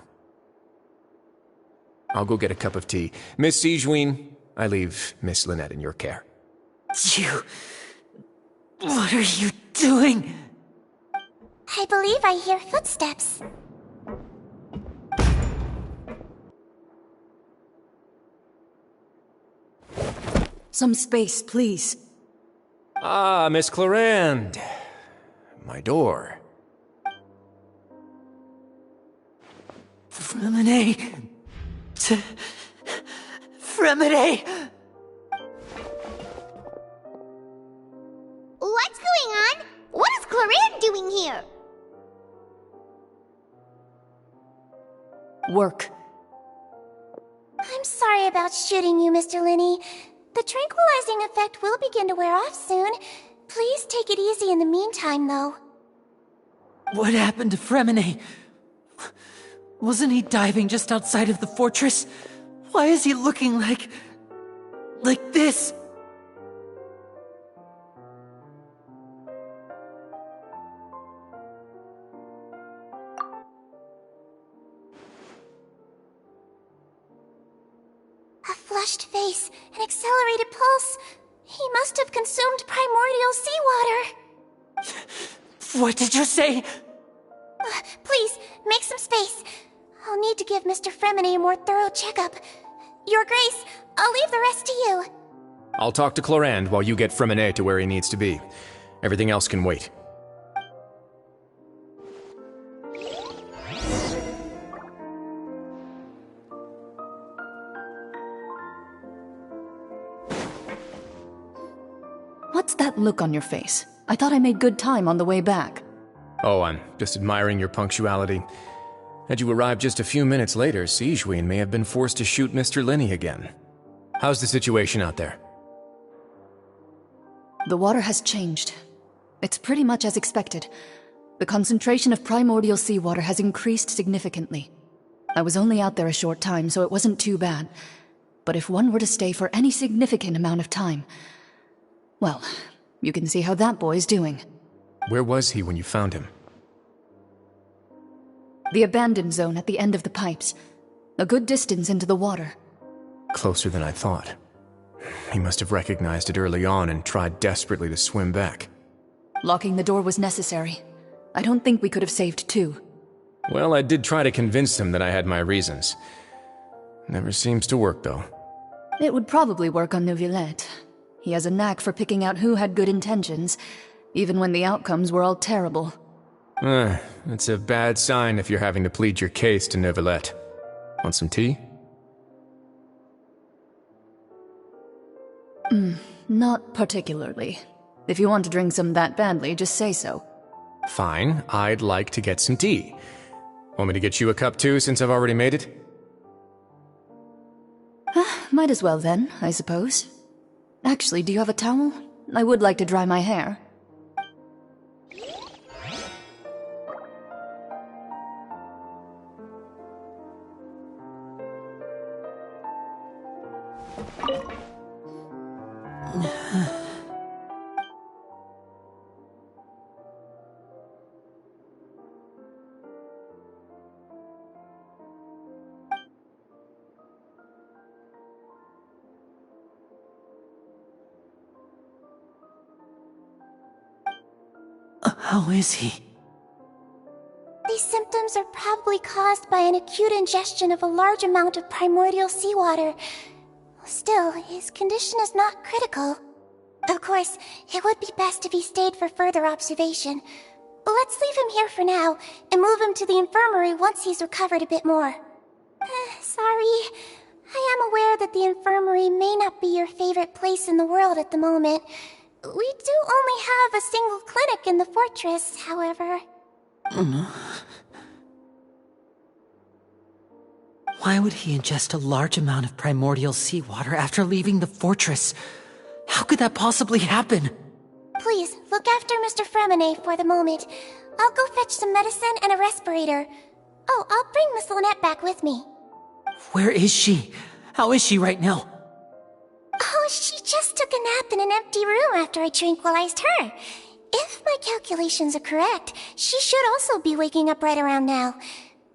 I'll go get a cup of tea. Miss Sigewinne, I leave Miss Lynette in your care. You... What are you doing? I believe I hear footsteps. Some space, please. Ah, Miss Clarande. My door. Fremine... Fremine... What's going on? What is Clarande doing here? Work. I'm sorry about shooting you, Mr. Linney. The tranquilizing effect will begin to wear off soon. Please take it easy in the meantime, though. What happened to Fremine? Wasn't he diving just outside of the fortress? Why is he looking like this? A flushed face, an accelerated pulse. He must have consumed primordial seawater. What did you say? Please, make some space. I'll need to give Mr. Fremine a more thorough checkup. Your Grace, I'll leave the rest to you. I'll talk to Clarande while you get Fremine to where he needs to be. Everything else can wait. What's that look on your face? I thought I made good time on the way back. Oh, I'm just admiring your punctuality. Had you arrived just a few minutes later, Sigewinne may have been forced to shoot Mr. Linney again. How's the situation out there? The water has changed. It's pretty much as expected. The concentration of primordial seawater has increased significantly. I was only out there a short time, so it wasn't too bad. But if one were to stay for any significant amount of time... well, you can see how that boy's doing. Where was he when you found him? The abandoned zone at the end of the pipes. A good distance into the water. Closer than I thought. He must have recognized it early on and tried desperately to swim back. Locking the door was necessary. I don't think we could have saved two. Well, I did try to convince him that I had my reasons. Never seems to work, though. It would probably work on Neuvillette. He has a knack for picking out who had good intentions, even when the outcomes were all terrible. It's a bad sign if you're having to plead your case to Neuvillette. Want some tea? Not particularly. If you want to drink some that badly, just say so. Fine, I'd like to get some tea. Want me to get you a cup too, since I've already made it? Might as well then, I suppose. Actually, do you have a towel? I would like to dry my hair. How is he? These symptoms are probably caused by an acute ingestion of a large amount of primordial seawater. Still, his condition is not critical. Of course, it would be best if he stayed for further observation. But let's leave him here for now, and move him to the infirmary once he's recovered a bit more. Sorry. I am aware that the infirmary may not be your favorite place in the world at the moment. We do only have a single clinic in the fortress, however. Why would he ingest a large amount of primordial seawater after leaving the fortress? How could that possibly happen? Please, look after Mr. Fremine for the moment. I'll go fetch some medicine and a respirator. Oh, I'll bring Miss Lynette back with me. Where is she? How is she right now? Oh, she just took a nap in an empty room after I tranquilized her. If my calculations are correct, she should also be waking up right around now.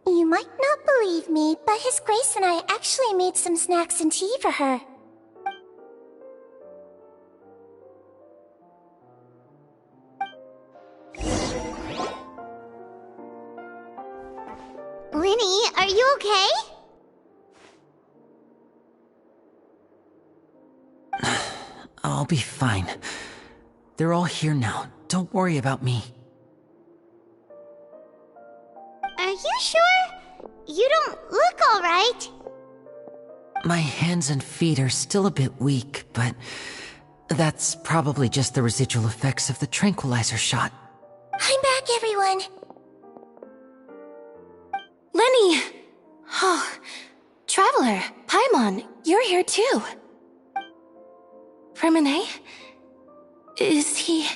You might not believe me, but His Grace and I actually made some snacks and tea for her. Winnie, are you okay? I'll be fine. They're all here now. Don't worry about me. Are you sure? You don't look alright. My hands and feet are still a bit weak, but that's probably just the residual effects of the tranquilizer shot. I'm back, everyone. Lenny! Oh, Traveler, Paimon, you're here too. Fremine? Is he...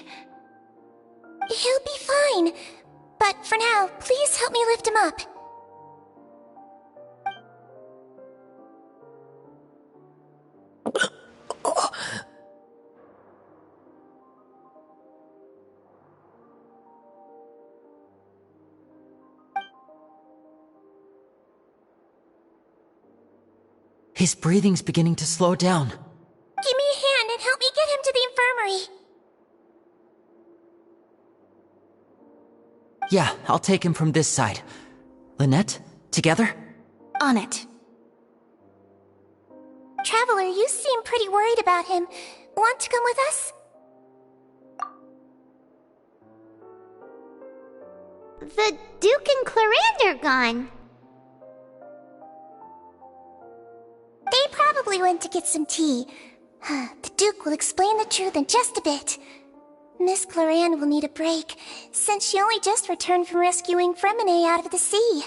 He'll be fine. But for now, please help me lift him up. His breathing's beginning to slow down. Give me a hand and help me get him to the infirmary. Yeah, I'll take him from this side. Lynette, together? On it. Traveler, you seem pretty worried about him. Want to come with us? The Duke and Clarande are gone. They probably went to get some tea. The Duke will explain the truth in just a bit. Miss Clarande will need a break, since she only just returned from rescuing Fremine out of the sea.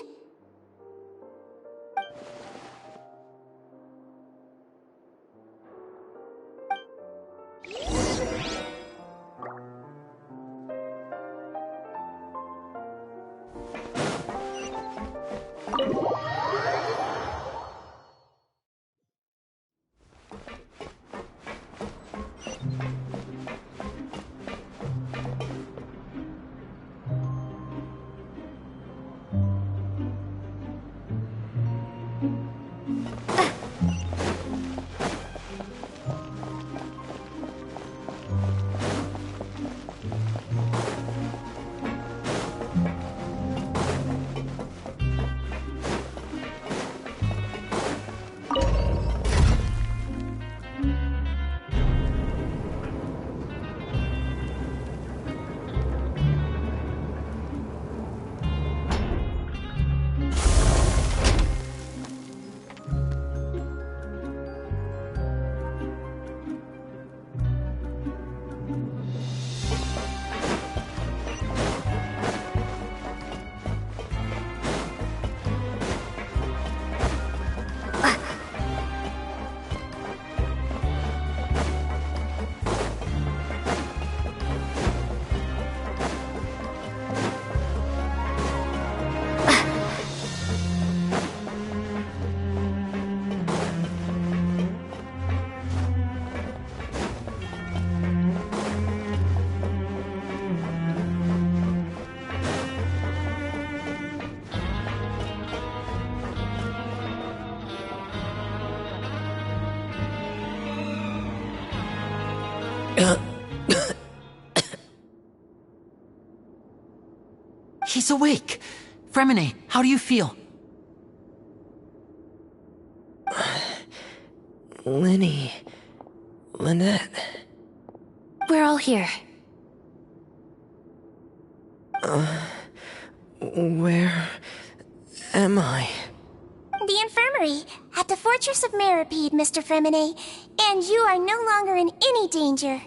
He's awake. Fremine, how do you feel? Lynette. We're all here. Where am I? The infirmary, at the Fortress of Meripede, Mr. Fremine, and you are no longer in any danger.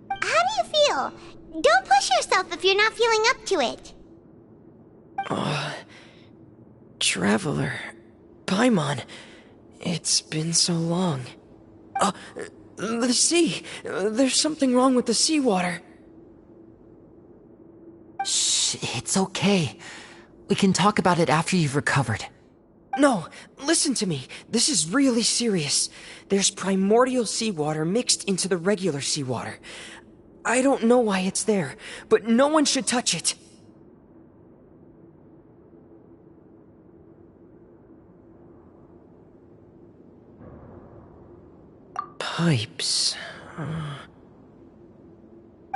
How do you feel? Don't push yourself if you're not feeling up to it. Traveler. Paimon. It's been so long. The sea. There's something wrong with the seawater. Shh, it's okay. We can talk about it after you've recovered. No, listen to me. This is really serious. There's primordial seawater mixed into the regular seawater. I don't know why it's there, but no one should touch it. Pipes.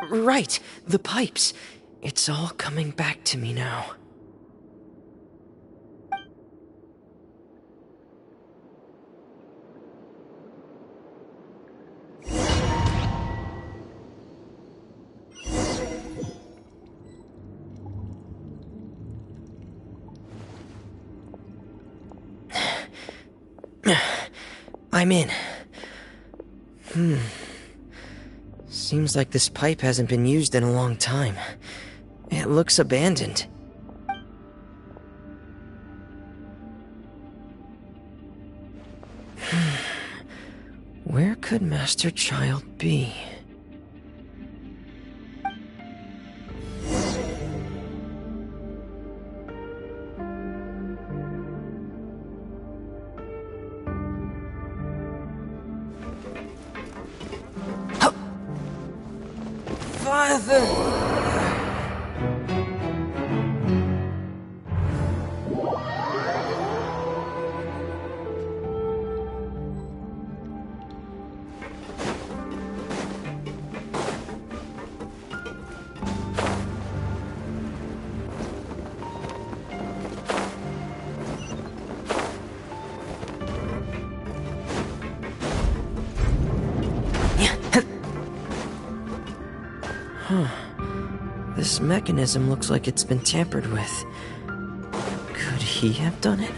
Right, the pipes. It's all coming back to me now. I'm in. Seems like this pipe hasn't been used in a long time. It looks abandoned. Where could Master Child be? Father! This mechanism looks like it's been tampered with. Could he have done it?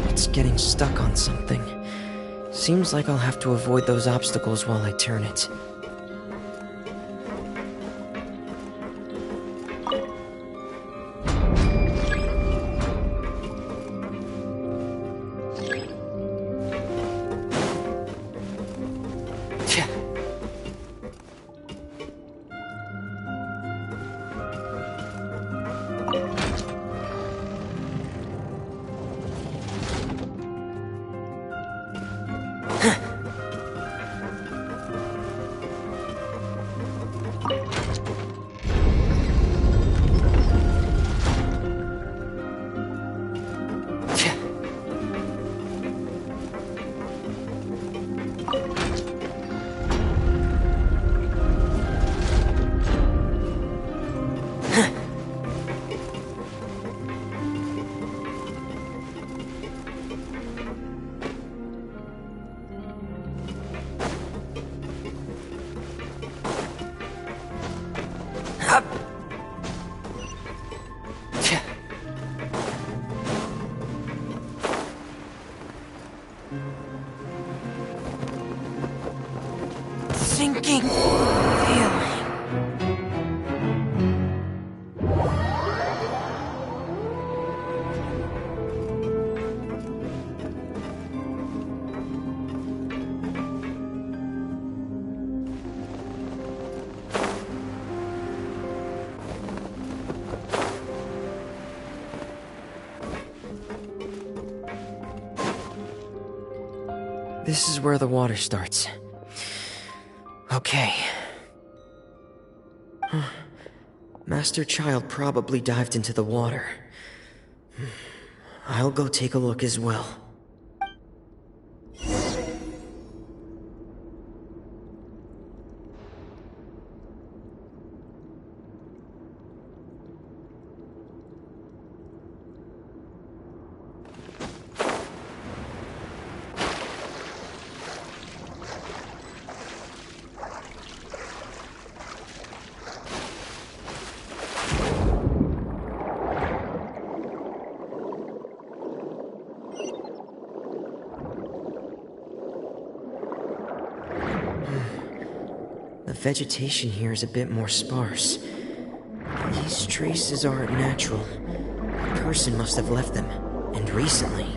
It's getting stuck on something. Seems like I'll have to avoid those obstacles while I turn it. Sinking feeling. This is where the water starts. Okay. Master Child probably dived into the water. I'll go take a look as well. The vegetation here is a bit more sparse. These traces aren't natural. A person must have left them, and recently.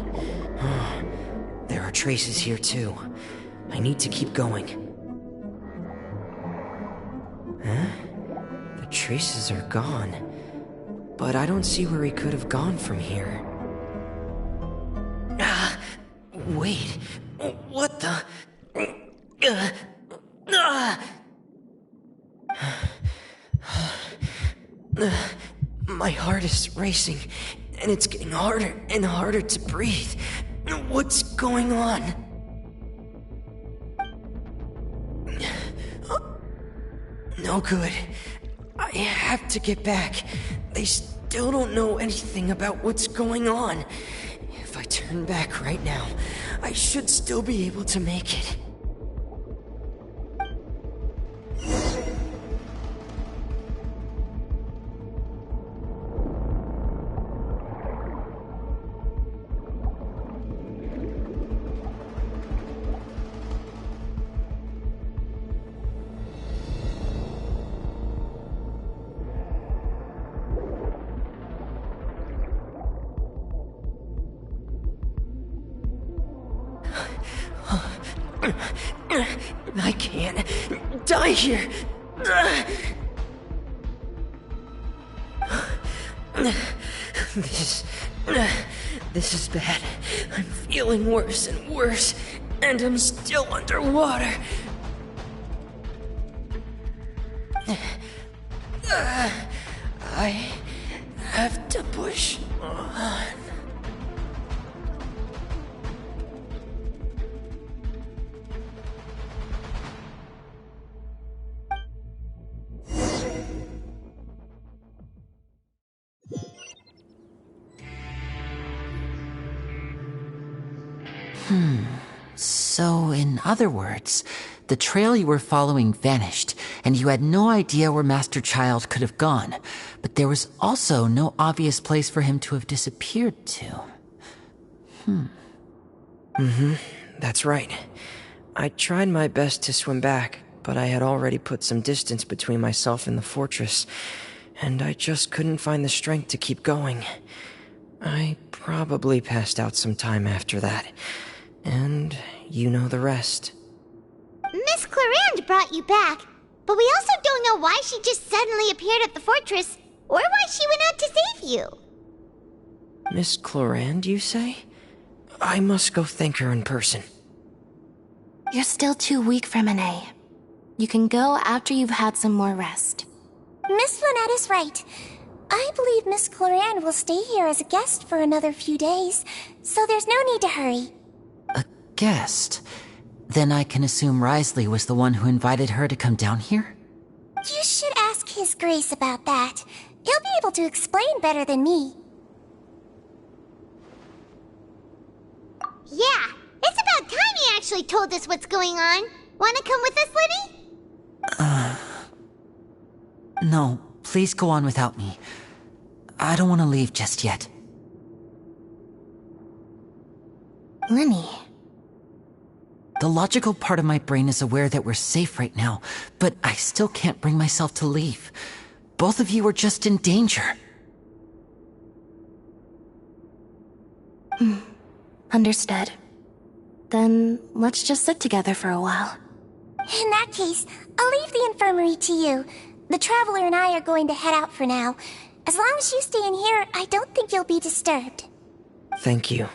There are traces here too. I need to keep going. Huh? The traces are gone. But I don't see where he could have gone from here. Wait. What the? My heart is racing, and it's getting harder and harder to breathe. What's going on? No good. I have to get back. They still don't know anything about what's going on. If I turn back right now, I should still be able to make it. I can't die here. This is bad. I'm feeling worse and worse, and I'm still underwater. I have to push on. So, in other words, the trail you were following vanished, and you had no idea where Master Child could have gone, but there was also no obvious place for him to have disappeared to. That's right. I tried my best to swim back, but I had already put some distance between myself and the fortress, and I just couldn't find the strength to keep going. I probably passed out some time after that. And you know the rest. Miss Clarande brought you back, but we also don't know why she just suddenly appeared at the fortress, or why she went out to save you. Miss Clarande, you say? I must go thank her in person. You're still too weak for Monet. You can go after you've had some more rest. Miss Lynette is right. I believe Miss Clarande will stay here as a guest for another few days, so there's no need to hurry. Guest? Then I can assume Wriothesley was the one who invited her to come down here? You should ask His Grace about that. He'll be able to explain better than me. Yeah, it's about time he actually told us what's going on. Wanna come with us, Lenny? No, please go on without me. I don't want to leave just yet. Lenny, The logical part of my brain is aware that we're safe right now, but I still can't bring myself to leave. Both of you are just in danger. Understood. Then let's just sit together for a while. In that case, I'll leave the infirmary to you. The Traveler and I are going to head out for now. As long as you stay in here, I don't think you'll be disturbed. Thank you.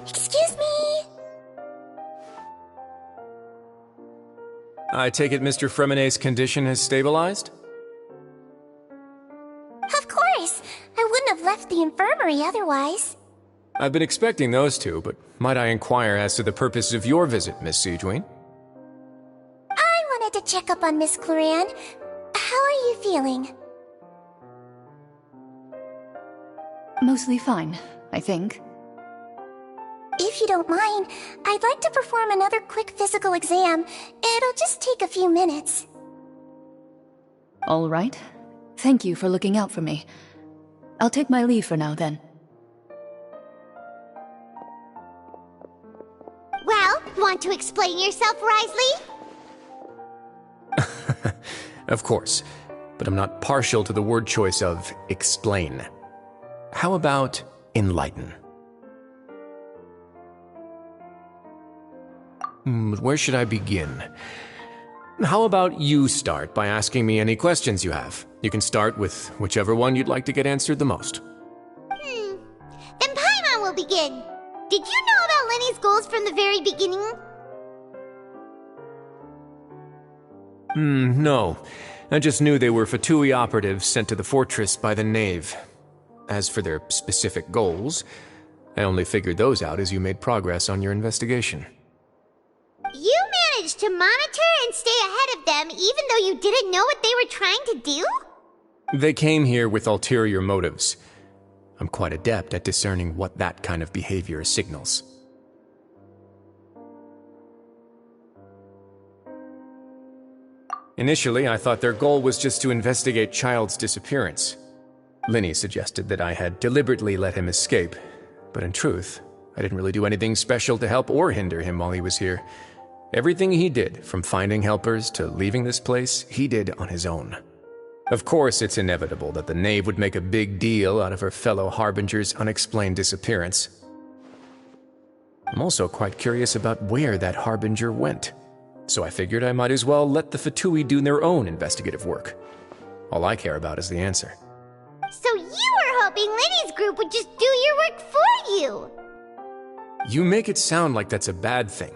Excuse me? I take it Mr. Fremenet's condition has stabilized? Of course. I wouldn't have left the infirmary otherwise. I've been expecting those two, but might I inquire as to the purpose of your visit, Miss Siegewien? I wanted to check up on Miss Cloran. How are you feeling? Mostly fine, I think. If you don't mind, I'd like to perform another quick physical exam. It'll just take a few minutes. All right. Thank you for looking out for me. I'll take my leave for now, then. Well, want to explain yourself, Risley? Of course, but I'm not partial to the word choice of explain. How about enlighten? Where should I begin? How about you start by asking me any questions you have? You can start with whichever one you'd like to get answered the most. Then Paimon will begin. Did you know about Lenny's goals from the very beginning? No. I just knew they were Fatui operatives sent to the fortress by the Knave. As for their specific goals, I only figured those out as you made progress on your investigation. You managed to monitor and stay ahead of them even though you didn't know what they were trying to do? They came here with ulterior motives. I'm quite adept at discerning what that kind of behavior signals. Initially, I thought their goal was just to investigate Child's disappearance. Linny suggested that I had deliberately let him escape, but in truth, I didn't really do anything special to help or hinder him while he was here. Everything he did, from finding helpers to leaving this place, he did on his own. Of course, it's inevitable that the Knave would make a big deal out of her fellow Harbinger's unexplained disappearance. I'm also quite curious about where that Harbinger went, so I figured I might as well let the Fatui do their own investigative work. All I care about is the answer. So you were hoping Lenny's group would just do your work for you! You make it sound like that's a bad thing.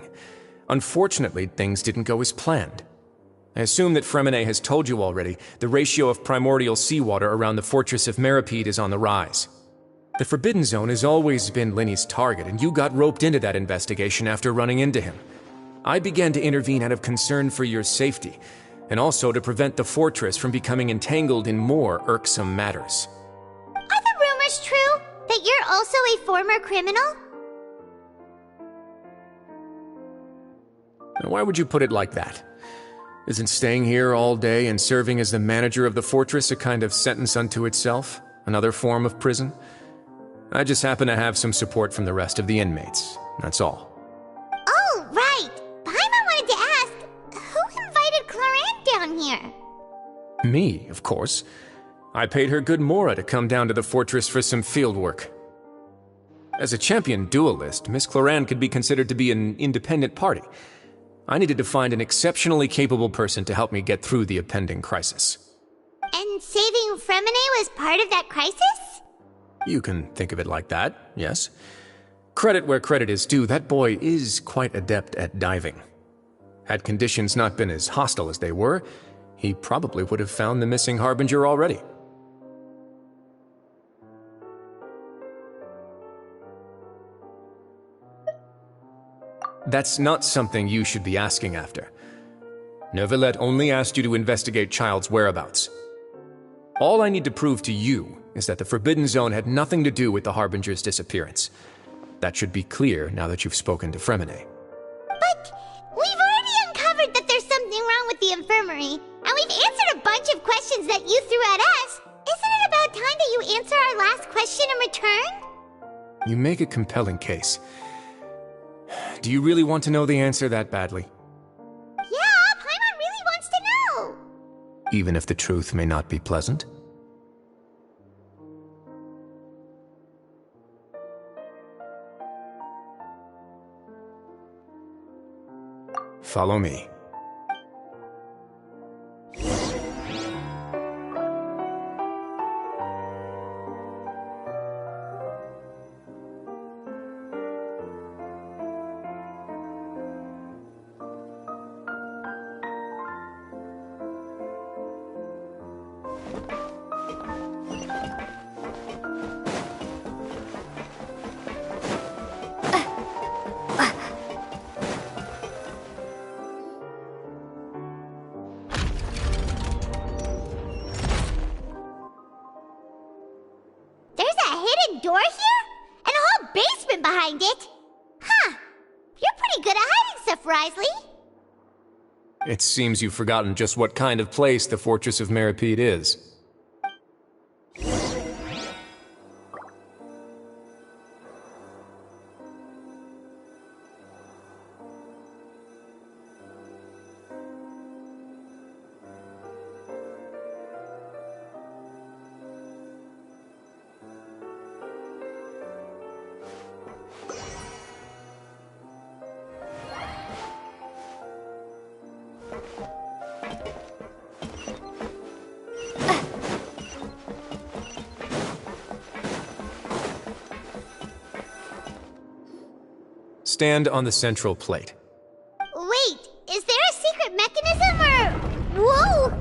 Unfortunately, things didn't go as planned. I assume that Fremenet has told you already, the ratio of primordial seawater around the fortress of Meripede is on the rise. The Forbidden Zone has always been Linny's target, and you got roped into that investigation after running into him. I began to intervene out of concern for your safety, and also to prevent the fortress from becoming entangled in more irksome matters. Are the rumors true? That you're also a former criminal? Now, why would you put it like that? Isn't staying here all day and serving as the manager of the fortress a kind of sentence unto itself? Another form of prison? I just happen to have some support from the rest of the inmates. That's all. Oh, right! Paimon wanted to ask, who invited Cloran down here? Me, of course. I paid her good mora to come down to the fortress for some field work. As a champion duelist, Miss Cloran could be considered to be an independent party. I needed to find an exceptionally capable person to help me get through the impending crisis. And saving Fremine was part of that crisis? You can think of it like that, yes. Credit where credit is due, that boy is quite adept at diving. Had conditions not been as hostile as they were, he probably would have found the missing Harbinger already. That's not something you should be asking after. Neuvillette only asked you to investigate Child's whereabouts. All I need to prove to you is that the Forbidden Zone had nothing to do with the Harbinger's disappearance. That should be clear now that you've spoken to Fremine. But we've already uncovered that there's something wrong with the infirmary, and we've answered a bunch of questions that you threw at us. Isn't it about time that you answer our last question in return? You make a compelling case. Do you really want to know the answer that badly? Yeah, Paimon really wants to know. Even if the truth may not be pleasant? Follow me. Door here? And a whole basement behind it? Huh. You're pretty good at hiding stuff, Wriothesley. It seems you've forgotten just what kind of place the Fortress of Mrajtheartist is. Stand on the central plate. Wait, is there a secret mechanism or... Whoa!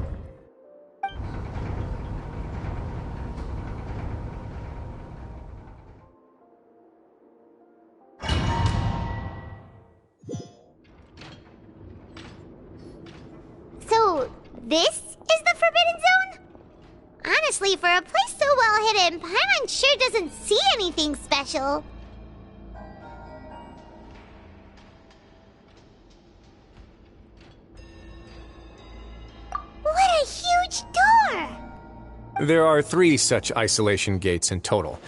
So, this is the Forbidden Zone? Honestly, for a place so well hidden, Paimon sure doesn't see anything special. What a huge door! There are 3 such isolation gates in total.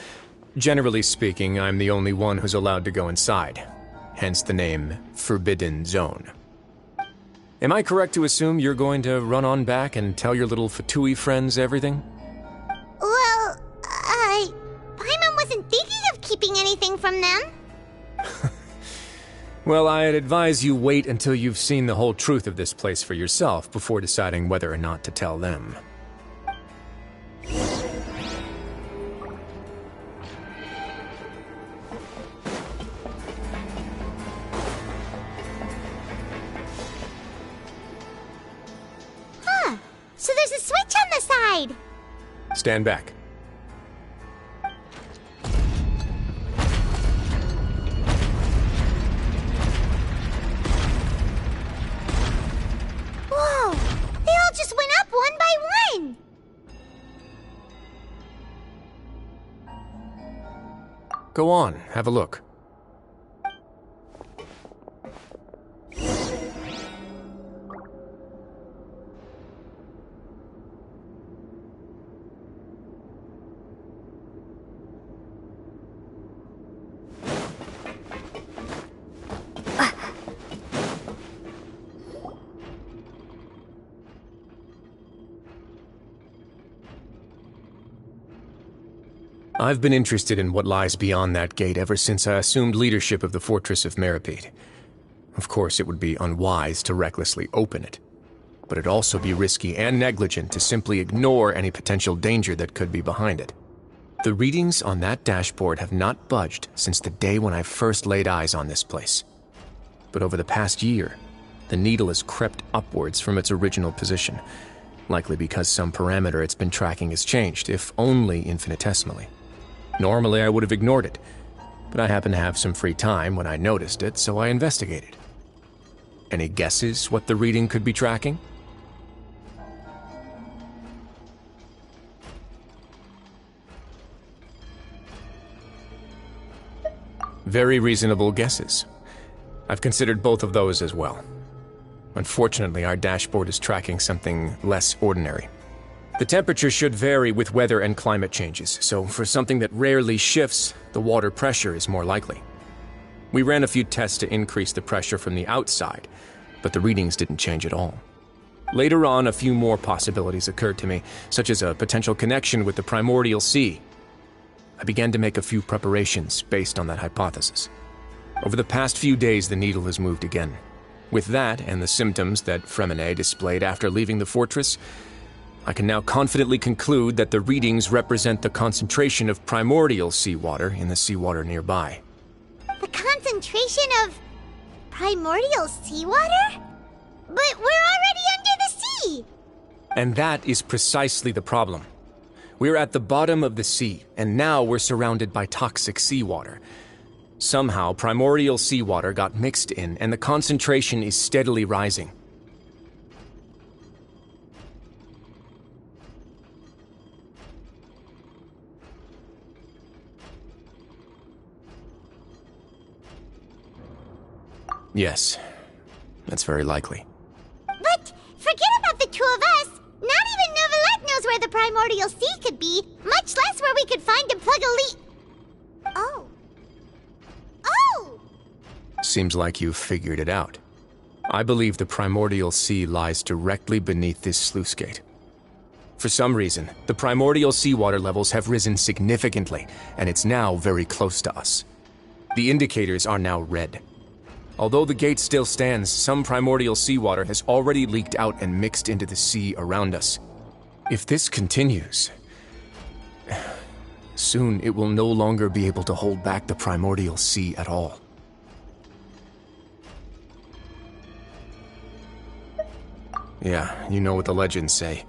Generally speaking, I'm the only one who's allowed to go inside. Hence the name Forbidden Zone. Am I correct to assume you're going to run on back and tell your little Fatui friends everything? Well, Paimon wasn't thinking of keeping anything from them. Well, I'd advise you wait until you've seen the whole truth of this place for yourself before deciding whether or not to tell them. Huh. So there's a switch on the side. Stand back. Whoa! They all just went up one by one! Go on, have a look. I've been interested in what lies beyond that gate ever since I assumed leadership of the Fortress of Mrajtheartist. Of course, it would be unwise to recklessly open it, but it'd also be risky and negligent to simply ignore any potential danger that could be behind it. The readings on that dashboard have not budged since the day when I first laid eyes on this place. But over the past year, the needle has crept upwards from its original position, likely because some parameter it's been tracking has changed, if only infinitesimally. Normally I would have ignored it, but I happened to have some free time when I noticed it, so I investigated. Any guesses what the reading could be tracking? Very reasonable guesses. I've considered both of those as well. Unfortunately, our dashboard is tracking something less ordinary. The temperature should vary with weather and climate changes, so for something that rarely shifts, the water pressure is more likely. We ran a few tests to increase the pressure from the outside, but the readings didn't change at all. Later on, a few more possibilities occurred to me, such as a potential connection with the primordial sea. I began to make a few preparations based on that hypothesis. Over the past few days, the needle has moved again. With that, and the symptoms that Fremine displayed after leaving the fortress, I can now confidently conclude that the readings represent the concentration of primordial seawater in the seawater nearby. The concentration of primordial seawater? But we're already under the sea! And that is precisely the problem. We're at the bottom of the sea, and now we're surrounded by toxic seawater. Somehow, primordial seawater got mixed in, and the concentration is steadily rising. Yes, that's very likely. But forget about the two of us. Not even Novelette knows where the primordial sea could be, much less where we could find and plug a leak. Oh. Oh! Seems like you've figured it out. I believe the primordial sea lies directly beneath this sluice gate. For some reason, the primordial seawater levels have risen significantly, and it's now very close to us. The indicators are now red. Although the gate still stands, some primordial seawater has already leaked out and mixed into the sea around us. If this continues, soon it will no longer be able to hold back the primordial sea at all. Yeah, you know what the legends say.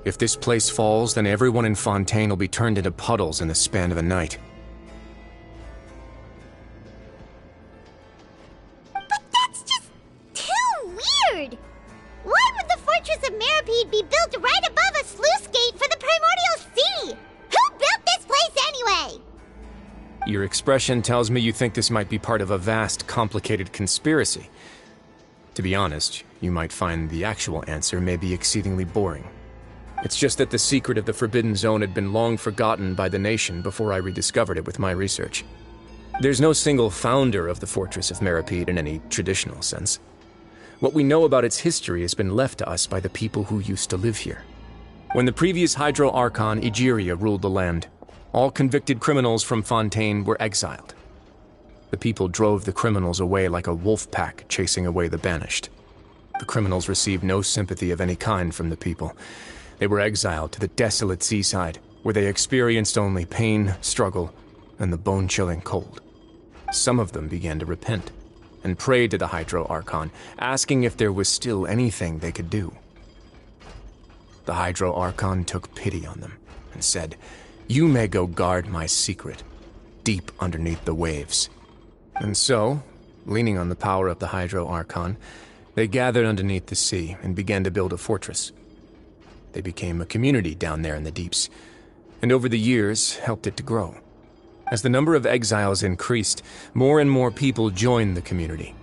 If this place falls, then everyone in Fontaine will be turned into puddles in the span of a night. Why would the Fortress of Mrajtheartist be built right above a sluice gate for the primordial sea? Who built this place anyway? Your expression tells me you think this might be part of a vast, complicated conspiracy. To be honest, you might find the actual answer may be exceedingly boring. It's just that the secret of the Forbidden Zone had been long forgotten by the nation before I rediscovered it with my research. There's no single founder of the Fortress of Mrajtheartist in any traditional sense. What we know about its history has been left to us by the people who used to live here. When the previous Hydro Archon Egeria ruled the land, all convicted criminals from Fontaine were exiled. The people drove the criminals away like a wolf pack chasing away the banished. The criminals received no sympathy of any kind from the people. They were exiled to the desolate seaside, where they experienced only pain, struggle, and the bone-chilling cold. Some of them began to repent and prayed to the Hydro Archon, asking if there was still anything they could do. The Hydro Archon took pity on them and said, "You may go guard my secret, deep underneath the waves." And so, leaning on the power of the Hydro Archon, they gathered underneath the sea and began to build a fortress. They became a community down there in the deeps, and over the years helped it to grow. As the number of exiles increased, more and more people joined the community.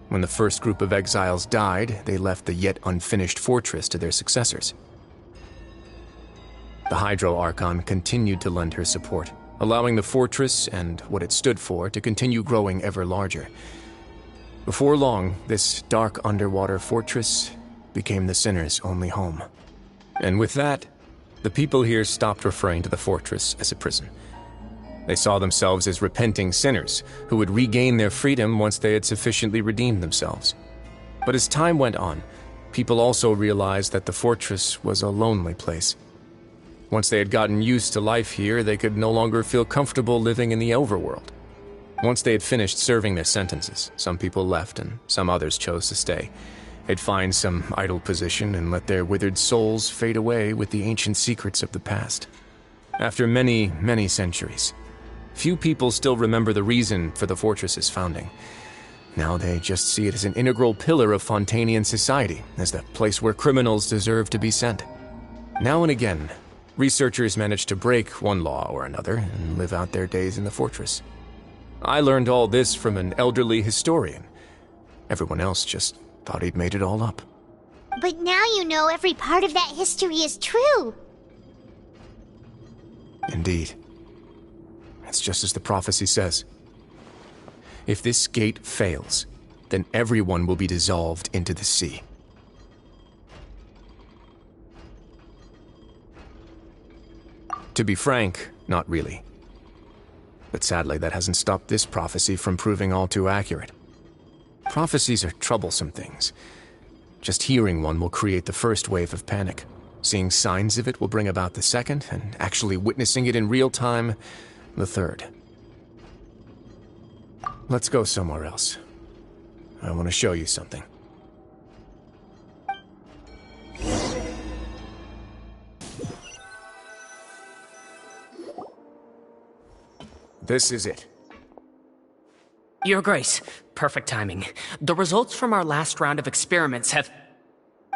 When the first group of exiles died, they left the yet unfinished fortress to their successors. The Hydro Archon continued to lend her support, allowing the fortress and what it stood for to continue growing ever larger. Before long, this dark underwater fortress became the sinner's only home. And with that, the people here stopped referring to the fortress as a prison. They saw themselves as repenting sinners who would regain their freedom once they had sufficiently redeemed themselves. But as time went on, people also realized that the fortress was a lonely place. Once they had gotten used to life here, they could no longer feel comfortable living in the overworld. Once they had finished serving their sentences, some people left and some others chose to stay. They'd find some idle position and let their withered souls fade away with the ancient secrets of the past. After many, many centuries, few people still remember the reason for the fortress's founding. Now they just see it as an integral pillar of Fontanian society, as the place where criminals deserve to be sent. Now and again, researchers manage to break one law or another and live out their days in the fortress. I learned all this from an elderly historian. Everyone else just thought he'd made it all up. But now you know every part of that history is true. Indeed. It's just as the prophecy says. If this gate fails, then everyone will be dissolved into the sea. To be frank, not really. But sadly, that hasn't stopped this prophecy from proving all too accurate. Prophecies are troublesome things. Just hearing one will create the first wave of panic. Seeing signs of it will bring about the second, and actually witnessing it in real time, the third. Let's go somewhere else. I want to show you something. This is it. Your Grace, perfect timing. The results from our last round of experiments have...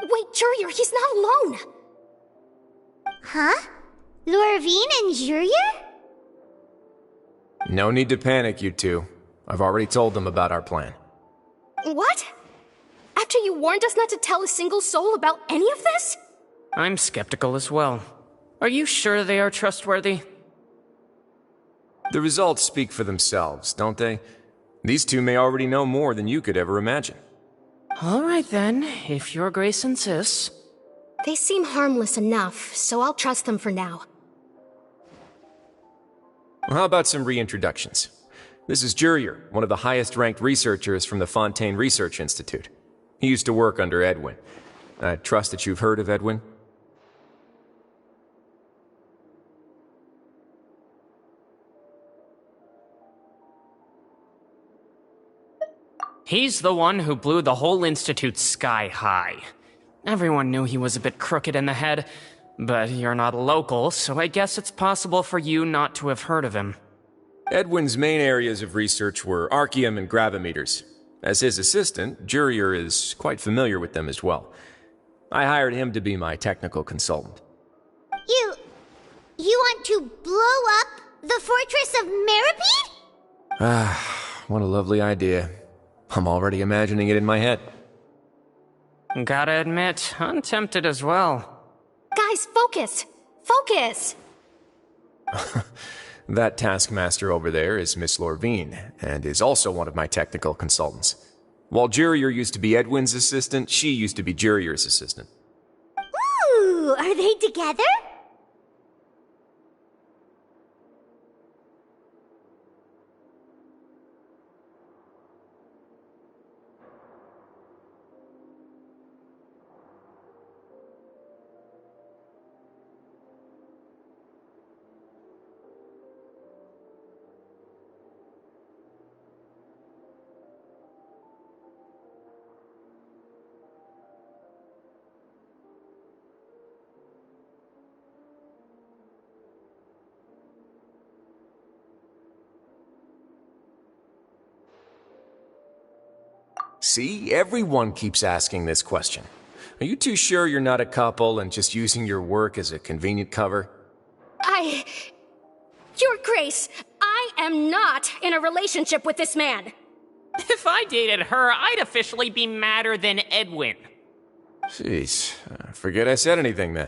Wait, Jurier, he's not alone! Huh? Lorvine and Jurier? No need to panic, you two. I've already told them about our plan. What? After you warned us not to tell a single soul about any of this? I'm skeptical as well. Are you sure they are trustworthy? The results speak for themselves, don't they? These two may already know more than you could ever imagine. All right then, if Your Grace insists. They seem harmless enough, so I'll trust them for now. Well, how about some reintroductions? This is Jurier, one of the highest-ranked researchers from the Fontaine Research Institute. He used to work under Edwin. I trust that you've heard of Edwin? He's the one who blew the whole institute sky high. Everyone knew he was a bit crooked in the head, but you're not local, so I guess it's possible for you not to have heard of him. Edwin's main areas of research were archeum and gravimeters. As his assistant, Jurier is quite familiar with them as well. I hired him to be my technical consultant. You want to blow up the fortress of Meripede? Ah, what a lovely idea. I'm already imagining it in my head. Gotta admit, I'm tempted as well. Guys, focus! Focus! That taskmaster over there is Miss Lorvine, and is also one of my technical consultants. While Jurier used to be Edwin's assistant, she used to be Jurier's assistant. Ooh, are they together? See, everyone keeps asking this question. Are you too sure you're not a couple and just using your work as a convenient cover? Your Grace, I am not in a relationship with this man. If I dated her, I'd officially be madder than Edwin. Jeez, forget I said anything then.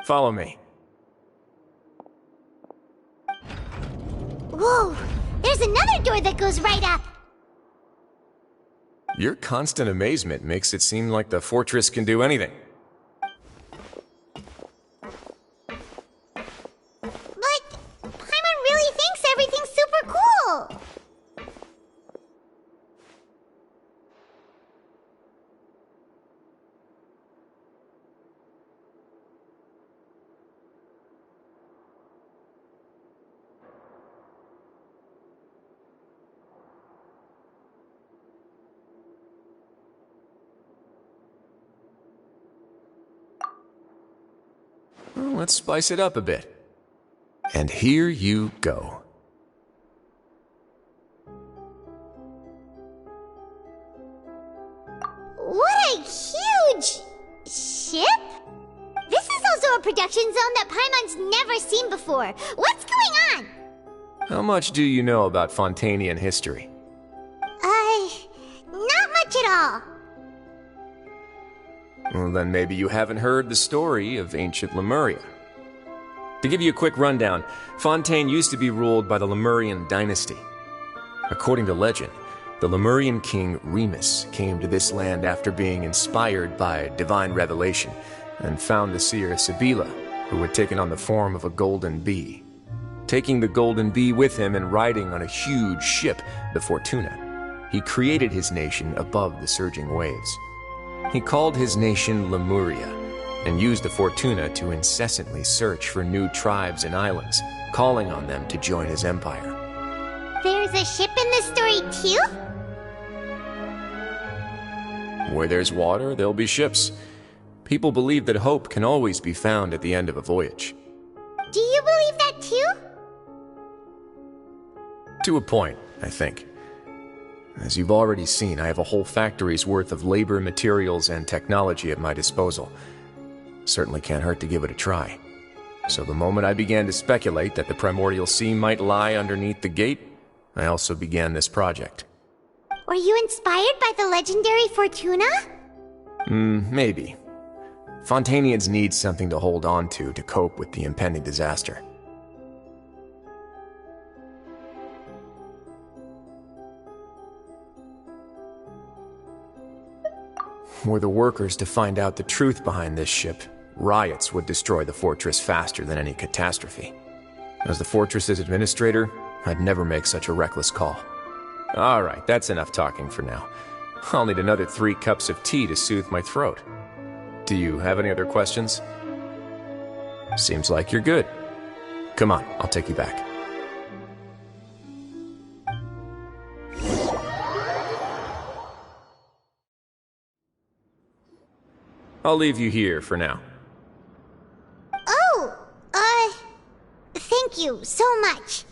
Follow me. Whoa, there's another door that goes right up. Your constant amazement makes it seem like the fortress can do anything. But Paimon really thinks let's spice it up a bit. And here you go. What a huge ship! This is also a production zone that Paimon's never seen before. What's going on? How much do you know about Fontanian history? Not much at all. Well, then maybe you haven't heard the story of ancient Lemuria. To give you a quick rundown, Fontaine used to be ruled by the Lemurian dynasty. According to legend, the Lemurian king Remus came to this land after being inspired by divine revelation and found the seer Sibila, who had taken on the form of a golden bee. Taking the golden bee with him and riding on a huge ship, the Fortuna, he created his nation above the surging waves. He called his nation Lemuria and used the Fortuna to incessantly search for new tribes and islands, calling on them to join his empire. There's a ship in this story too? Where there's water, there'll be ships. People believe that hope can always be found at the end of a voyage. Do you believe that too? To a point, I think. As you've already seen, I have a whole factory's worth of labor, materials, and technology at my disposal. Certainly can't hurt to give it a try. So the moment I began to speculate that the primordial sea might lie underneath the gate, I also began this project. Were you inspired by the legendary Fortuna? Maybe. Fontanians need something to hold on to cope with the impending disaster. Were the workers to find out the truth behind this ship, riots would destroy the fortress faster than any catastrophe. As the fortress's administrator, I'd never make such a reckless call. Alright, that's enough talking for now. I'll need another 3 cups of tea to soothe my throat. Do you have any other questions? Seems like you're good. Come on, I'll take you back. I'll leave you here for now. Oh, thank you so much.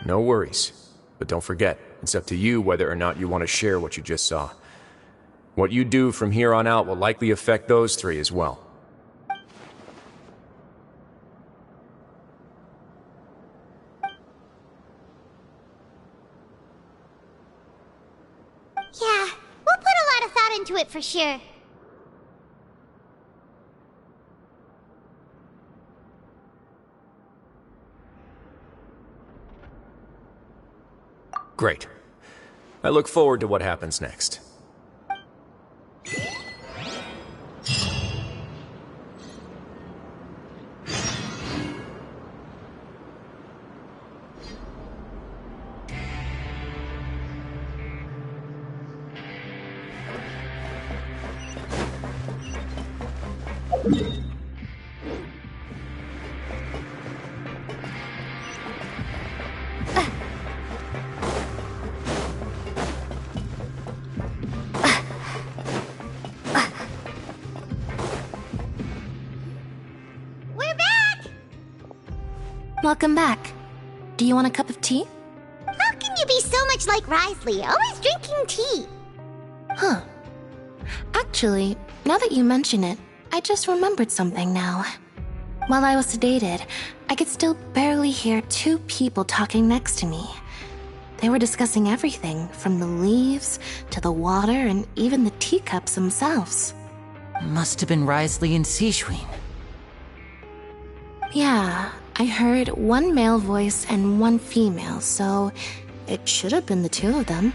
No worries. But don't forget, it's up to you whether or not you want to share what you just saw. What you do from here on out will likely affect those 3 as well. Yeah, we'll put a lot of thought into it for sure. Great. I look forward to what happens next. Welcome back. Do you want a cup of tea? How can you be so much like Wriothesley, always drinking tea? Huh. Actually, now that you mention it, I just remembered something now. While I was sedated, I could still barely hear 2 people talking next to me. They were discussing everything, from the leaves to the water and even the teacups themselves. Must have been Wriothesley and Sigewinne. Yeah, I heard 1 male voice and 1 female, so it should have been the 2 of them.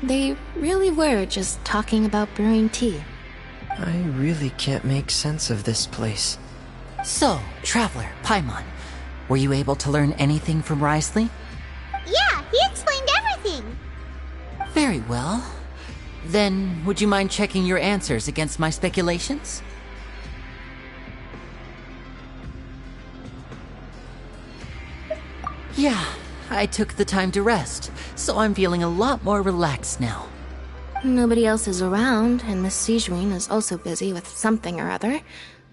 They really were just talking about brewing tea. I really can't make sense of this place. So, Traveler, Paimon, were you able to learn anything from Wriothesley? Yeah, he explained everything. Very well. Then, would you mind checking your answers against my speculations? Yeah, I took the time to rest, so I'm feeling a lot more relaxed now. Nobody else is around, and Miss Sigewinne is also busy with something or other,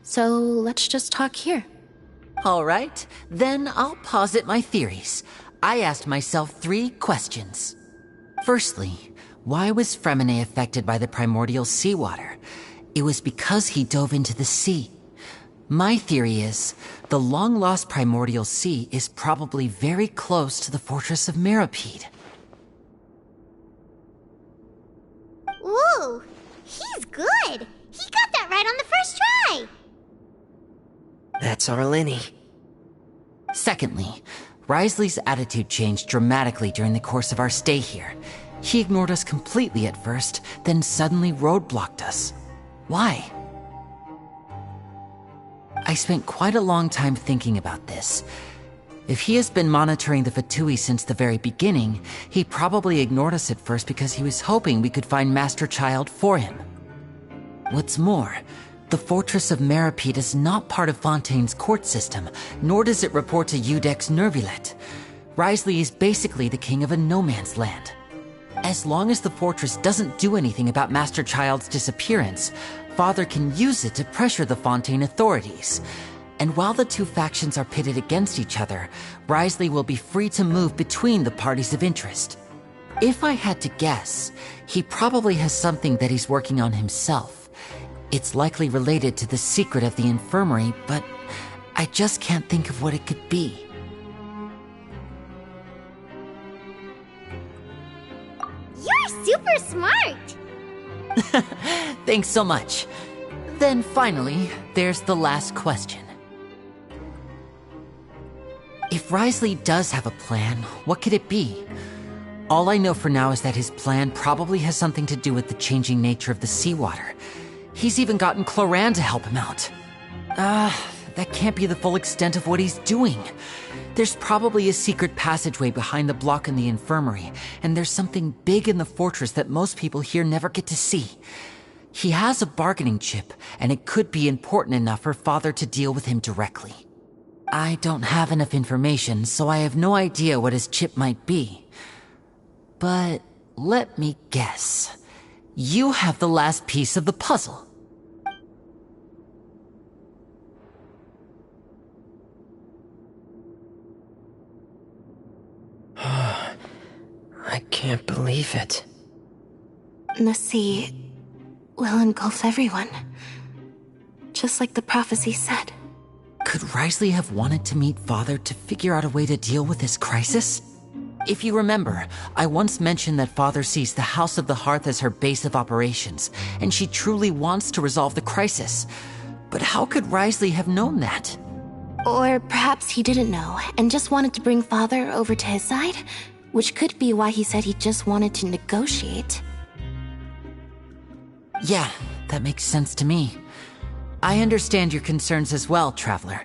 So let's just talk here. All right, then I'll posit my theories. I asked myself 3 questions. Firstly, why was Fremine affected by the primordial seawater? It was because he dove into the sea. My theory is, the long-lost primordial sea is probably very close to the fortress of Mrajtheartist. Whoa! He's good! He got that right on the first try! That's our Lenny. Secondly, Wriothesley's attitude changed dramatically during the course of our stay here. He ignored us completely at first, then suddenly roadblocked us. Why? I spent quite a long time thinking about this. If he has been monitoring the Fatui since the very beginning, he probably ignored us at first because he was hoping we could find Master Child for him. What's more, the Fortress of Mrajtheartist is not part of Fontaine's court system, nor does it report to Iudex Nervulet. Wriothesley is basically the king of a no-man's land. As long as the fortress doesn't do anything about Master Child's disappearance, Father can use it to pressure the Fontaine authorities. And while the 2 factions are pitted against each other, Wriothesley will be free to move between the parties of interest. If I had to guess, he probably has something that he's working on himself. It's likely related to the secret of the infirmary, but I just can't think of what it could be. You're super smart! Thanks so much. Then finally, there's the last question. If Wriothesley does have a plan, what could it be? All I know for now is that his plan probably has something to do with the changing nature of the seawater. He's even gotten Cloran to help him out. That can't be the full extent of what he's doing. There's probably a secret passageway behind the block in the infirmary, and there's something big in the fortress that most people here never get to see. He has a bargaining chip, and it could be important enough for Father to deal with him directly. I don't have enough information, so I have no idea what his chip might be. But let me guess. You have the last piece of the puzzle. I can't believe it. The sea will engulf everyone. Just like the prophecy said. Could Wriothesley have wanted to meet Father to figure out a way to deal with this crisis? If you remember, I once mentioned that Father sees the House of the Hearth as her base of operations, and she truly wants to resolve the crisis. But how could Wriothesley have known that? Or perhaps he didn't know, and just wanted to bring Father over to his side? Which could be why he said he just wanted to negotiate. Yeah, that makes sense to me. I understand your concerns as well, Traveler.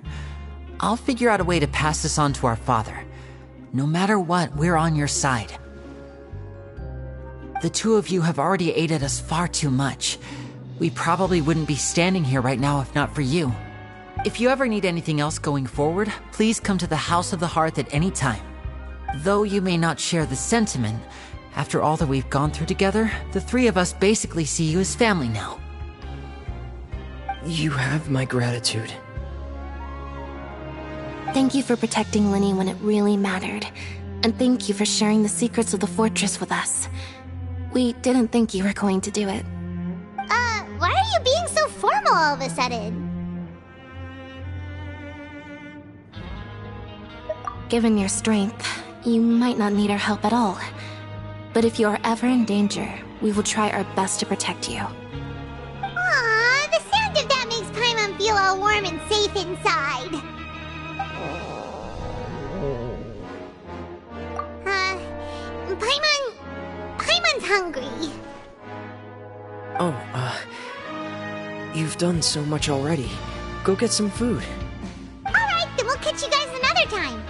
I'll figure out a way to pass this on to our Father. No matter what, we're on your side. The 2 of you have already aided us far too much. We probably wouldn't be standing here right now if not for you. If you ever need anything else going forward, please come to the House of the Hearth at any time. Though you may not share the sentiment, after all that we've gone through together, the 3 of us basically see you as family now. You have my gratitude. Thank you for protecting Lenny when it really mattered. And thank you for sharing the secrets of the fortress with us. We didn't think you were going to do it. Why are you being so formal all of a sudden? Given your strength, you might not need our help at all. But if you are ever in danger, we will try our best to protect you. Aww, the sound of that makes Paimon feel all warm and safe inside. Paimon's hungry. You've done so much already. Go get some food. Alright, then we'll catch you guys another time.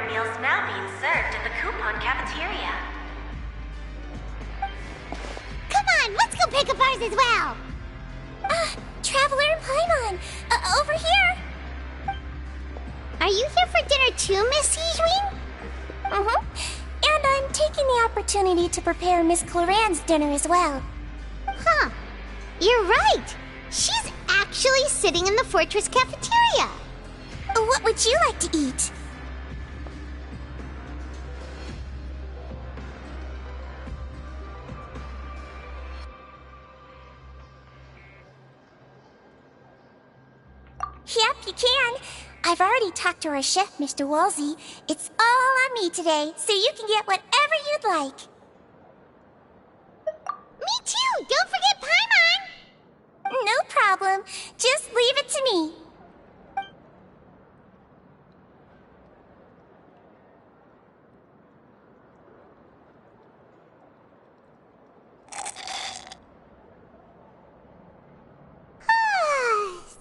meals now being served at the coupon cafeteria. Come on, let's go pick up ours as well. Traveler and Paimon, over here. Are you here for dinner too, Miss Sijwin? And I'm taking the opportunity to prepare Miss Cloran's dinner as well. Huh. You're right. She's actually sitting in the fortress cafeteria. What would you like to eat? Yep, you can. I've already talked to our chef, Mr. Wolsey. It's all on me today, so you can get whatever you'd like. Me too! Don't forget Paimon! No problem. Just leave it to me.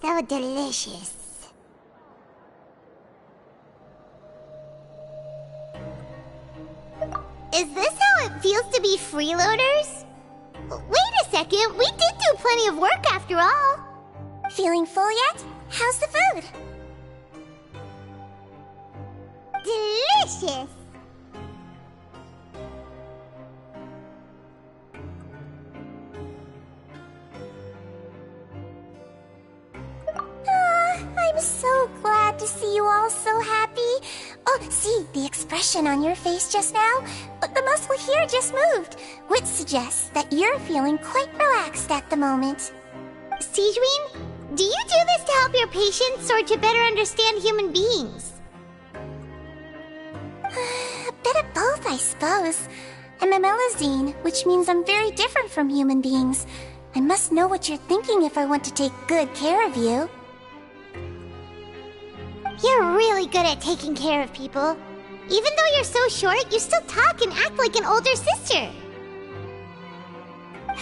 So delicious. Is this how it feels to be freeloaders? Wait a second, we did do plenty of work after all. Feeling full yet? How's the food? Delicious. I'm so glad to see you all so happy. Oh, see the expression on your face just now? The muscle here just moved, which suggests that you're feeling quite relaxed at the moment. Sijwin, do you do this to help your patients or to better understand human beings? A bit of both, I suppose. I'm a Melazine, which means I'm very different from human beings. I must know what you're thinking if I want to take good care of you. You're really good at taking care of people. Even though you're so short, you still talk and act like an older sister.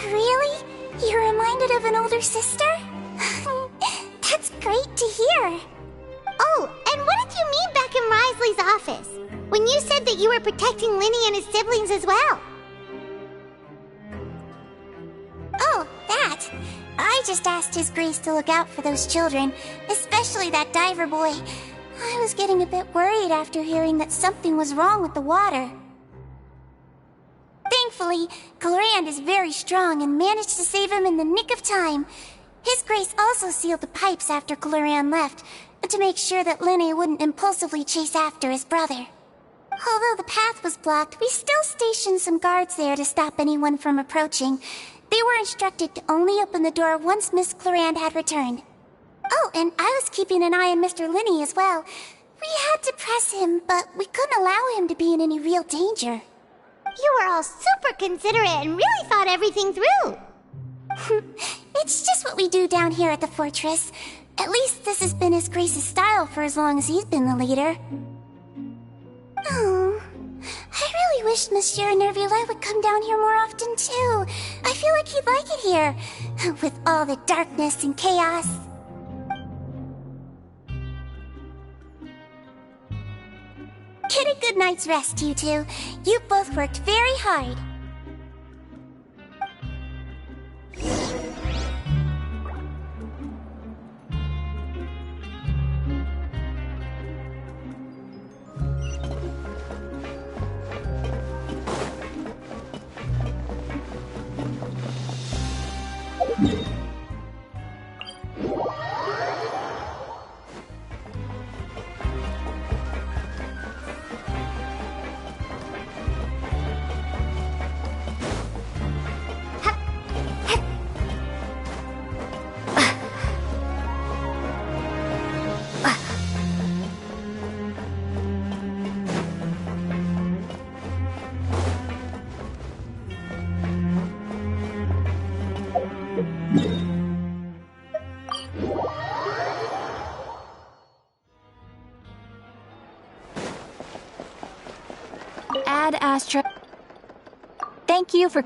Really? You're reminded of an older sister? That's great to hear. Oh, and what did you mean back in Risley's office? When you said that you were protecting Linny and his siblings as well? Oh, that. I just asked His Grace to look out for those children, especially that diver boy. I was getting a bit worried after hearing that something was wrong with the water. Thankfully, Clorand is very strong and managed to save him in the nick of time. His Grace also sealed the pipes after Clorand left, to make sure that Linny wouldn't impulsively chase after his brother. Although the path was blocked, we still stationed some guards there to stop anyone from approaching. They were instructed to only open the door once Miss Clorand had returned. Oh, and I was keeping an eye on Mr. Linny as well. We had to press him, but we couldn't allow him to be in any real danger. You were all super considerate and really thought everything through. It's just what we do down here at the fortress. At least this has been His Grace's style for as long as he's been the leader. Oh, I really wish Monsieur Nervuli would come down here more often too. I feel like he'd like it here, with all the darkness and chaos. Get a good night's rest, you two. You both worked very hard. Ad Astra. Thank you for